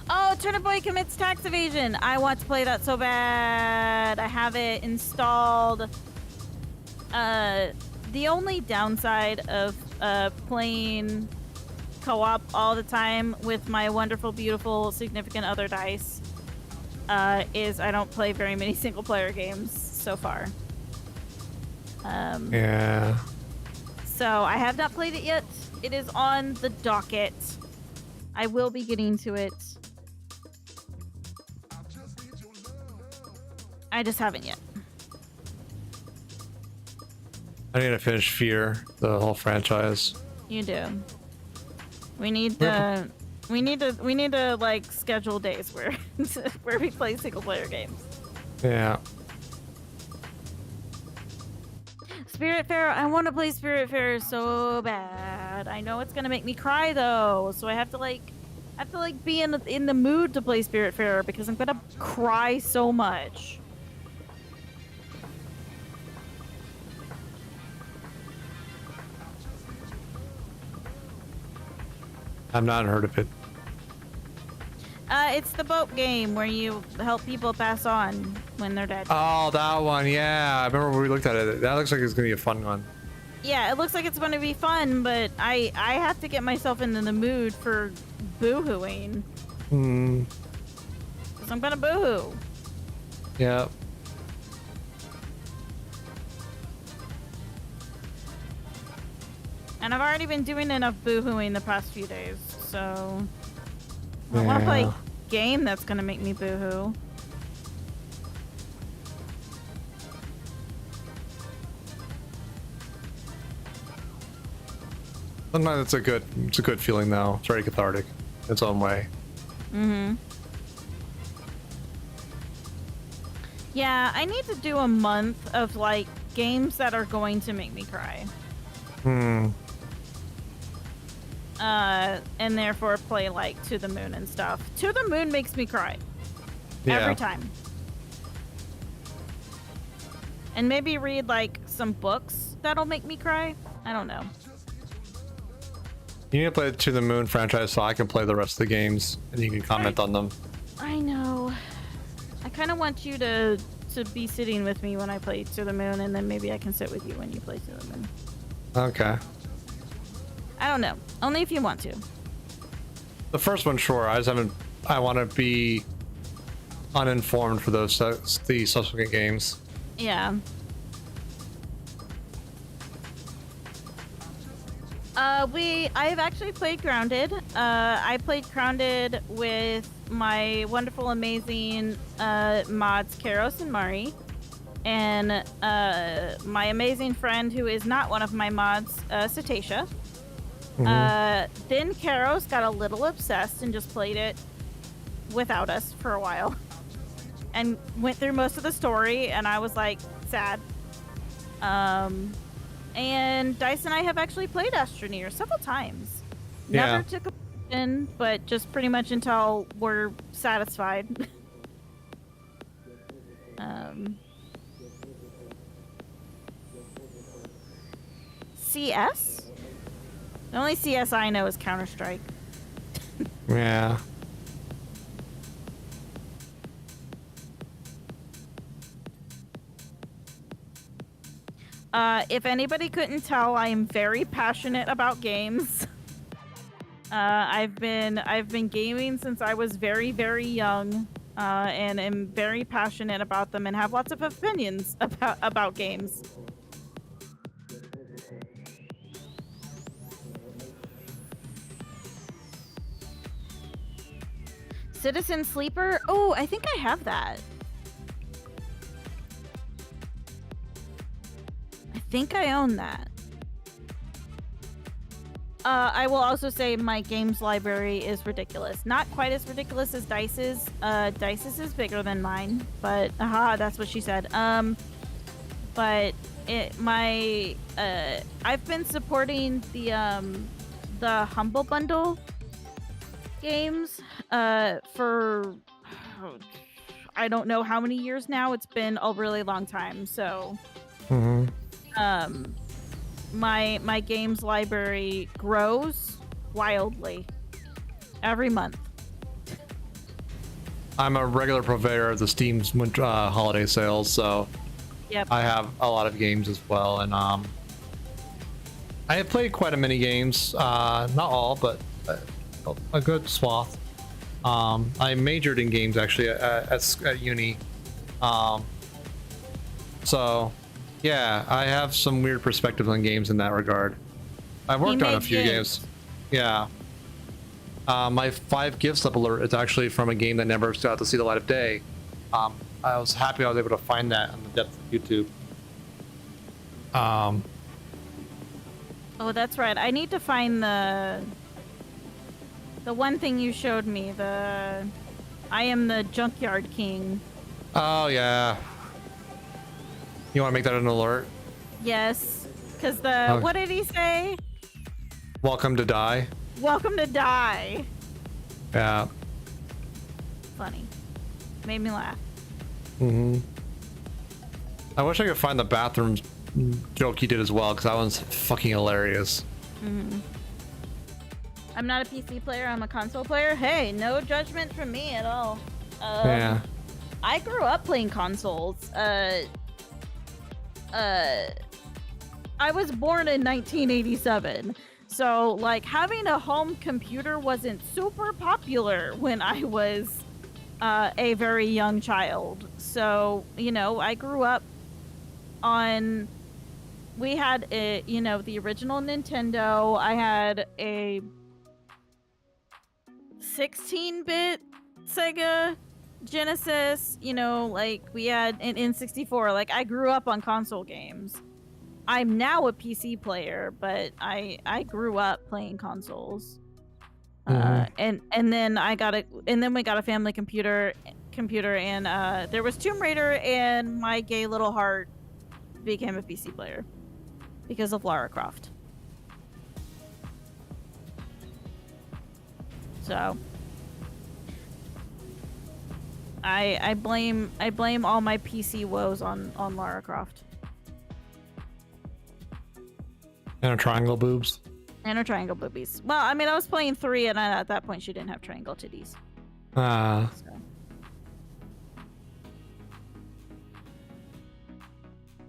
Oh, Turnip Boy commits tax evasion. I want to play that so bad. I have it installed. The only downside of playing co-op all the time with my wonderful, beautiful, significant other Dice is I don't play very many single-player games so far. Yeah. So I have not played it yet. It is on the docket. I will be getting to it. I just haven't yet. I need to finish Fear, the whole franchise. You do. We need to like schedule days where where we play single player games. Yeah. Spiritfarer, I want to play Spiritfarer so bad. I know it's gonna make me cry though, so I have to be in the mood to play Spiritfarer because I'm gonna cry so much. I've not heard of it. It's the boat game where you help people pass on when they're dead. Oh, that one. Yeah, I remember when we looked at it. That looks like it's gonna be a fun one. Yeah, it looks like it's going to be fun, but I have to get myself into the mood for boohooing. Because I'm going to boohoo. Yeah. And I've already been doing enough boohooing the past few days, so... I don't want to play Yeah. a game that's gonna make me boohoo. Sometimes it's a good feeling though. It's very cathartic in its own way. Mm-hmm. Yeah, I need to do a month of like games that are going to make me cry. And therefore play like To the Moon and stuff. To the Moon makes me cry. Yeah. Every time. And maybe read like some books that'll make me cry. I don't know. You need to play the To the Moon franchise so I can play the rest of the games and you can comment on them. I know. I kind of want you to be sitting with me when I play To the Moon, and then maybe I can sit with you when you play To the Moon. Okay. I don't know. Only if you want to. The first one, sure. I want to be uninformed for the subsequent games. Yeah. I've actually played Grounded. I played Grounded with my wonderful, amazing mods Karos and Mari, and my amazing friend who is not one of my mods, Cetacea. Then Karos got a little obsessed and just played it without us for a while, and went through most of the story, and I was like sad. And Dice and I have actually played Astroneer several times. Yeah. Never took a in, but just pretty much until we're satisfied. CS? The only CS I know is Counter-Strike. Yeah. If anybody couldn't tell, I am very passionate about games. I've been gaming since I was very, very young, and am very passionate about them and have lots of opinions about games. Citizen Sleeper? Oh, I think I have that. I think I own that. I will also say my games library is ridiculous. Not quite as ridiculous as Dice's. Dice's is bigger than mine, but that's what she said. But I've been supporting the Humble Bundle games for I don't know how many years now. It's been a really long time. So my games library grows wildly every month. I'm a regular purveyor of the Steam's holiday sales, so Yep. I have a lot of games as well, and I have played quite a many games, not all, but a good swath. I majored in games actually at uni, so yeah, I have some weird perspectives on games in that regard. I've worked on a few games. Yeah. My 5 gift slip alert is actually from a game that never got to see the light of day. I was happy I was able to find that in the depths of YouTube. Oh, that's right. I need to find the one thing you showed me. I am the Junkyard King. Oh yeah. You want to make that an alert? Yes, because what did he say? Welcome to die. Welcome to die. Yeah. Funny. Made me laugh. I wish I could find the bathroom joke he did as well, because that one's fucking hilarious. I'm not a PC player, I'm a console player. Hey, no judgment from me at all. Yeah. I grew up playing consoles. I was born in 1987. So, like, having a home computer wasn't super popular when I was a very young child. So, you know, I grew up on... We had, the original Nintendo. I had a 16-bit Sega Genesis, you know, like we had an N64. Like I grew up on console games. I'm now a PC player, but I grew up playing consoles. And then we got a family computer, and there was Tomb Raider, and my gay little heart became a PC player because of Lara Croft. So I blame all my PC woes on Lara Croft. And her triangle boobs. And her triangle boobies. Well, I mean, I was playing 3, and at that point, she didn't have triangle titties. So.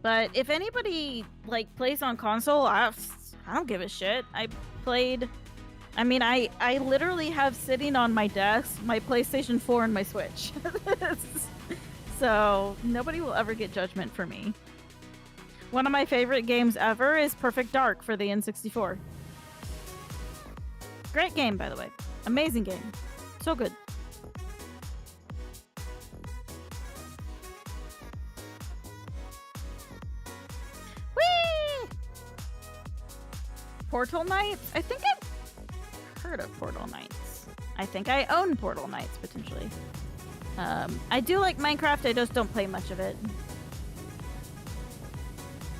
But if anybody like plays on console, I don't give a shit. I literally have sitting on my desk my PlayStation 4 and my Switch. So nobody will ever get judgment for me. One of my favorite games ever is Perfect Dark for the N64. Great game, by the way. Amazing game. So good. Whee! Portal Knights? I think I've heard of Portal Knights. I think I own Portal Knights, potentially. I do like Minecraft, I just don't play much of it.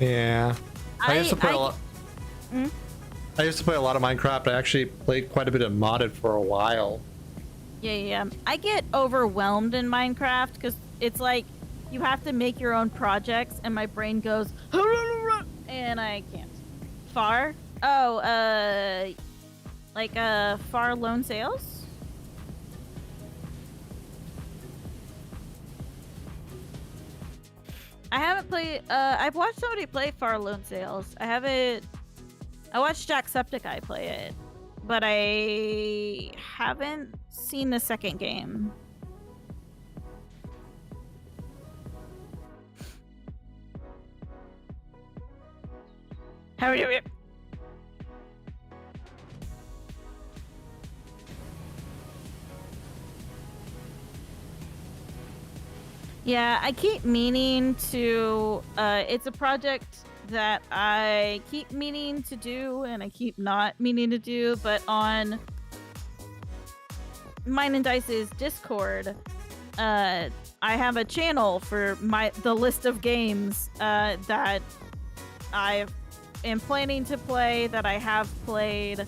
Yeah. I used to play a lot of Minecraft. I actually played quite a bit of modded for a while. Yeah. I get overwhelmed in Minecraft because it's like you have to make your own projects, and my brain goes, and I can't. Far? Oh, Far Lone Sales? I haven't played, I've watched somebody play Far Lone Sales. I watched Jacksepticeye play it, but I haven't seen the second game. How are you? Yeah, I keep meaning to, it's a project that I keep meaning to do and I keep not meaning to do, but on Mine and Dice's Discord, I have a channel for the list of games that I am planning to play, that I have played,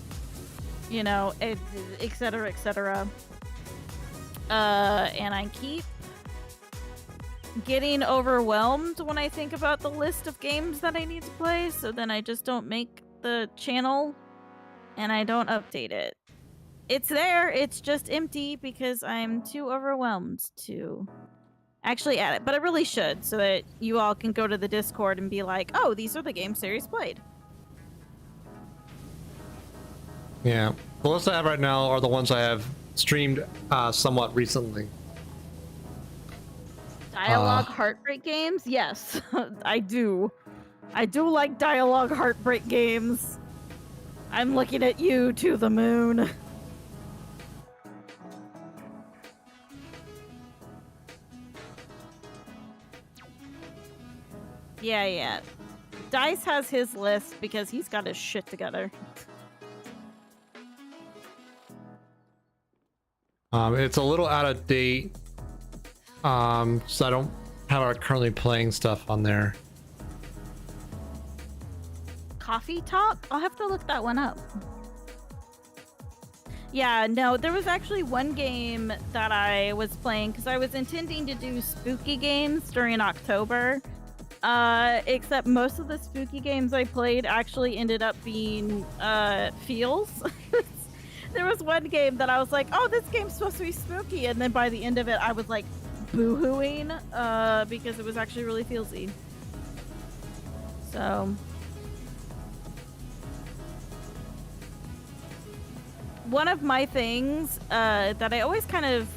you know, etc., etc. And I keep getting overwhelmed when I think about the list of games that I need to play, so then I just don't make the channel and I don't update it. It's there, it's just empty because I'm too overwhelmed to actually add it, but I really should, so that you all can go to the Discord and be like, oh, these are the games Series played. Yeah. The list I have right now are the ones I have streamed somewhat recently. Dialogue heartbreak games? Yes, I do. I do like dialogue heartbreak games. I'm looking at you to the moon. Yeah. Dice has his list because he's got his shit together. It's a little out of date. So I don't have currently playing stuff on there. Coffee Talk? I'll have to look that one up. Yeah, no, there was actually one game that I was playing because I was intending to do spooky games during October. Except most of the spooky games I played actually ended up being feels. There was one game that I was like, oh, this game's supposed to be spooky, and then by the end of it I was like boo-hooing because it was actually really feelsy. So one of my things that I always kind of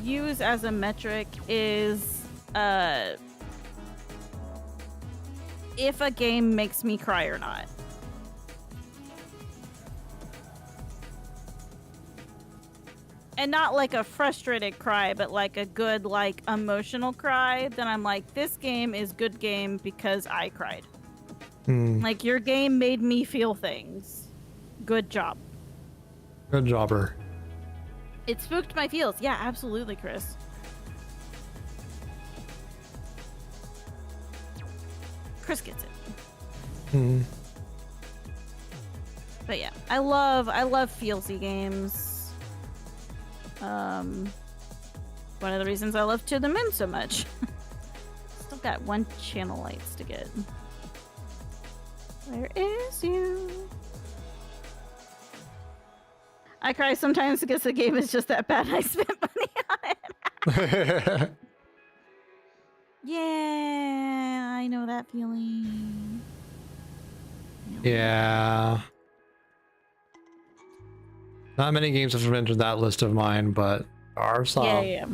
use as a metric is if a game makes me cry or not. and not like a frustrated cry, but like a good, like, emotional cry, then I'm like, this game is good game because I cried. Like, your game made me feel things. Good job. Good jobber. It spooked my feels. Yeah, absolutely, Chris. Chris gets it. But yeah, I love feelsy games. One of the reasons I love To the Moon so much. Still got 1 channel lights to get. Where is you? I cry sometimes because the game is just that bad and I spent money on it. Yeah, I know that feeling. Yeah. Not many games have entered that list of mine, but there are some. Yeah.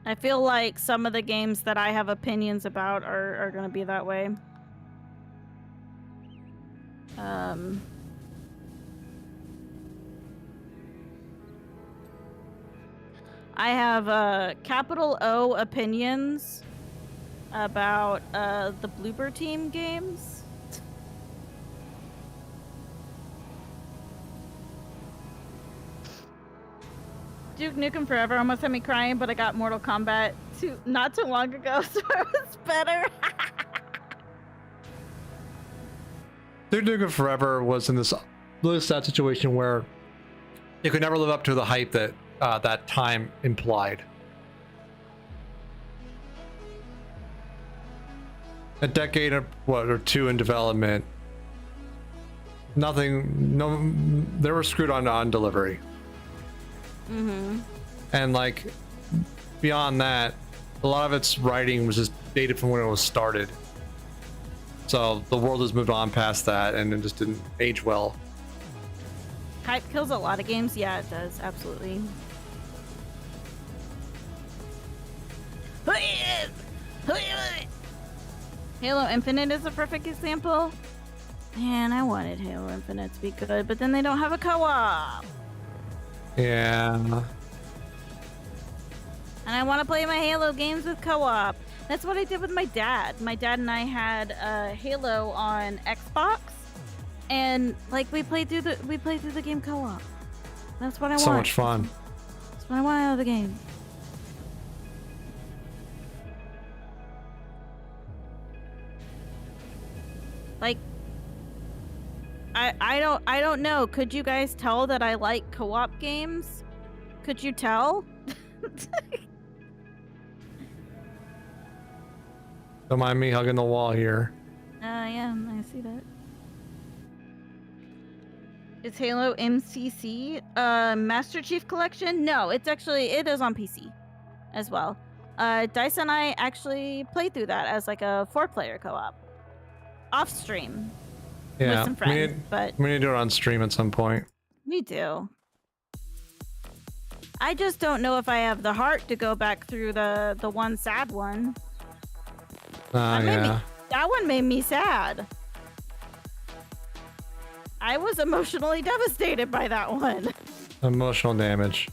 I feel like some of the games that I have opinions about are going to be that way. I have capital O opinions about the Bloober Team games. Duke Nukem Forever almost had me crying, but I got Mortal Kombat not too long ago, so it was better. Duke Nukem Forever was in this really sad situation where it could never live up to the hype that that time implied. A decade or two in development. They were screwed on delivery. And like beyond that, a lot of its writing was just dated from when it was started. So the world has moved on past that, and it just didn't age well. Hype kills a lot of games. Yeah, it does. Absolutely. Halo Infinite is a perfect example. Man, I wanted Halo Infinite to be good, but then they don't have a co-op. Yeah. And I want to play my Halo games with co-op. That's what I did with my dad. My dad and I had Halo on Xbox, and like we played through the game co-op. That's what I want. So much fun. That's what I want out of the game. Like, I don't know. Could you guys tell that I like co-op games? Could you tell? Don't mind me hugging the wall here. Yeah, I see that. Is Halo MCC Master Chief Collection? No, it is on PC as well. Dice and I actually played through that as like a 4-player co-op off stream. Yeah, with some friends, but we need to do it on stream at some point. We do. I just don't know if I have the heart to go back through the one sad one. Yeah. That one made me sad. I was emotionally devastated by that one. Emotional damage.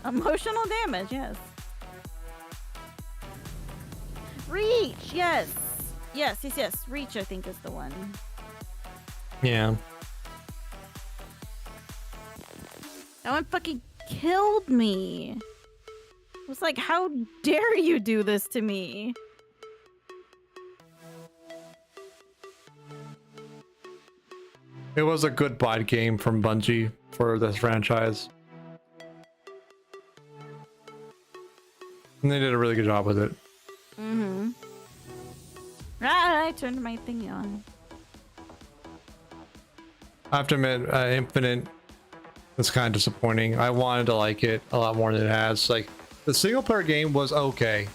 Emotional damage, yes. Reach, yes. Yes. Reach, I think, is the one. Yeah. That one fucking killed me. It was like, how dare you do this to me? It was a good buy game from Bungie for this franchise. And they did a really good job with it. Mm-hmm. I turned my thing on. I have to admit, Infinite was kind of disappointing. I wanted to like it a lot more than it has. Like, the single player game was okay.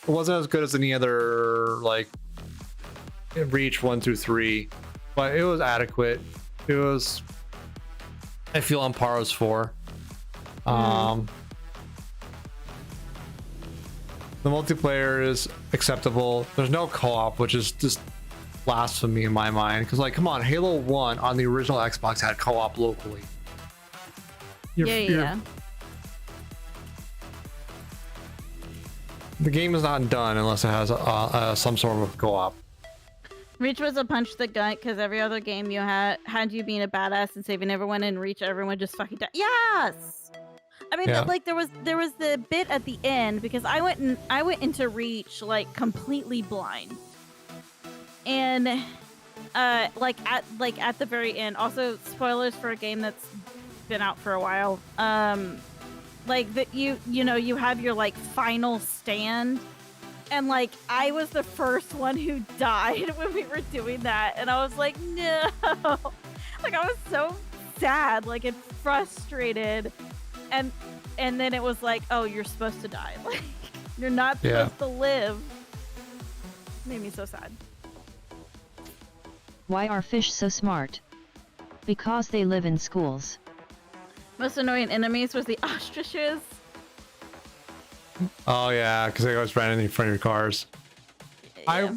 It wasn't as good as any other, like, Reach 1 through 3, but it was adequate. It was, I feel, on par with 4. The multiplayer is acceptable. There's no co-op, which is just blasphemy in my mind. Because, like, come on, Halo 1 on the original Xbox had co-op locally. Yeah. The game is not done unless it has some sort of co-op. Reach was a punch the gut because every other game you had you being a badass and saving everyone, and Reach everyone just fucking died. Yes. I mean, like there was the bit at the end because I went into Reach like completely blind, and like at the very end. Also, spoilers for a game that's been out for a while. Like that you know you have your like final stand. And, like, I was the first one who died when we were doing that. And I was like, no. Like, I was so sad, like, and frustrated. And then it was like, oh, you're supposed to die. Like, you're not supposed to live. Made me so sad. Why are fish so smart? Because they live in schools. Most annoying enemies was the ostriches. Oh yeah, because they always ran in front of your cars. Yeah.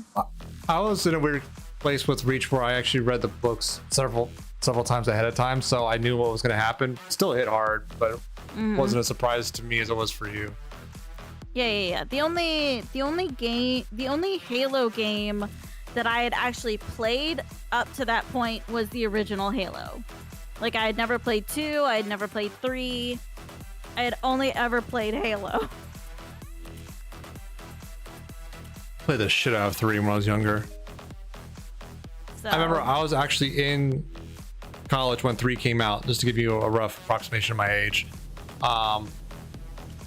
I was in a weird place with Reach where I actually read the books several times ahead of time, so I knew what was going to happen. Still hit hard, but it wasn't a surprise to me as it was for you. Yeah. The only Halo game that I had actually played up to that point was the original Halo. Like, I had never played 2, I had never played 3. I had only ever played Halo. Played the shit out of 3 when I was younger. So, I remember I was actually in college when 3 came out, just to give you a rough approximation of my age.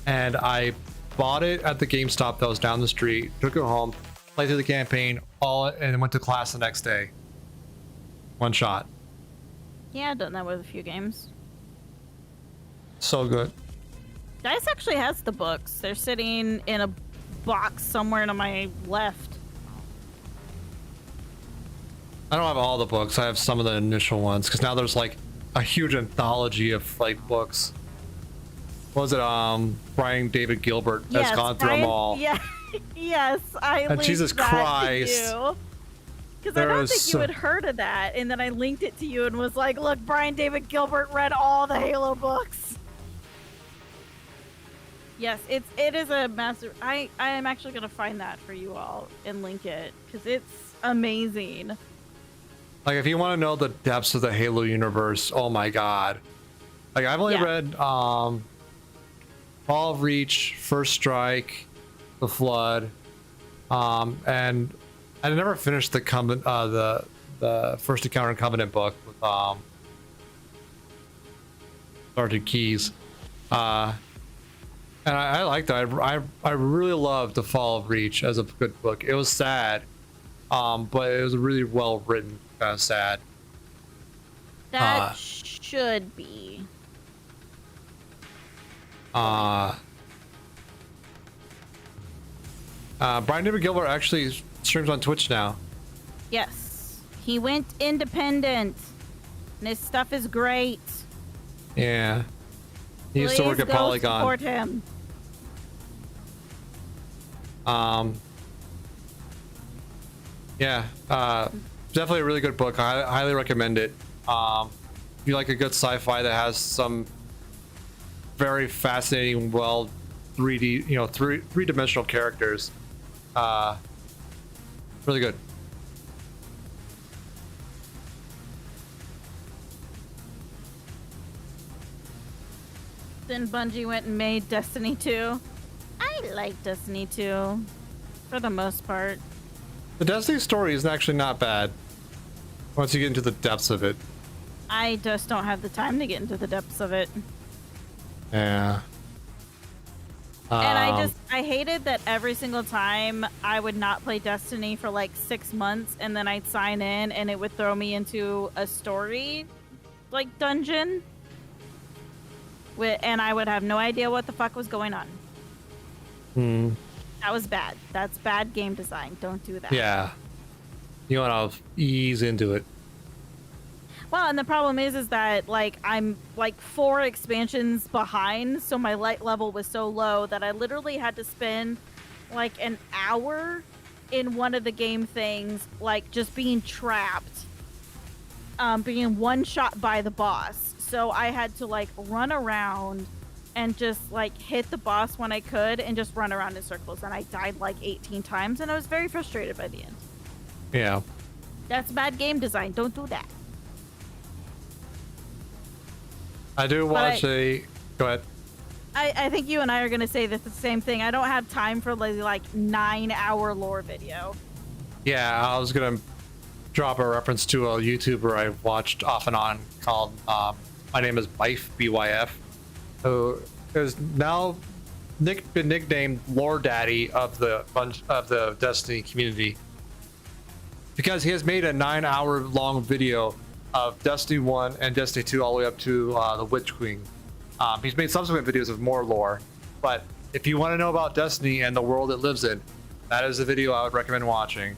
And I bought it at the GameStop that was down the street, took it home, played through the campaign, and then went to class the next day. One shot. yeah, I've done that with a few games. So good. DICE actually has the books. They're sitting in a box somewhere to my left. I don't have all the books. I have some of the initial ones because now there's like a huge anthology of like books. What was it? Brian David Gilbert has gone through them all. Yeah, yes, I. And Jesus Christ! Because I don't think you had heard of that, and then I linked it to you and was like, "Look, Brian David Gilbert read all the Halo books." Yes, it is a massive. I am actually gonna find that for you all and link it because it's amazing. Like, if you want to know the depths of the Halo universe, oh my god! Like, I've only read Fall of Reach, First Strike, The Flood, and I never finished the First Encounter Covenant book with Sergeant Keyes. And I liked that. I really loved The Fall of Reach as a good book. It was sad, but it was really well written. Kind of sad. That should be. Brian David Gilbert actually streams on Twitch now. Yes, he went independent, and his stuff is great. Yeah, he used to work at Polygon. Support him. Yeah, definitely a really good book. I highly recommend it. If you like a good sci-fi that has some very fascinating, well, 3D, three-dimensional characters, really good. Then Bungie went and made Destiny 2. I like Destiny 2 for the most part. The Destiny story is actually not bad once you get into the depths of it. I just don't have the time to get into the depths of it. Yeah. And I hated that every single time I would not play Destiny for like 6 months, and then I'd sign in and it would throw me into a story like dungeon. And I would have no idea what the fuck was going on. That was bad. That's bad game design. Don't do that. Yeah. You want to ease into it. Well, and the problem is that like I'm like 4 expansions behind, so my light level was so low that I literally had to spend like an hour in one of the game things, like just being trapped, being one shot by the boss. So I had to like run around and just like hit the boss when I could and just run around in circles. And I died like 18 times and I was very frustrated by the end. Yeah. That's bad game design. Don't do that. I do watch a... Go ahead. I think you and I are going to say the same thing. I don't have time for like 9-hour lore video. Yeah, I was going to drop a reference to a YouTuber I watched off and on called My Name is Byf, B-Y-F, who is now been nicknamed Lore Daddy of the Destiny community because he has made a 9-hour long video of Destiny 1 and Destiny 2 all the way up to the Witch Queen. He's made subsequent videos of more lore, but if you want to know about Destiny and the world it lives in, that is a video I would recommend watching.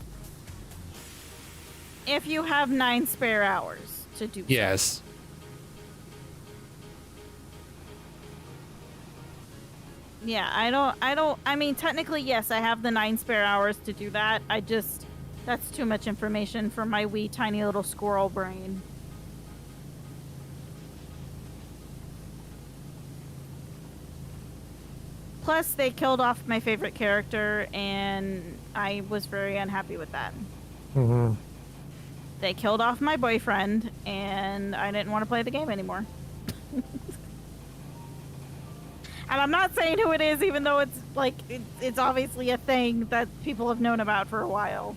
If you have 9 spare hours to do Yes. So. Yeah, I mean, technically, yes, I have the 9 spare hours to do that. That's too much information for my wee tiny little squirrel brain. Plus, they killed off my favorite character, and I was very unhappy with that. Mm-hmm. They killed off my boyfriend, and I didn't want to play the game anymore. And I'm not saying who it is, even though it's like it's obviously a thing that people have known about for a while.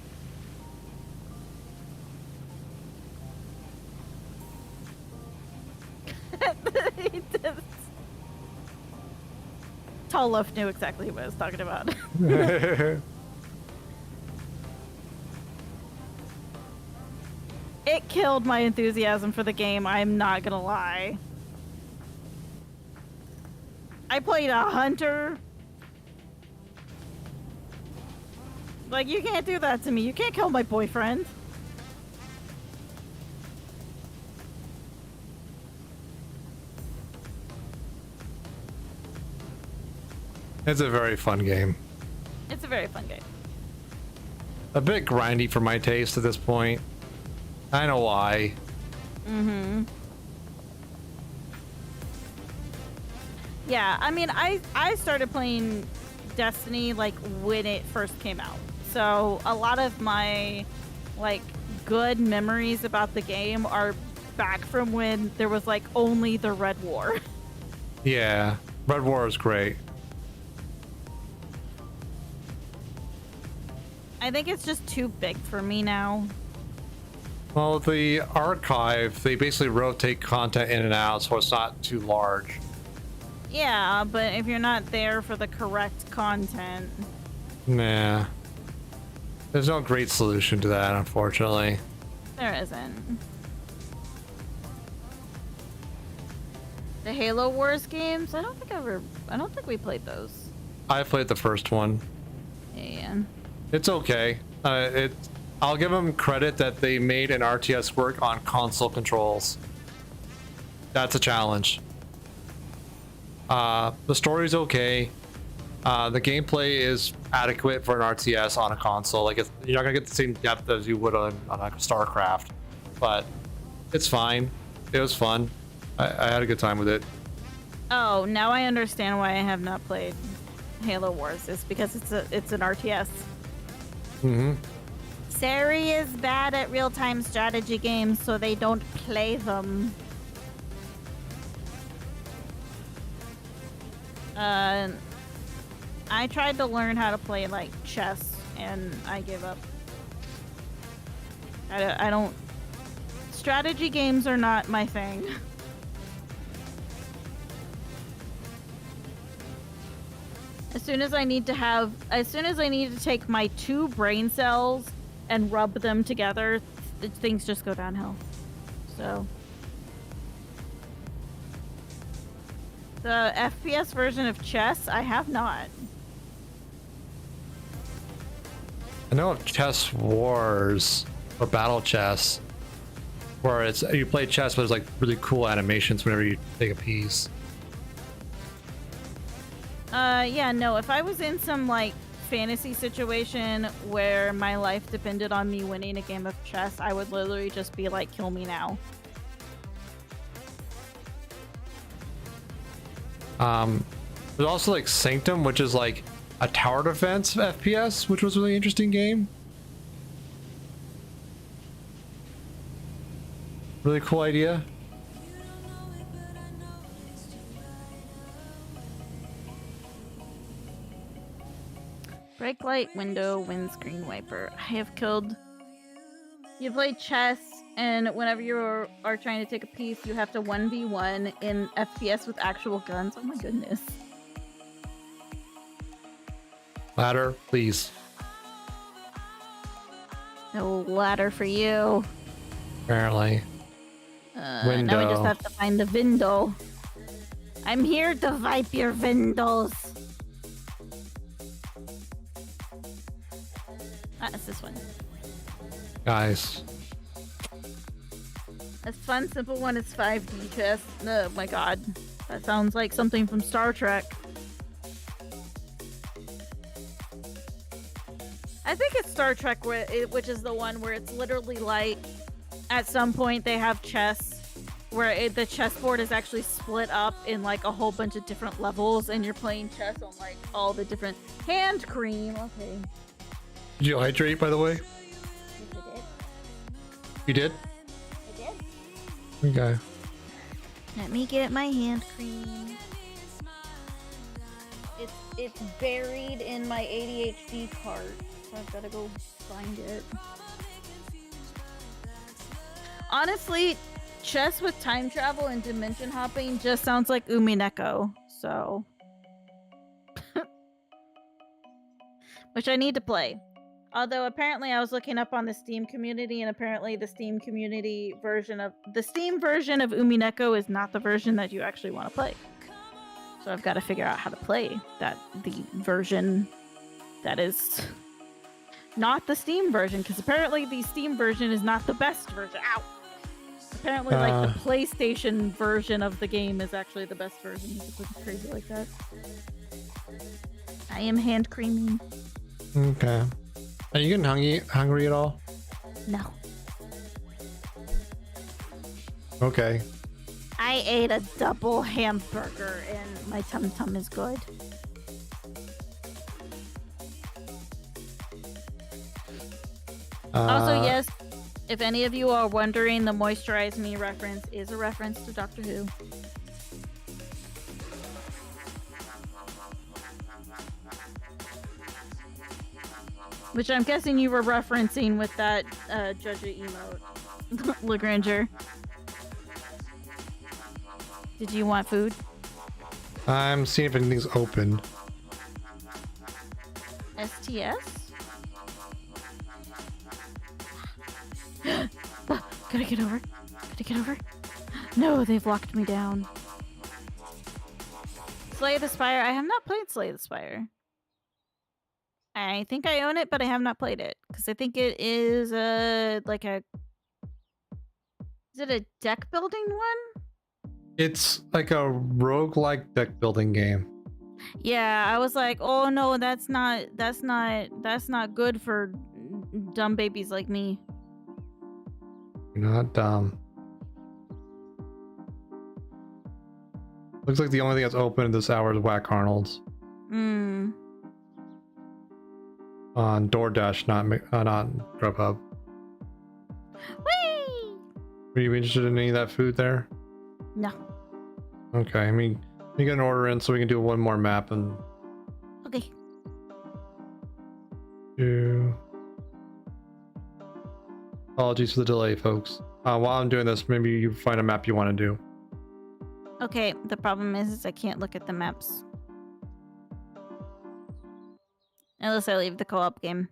Tall Loaf knew exactly what I was talking about. It killed my enthusiasm for the game, I'm not gonna lie. I played a hunter. Like, you can't do that to me. You can't kill my boyfriend. It's a very fun game. It's a very fun game. A bit grindy for my taste at this point. I know why. Mm-hmm. Yeah, I mean, I started playing Destiny, like, when it first came out. So, a lot of my, like, good memories about the game are back from when there was, like, only the Red War. Yeah, Red War is great. I think it's just too big for me now. Well, the archive, they basically rotate content in and out, so it's not too large. Yeah, but if you're not there for the correct content... Nah. There's no great solution to that, unfortunately. There isn't. The Halo Wars games? I don't think we played those. I played the first one. Yeah. It's okay. I'll give them credit that they made an RTS work on console controls. That's a challenge. The story's okay. The gameplay is adequate for an RTS on a console. Like, you're not gonna get the same depth as you would on like StarCraft, but it's fine. It was fun. I had a good time with it. Oh, now I understand why I have not played Halo Wars. It's because it's an RTS. Mm-hmm. Sari is bad at real-time strategy games, so they don't play them. I tried to learn how to play, like, chess, and I gave up. I don't... Strategy games are not my thing. As soon as I need to take my 2 brain cells and rub them together, things just go downhill. So... The FPS version of chess, I have not. I know of Chess Wars or Battle Chess, where you play chess, but there's like really cool animations whenever you take a piece. Yeah, no. If I was in some like fantasy situation where my life depended on me winning a game of chess, I would literally just be like, kill me now. There's also like Sanctum, which is like a tower defense FPS, which was a really interesting game. Really cool idea. Brake light, window, windscreen wiper. I have killed. You play chess, and whenever you are trying to take a piece, you have to 1v1 in FPS with actual guns. Oh my goodness. Ladder, please. No ladder for you. Apparently. Now we just have to find the window. I'm here to wipe your windows. Ah, it's this one. Guys. A fun, simple one is 5D chess. Oh my god. That sounds like something from Star Trek. I think it's Star Trek, which is the one where it's literally like, at some point they have chess, where the chessboard is actually split up in like a whole bunch of different levels, and you're playing chess on like all the different hand cream. Okay. Did you hydrate, by the way? Yes, I did. You did? I did. Okay. Let me get my hand cream. It's buried in my ADHD cart, so I've got to go find it. Honestly, chess with time travel and dimension hopping just sounds like Umineko, so... which I need to play. Although apparently I was looking up on the Steam community, and apparently the Steam community version of... the Steam version of Umineko is not the version that you actually want to play. So I've got to figure out how to play the version that is not the Steam version, because apparently the Steam version is not the best version. Ow! Apparently, like, the PlayStation version of the game is actually the best version. It's crazy like that. I am hand creaming. Okay. Are you getting hungry at all? No. Okay. I ate a double hamburger and my tum-tum is good. Also, yes, if any of you are wondering, the Moisturize Me reference is a reference to Doctor Who. Which I'm guessing you were referencing with that Judge emote, Lagrange. Did you want food? I'm seeing if anything's open. STS? Gotta get over. Gotta get over. No, they've locked me down. Slay the Spire. I have not played Slay the Spire. I think I own it, but I have not played it. Because I think it is like a... Is it a deck building one? It's like a roguelike deck building game. Yeah, I was like, oh no, that's not good for dumb babies like me. You're not dumb. Looks like the only thing that's open at this hour is Whack Arnold's. On DoorDash, not Grubhub. Whee! Are you interested in any of that food there? No. Okay, I mean, you get an order in so we can do one more map and... Okay. Apologies for the delay, folks. While I'm doing this, maybe you find a map you want to do. Okay, the problem is I can't look at the maps. Unless I leave the co-op game.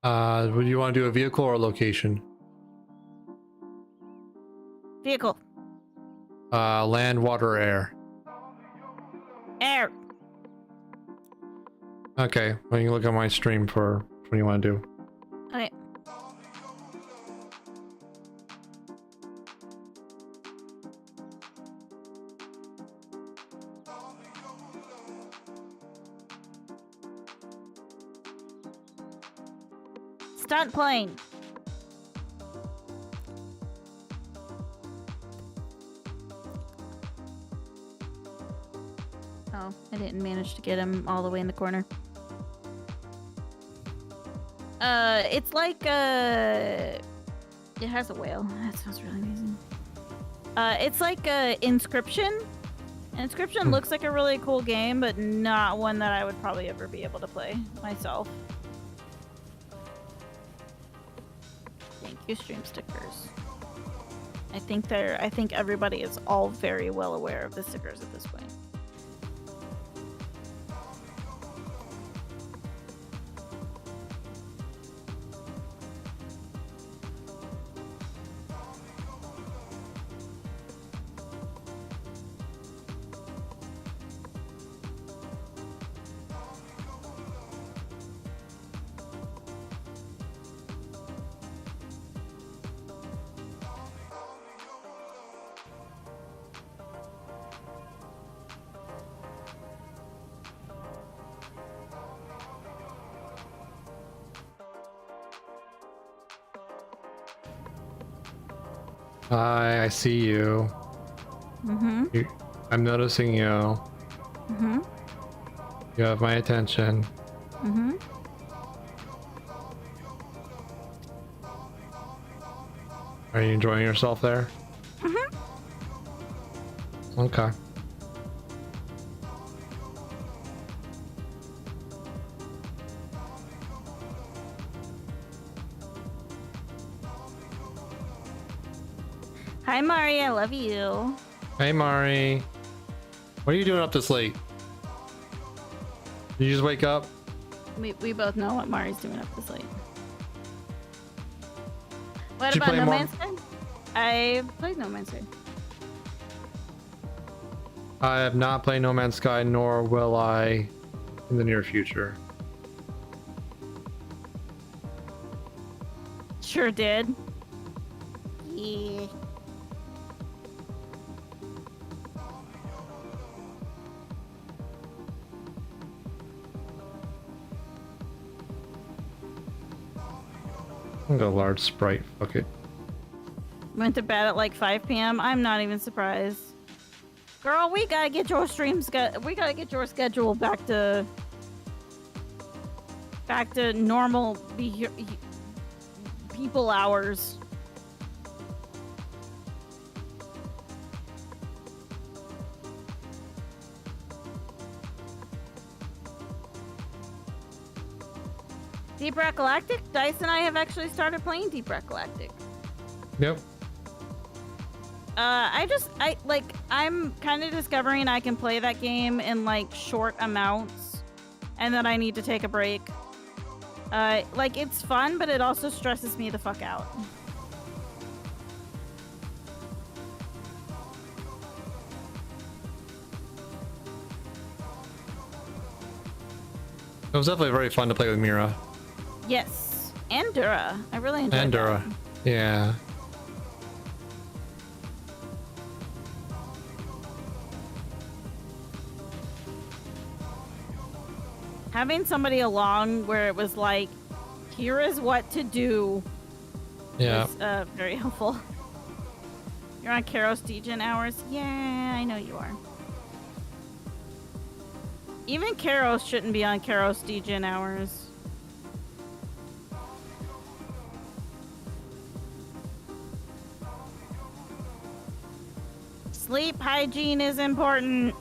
Would you want to do a vehicle or a location? Vehicle. Land, water, air. Air. Okay, well, you can look at my stream for what you want to do. Okay. stunt plane. Oh, I didn't manage to get him all the way in the corner. It's like it has a whale. That sounds really amazing. It's like Inscription. Inscription looks like a really cool game, but not one that I would probably ever be able to play myself. Thank you, stream stickers. I think everybody is all very well aware of the stickers at this point. Hi, I see you. Mm-hmm. I'm noticing you. Mm-hmm. You have my attention. Mm-hmm. Are you enjoying yourself there? Mm-hmm. Okay. Hi, Mari. I love you. Hey, Mari. What are you doing up this late? Did you just wake up? We both know what Mari's doing up this late. What Did you about play No more? Man's Sky? I played No Man's Sky. I have not played No Man's Sky, nor will I in the near future. Sure did. Yeah. I'm gonna go large Sprite. Fuck it. Went to bed at like 5 p.m. I'm not even surprised. Girl, we gotta get your we gotta get your schedule back to normal people hours. Deep Rock Galactic? Dice and I have actually started playing Deep Rock Galactic. Yep. I'm kind of discovering I can play that game in like short amounts and that I need to take a break. Like it's fun, but it also stresses me the fuck out. It was definitely very fun to play with Mira. Yes. And Dura. I really enjoyed And Dura. that. Yeah. Having somebody along where it was like, here is what to do. Yeah. Was very helpful. You're on Karos Degen hours? Yeah, I know you are. Even Karos shouldn't be on Karos Degen hours. Sleep hygiene is important.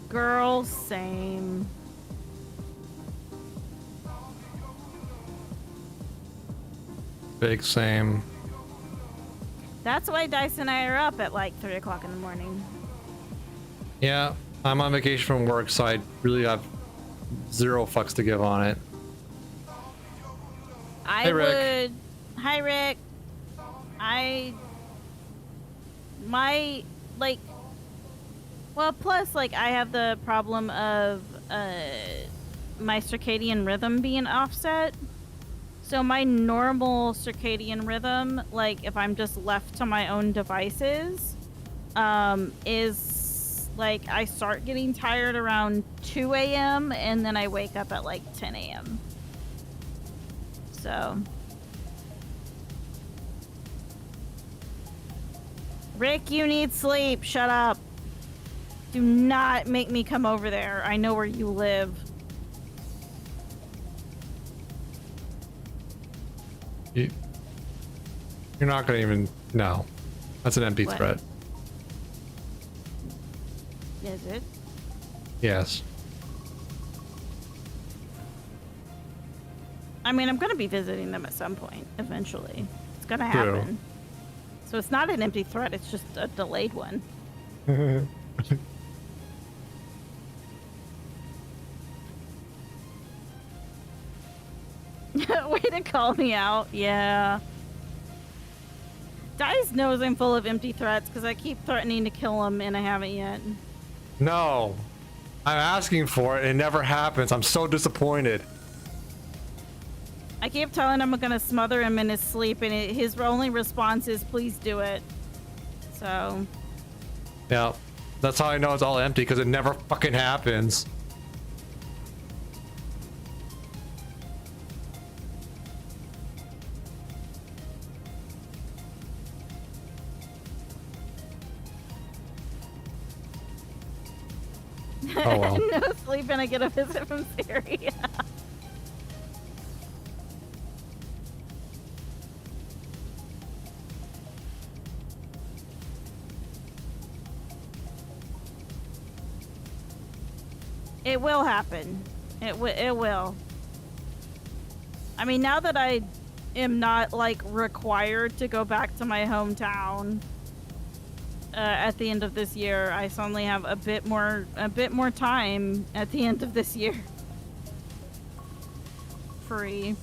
Girl, same. Big same. That's why Dice and I are up at like 3 o'clock in the morning. Yeah. I'm on vacation from work, so I really have zero fucks to give on it. I Hey, Rick. would. Hi, Rick. Well, plus, like, I have the problem of my circadian rhythm being offset. So my normal circadian rhythm, like if I'm just left to my own devices, is like I start getting tired around 2 a.m. and then I wake up at like 10 a.m. So. Rick, you need sleep. Shut up. Do not make me come over there. I know where you live. You're not gonna even... No. That's an empty What? threat. Is it? Yes. I mean, I'm gonna be visiting them at some point, eventually. It's gonna True. happen. So it's not an empty threat, it's just a delayed one. Way to call me out. Yeah. Dice knows I'm full of empty threats because I keep threatening to kill him and I haven't yet. No. I'm asking for it. It never happens. I'm so disappointed. I keep telling him I'm gonna smother him in his sleep, and his only response is, "Please do it." So. Yeah. That's how I know it's all empty, because it never fucking happens. Oh well. No sleep, and I get a visit from Siri. It will happen. It will. I mean, now that I am not like required to go back to my hometown at the end of this year, I suddenly have a bit more time at the end of this year. Free.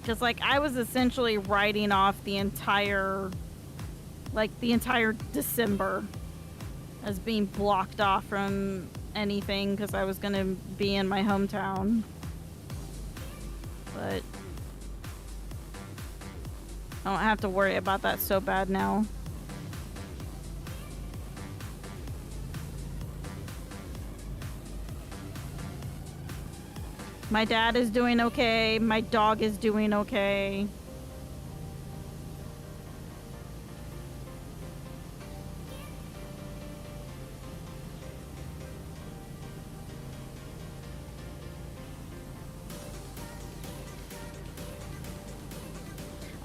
Because, like, I was essentially writing off the entire December as being blocked off from anything because I was going to be in my hometown. But I don't have to worry about that so bad now. My dad is doing okay. My dog is doing okay.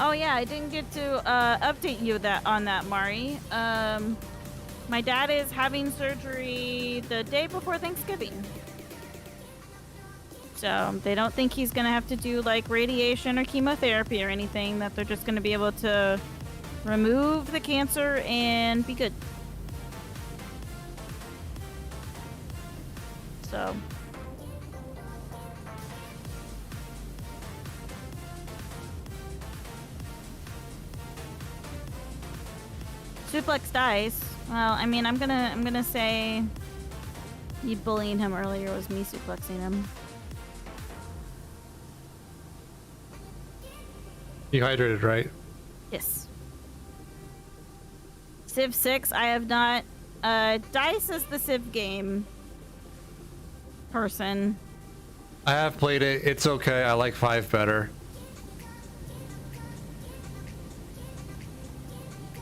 Oh yeah, I didn't get to update you on that, Mari. My dad is having surgery the day before Thanksgiving. So they don't think he's gonna have to do like radiation or chemotherapy or anything, that they're just gonna be able to remove the cancer and be good. So. Suplex Dice. Well, I mean, I'm gonna say you bullying him earlier was me suplexing him. You hydrated, right? Yes. Civ 6, I have not. Dice is the Civ game person. I have played it. It's okay. I like 5 better.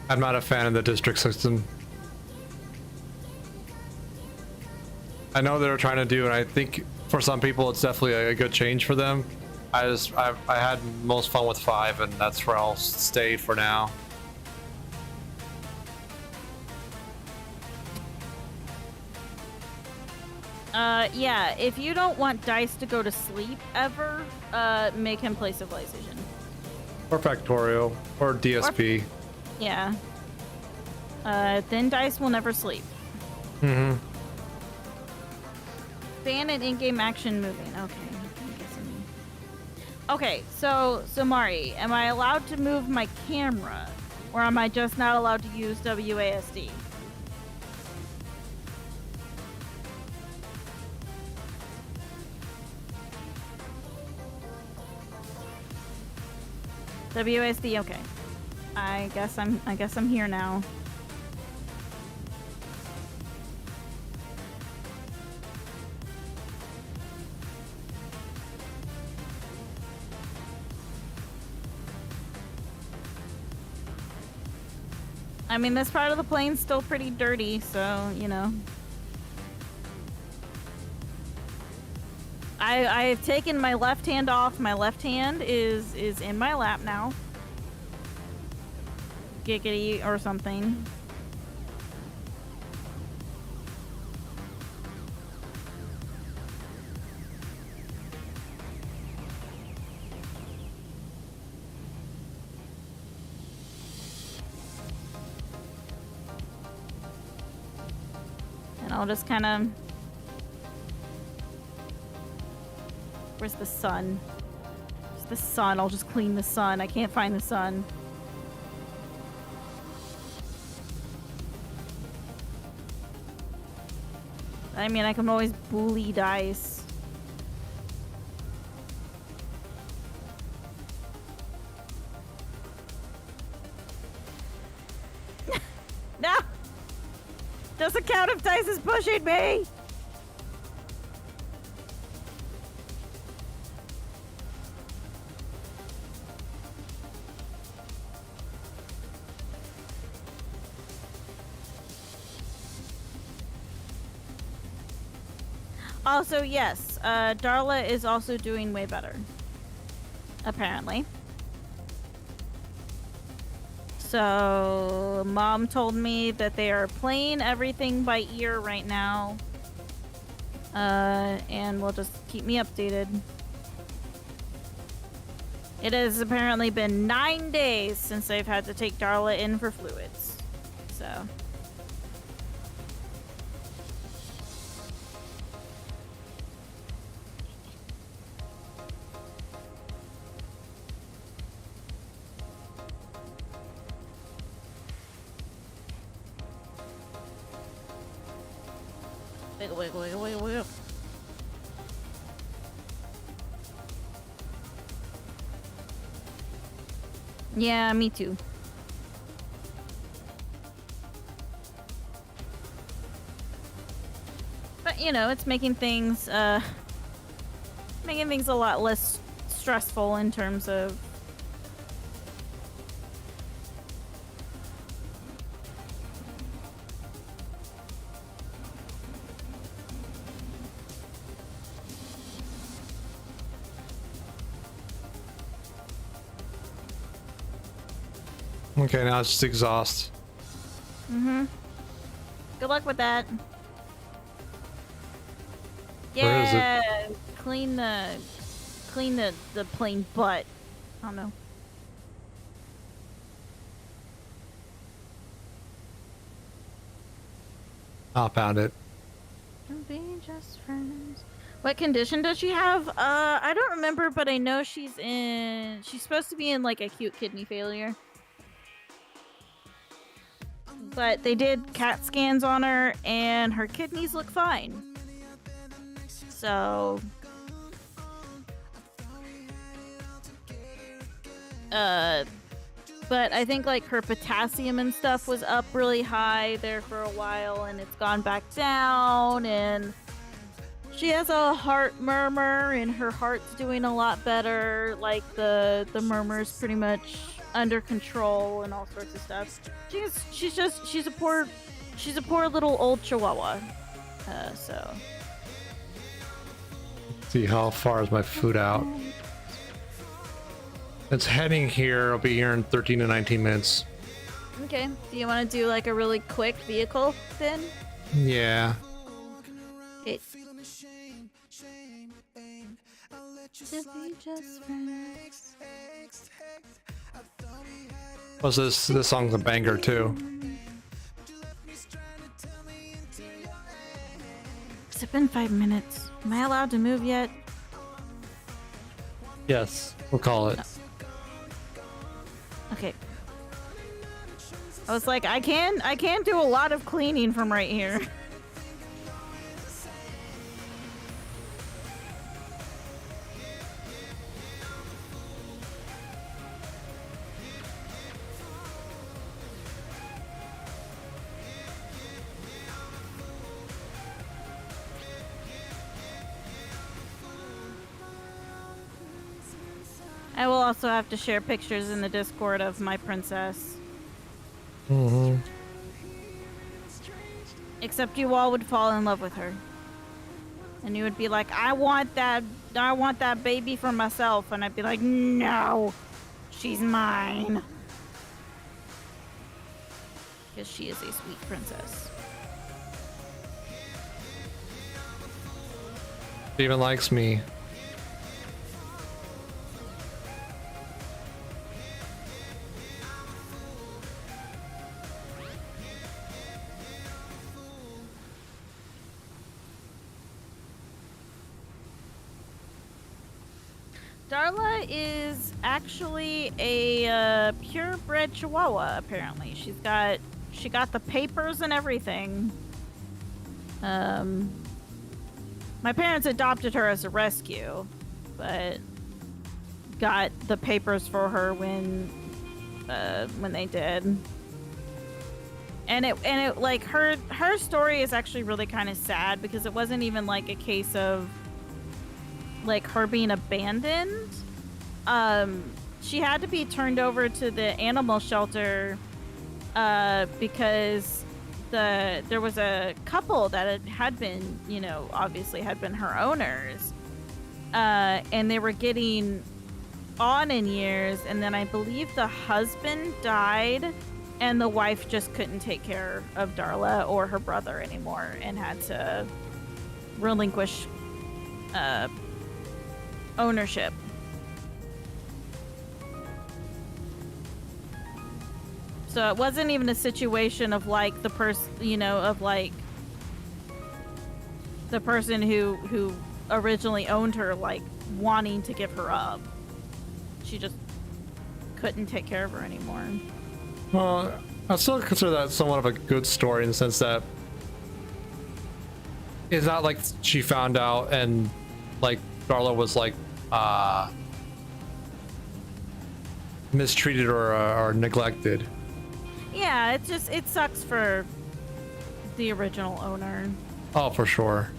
I'm not a fan of the district system. I know they're trying to do, and I think for some people it's definitely a good change for them. I had most fun with 5, and that's where I'll stay for now. Yeah, if you don't want Dice to go to sleep ever, make him play Civilization. Or Factorio, or DSP. Yeah. Then Dice will never sleep. Mm-hmm. Fan and in-game action moving. Okay. Okay, so Mari, am I allowed to move my camera Or am I just not allowed to use WASD? WASD, okay. I guess I'm here now. I mean, this part of the plane's still pretty dirty, so, you know. I've taken my left hand off. My left hand is in my lap now. Giggity or something. And I'll just kind of... Where's the sun? Where's the sun? I'll just clean the sun. I can't find the sun. I mean, I can always bully dice. No! Doesn't count if dice is pushing me! Also, yes, Darla is also doing way better. Apparently. So, Mom told me that they are playing everything by ear right now. And will just keep me updated. It has apparently been 9 days since they've had to take Darla in for fluids. So... Wiggle. Yeah, me too. But you know, it's making things a lot less stressful in terms of Okay, now it's just exhaust. Good luck with that. Where is it? Yeah, clean the plain butt. I don't know. I found it. We'll be just friends. What condition does she have? I don't remember, but I know she's supposed to be in like acute kidney failure. But they did CAT scans on her, and her kidneys look fine. So... but I think like her potassium and stuff was up really high there for a while, and it's gone back down, and she has a heart murmur, and her heart's doing a lot better. Like the murmur's pretty much under control and all sorts of stuff. She's a poor little old chihuahua. So See how far is my food out? It's heading here. I'll be here in 13 to 19 minutes. okay. Do you want to do like a really quick vehicle then? Yeah. Okay. To be just friends. Plus this song's a banger too. It's been 5 minutes. Am I allowed to move yet? Yes, we'll call it. Okay. I was like, I can do a lot of cleaning from right here. I will also have to share pictures in the Discord of my princess. Mm-hmm. Except you all would fall in love with her. And you would be like, I want that baby for myself. And I'd be like, no, she's mine. Because she is a sweet princess. She even likes me. Darla is actually a purebred Chihuahua. Apparently, she got the papers and everything. My parents adopted her as a rescue, but got the papers for her when they did. And it like her story is actually really kind of sad because it wasn't even like a case of like her being abandoned. She had to be turned over to the animal shelter because there was a couple that had been, you know, obviously had been her owners, and they were getting on in years, and then I believe the husband died and the wife just couldn't take care of Darla or her brother anymore and had to relinquish ownership. So it wasn't even a situation of like the person, you know, of like the person who originally owned her like wanting to give her up. She just couldn't take care of her anymore. Well, I still consider that somewhat of a good story in the sense that it's not like she found out and like Darla was like mistreated or neglected. Yeah, it sucks for the original owner. Oh, for sure.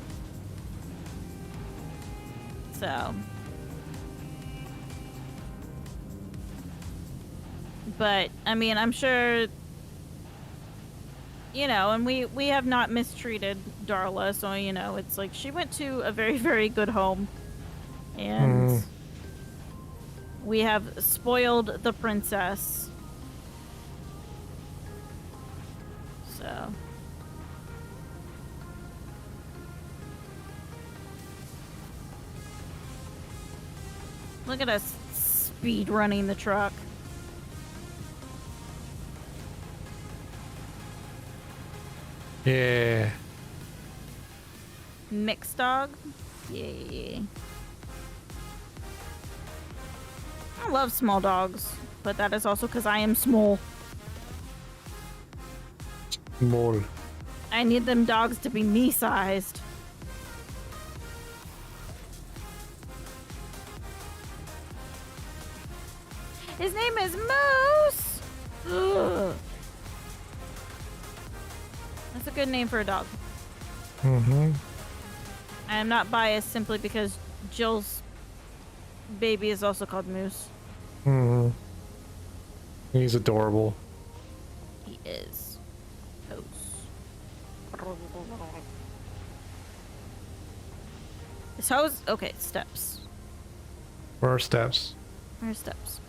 So, but I mean, I'm sure, you know, and we have not mistreated Darla, so you know, it's like she went to a very, very good home, and we have spoiled the princess. So. Look at us speed running the truck. Yeah. Mixed dog? Yeah. I love small dogs, but that is also because I am small. Small. I need them dogs to be me-sized. His name is Moose! Ugh. That's a good name for a dog. Mm-hmm. I am not biased simply because Jill's baby is also called Moose. Mm-hmm. He's adorable. He is. His hose. Okay, steps. Where are steps? Where's steps?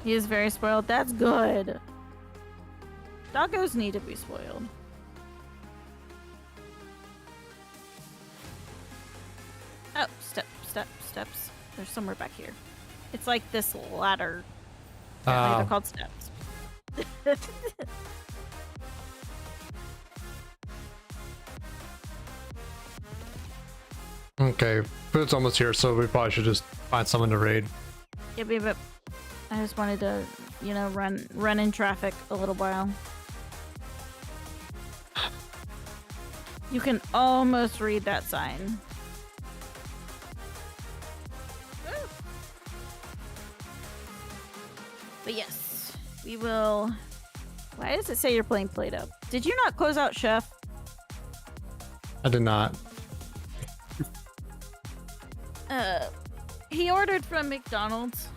He is very spoiled. That's good. Doggos need to be spoiled. Oh, steps. There's somewhere back here. It's like this ladder. Apparently they're called steps. Okay, food's almost here, so we probably should just find someone to raid. Yep. I just wanted to, you know, run in traffic a little while. You can almost read that sign. But yes, we will. Why does it say you're playing Play-Doh? Did you not close out Chef? I did not. He ordered from McDonald's.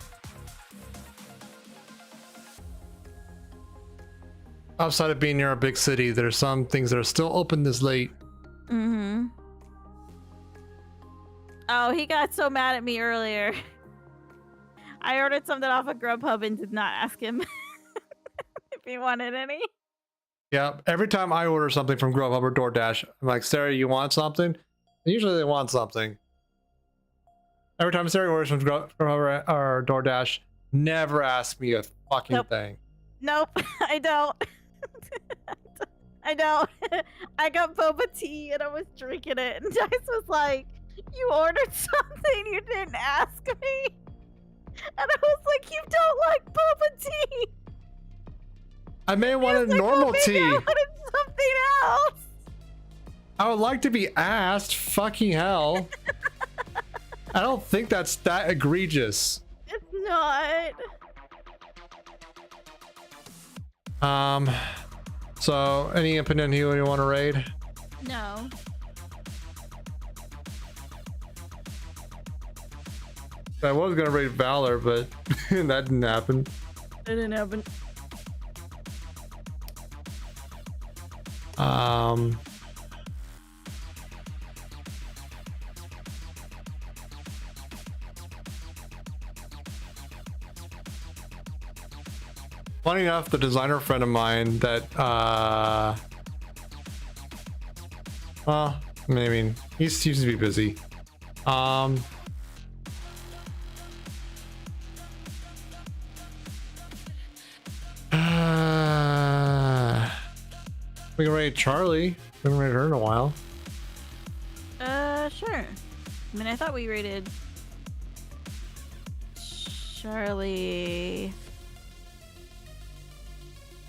Outside of being near a big city, there's some things that are still open this late. Mm-hmm. Oh, he got so mad at me earlier. I ordered something off of Grubhub and did not ask him if he wanted any. Yeah, every time I order something from Grubhub or DoorDash, I'm like, Sarah, you want something? And usually they want something. Every time Sarah orders from Grubhub or DoorDash, never ask me a fucking thing. Nope, I don't. I don't. I got boba tea and I was drinking it, and Dice was like, "You ordered something, you didn't ask me." And I was like, "You don't like boba tea." I may want a normal tea. I wanted something else. I would like to be asked. Fucking hell. I don't think that's that egregious. It's not. So any opinion here you want to raid? No. I was gonna raid Valor, but that didn't happen. It didn't happen. Funny enough, the designer friend of mine that well, I mean, he seems to be busy. We can raid Charlie. We haven't raided her in a while. Sure. I mean, I thought we rated Charlie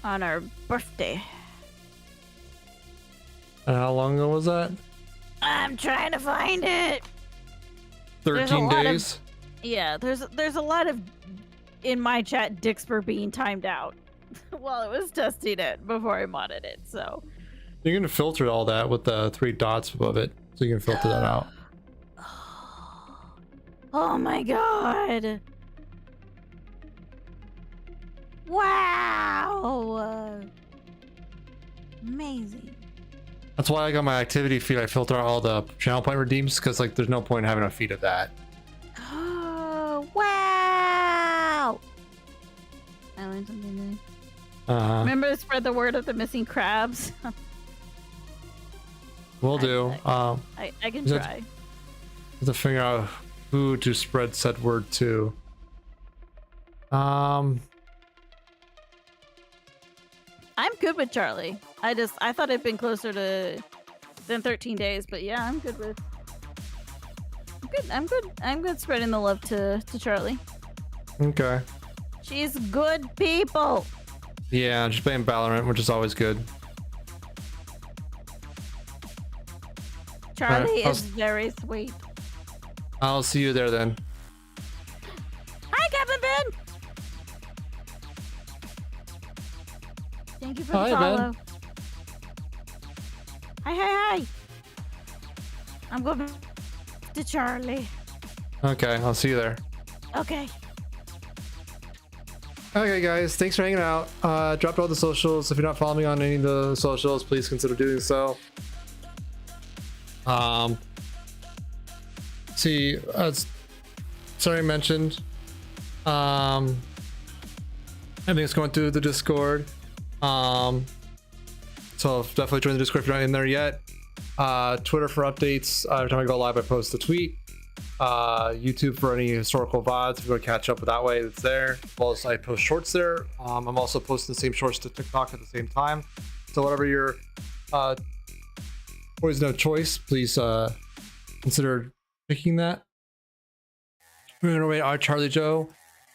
on our birthday. And how long ago was that? I'm trying to find it. 13 days? Yeah, there's a lot of in my chat Dixper being timed out while it was testing it before I modded it, so You can filter all that with the 3 dots above it, so you can filter that out. Oh my god. Wow. Amazing. That's why I got my activity feed. I filter out all the channel point redeems because like there's no point in having a feed of that. Oh, wow. I learned something new. Remember to spread the word of the missing crabs? Will do. I can try. Have to figure out who to spread said word to. I'm good with Charlie. I thought it'd been closer to than 13 days, but yeah, I'm good with. I'm good spreading the love to Charlie. Okay. She's good people. Yeah, just playing Valorant, which is always good. Charlie is very sweet. I'll see you there then. Hi, Captain Ben. Thank you for the follow. Ben. Hi. I'm going to Charlie. Okay, I'll see you there. Okay. Okay, guys, thanks for hanging out. Dropped all the socials. If you're not following me on any of the socials, please consider doing so. See, as Sorry mentioned, everything's going through the Discord. So definitely join the Discord if you're not in there yet. Twitter for updates. Every time I go live, I post a tweet. YouTube for any historical VODs. If you want to catch up with that way, it's there. As well as I post shorts there. I'm also posting the same shorts to TikTok at the same time. So whatever your poison of choice, please consider picking that. We're gonna rate our Charlie Joe.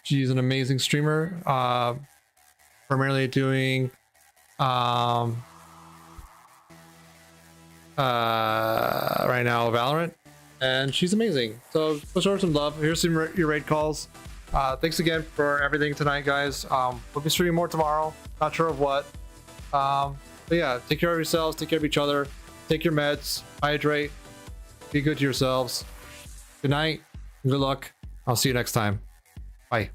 She's an amazing streamer. Primarily doing right now Valorant, and she's amazing. So let's show her some love. Here's some your raid calls. Thanks again for everything tonight, guys. We'll be streaming more tomorrow. Not sure of what. But yeah, take care of yourselves. Take care of each other. Take your meds. Hydrate. Be good to yourselves. Good night. Good luck. I'll see you next time. Bye.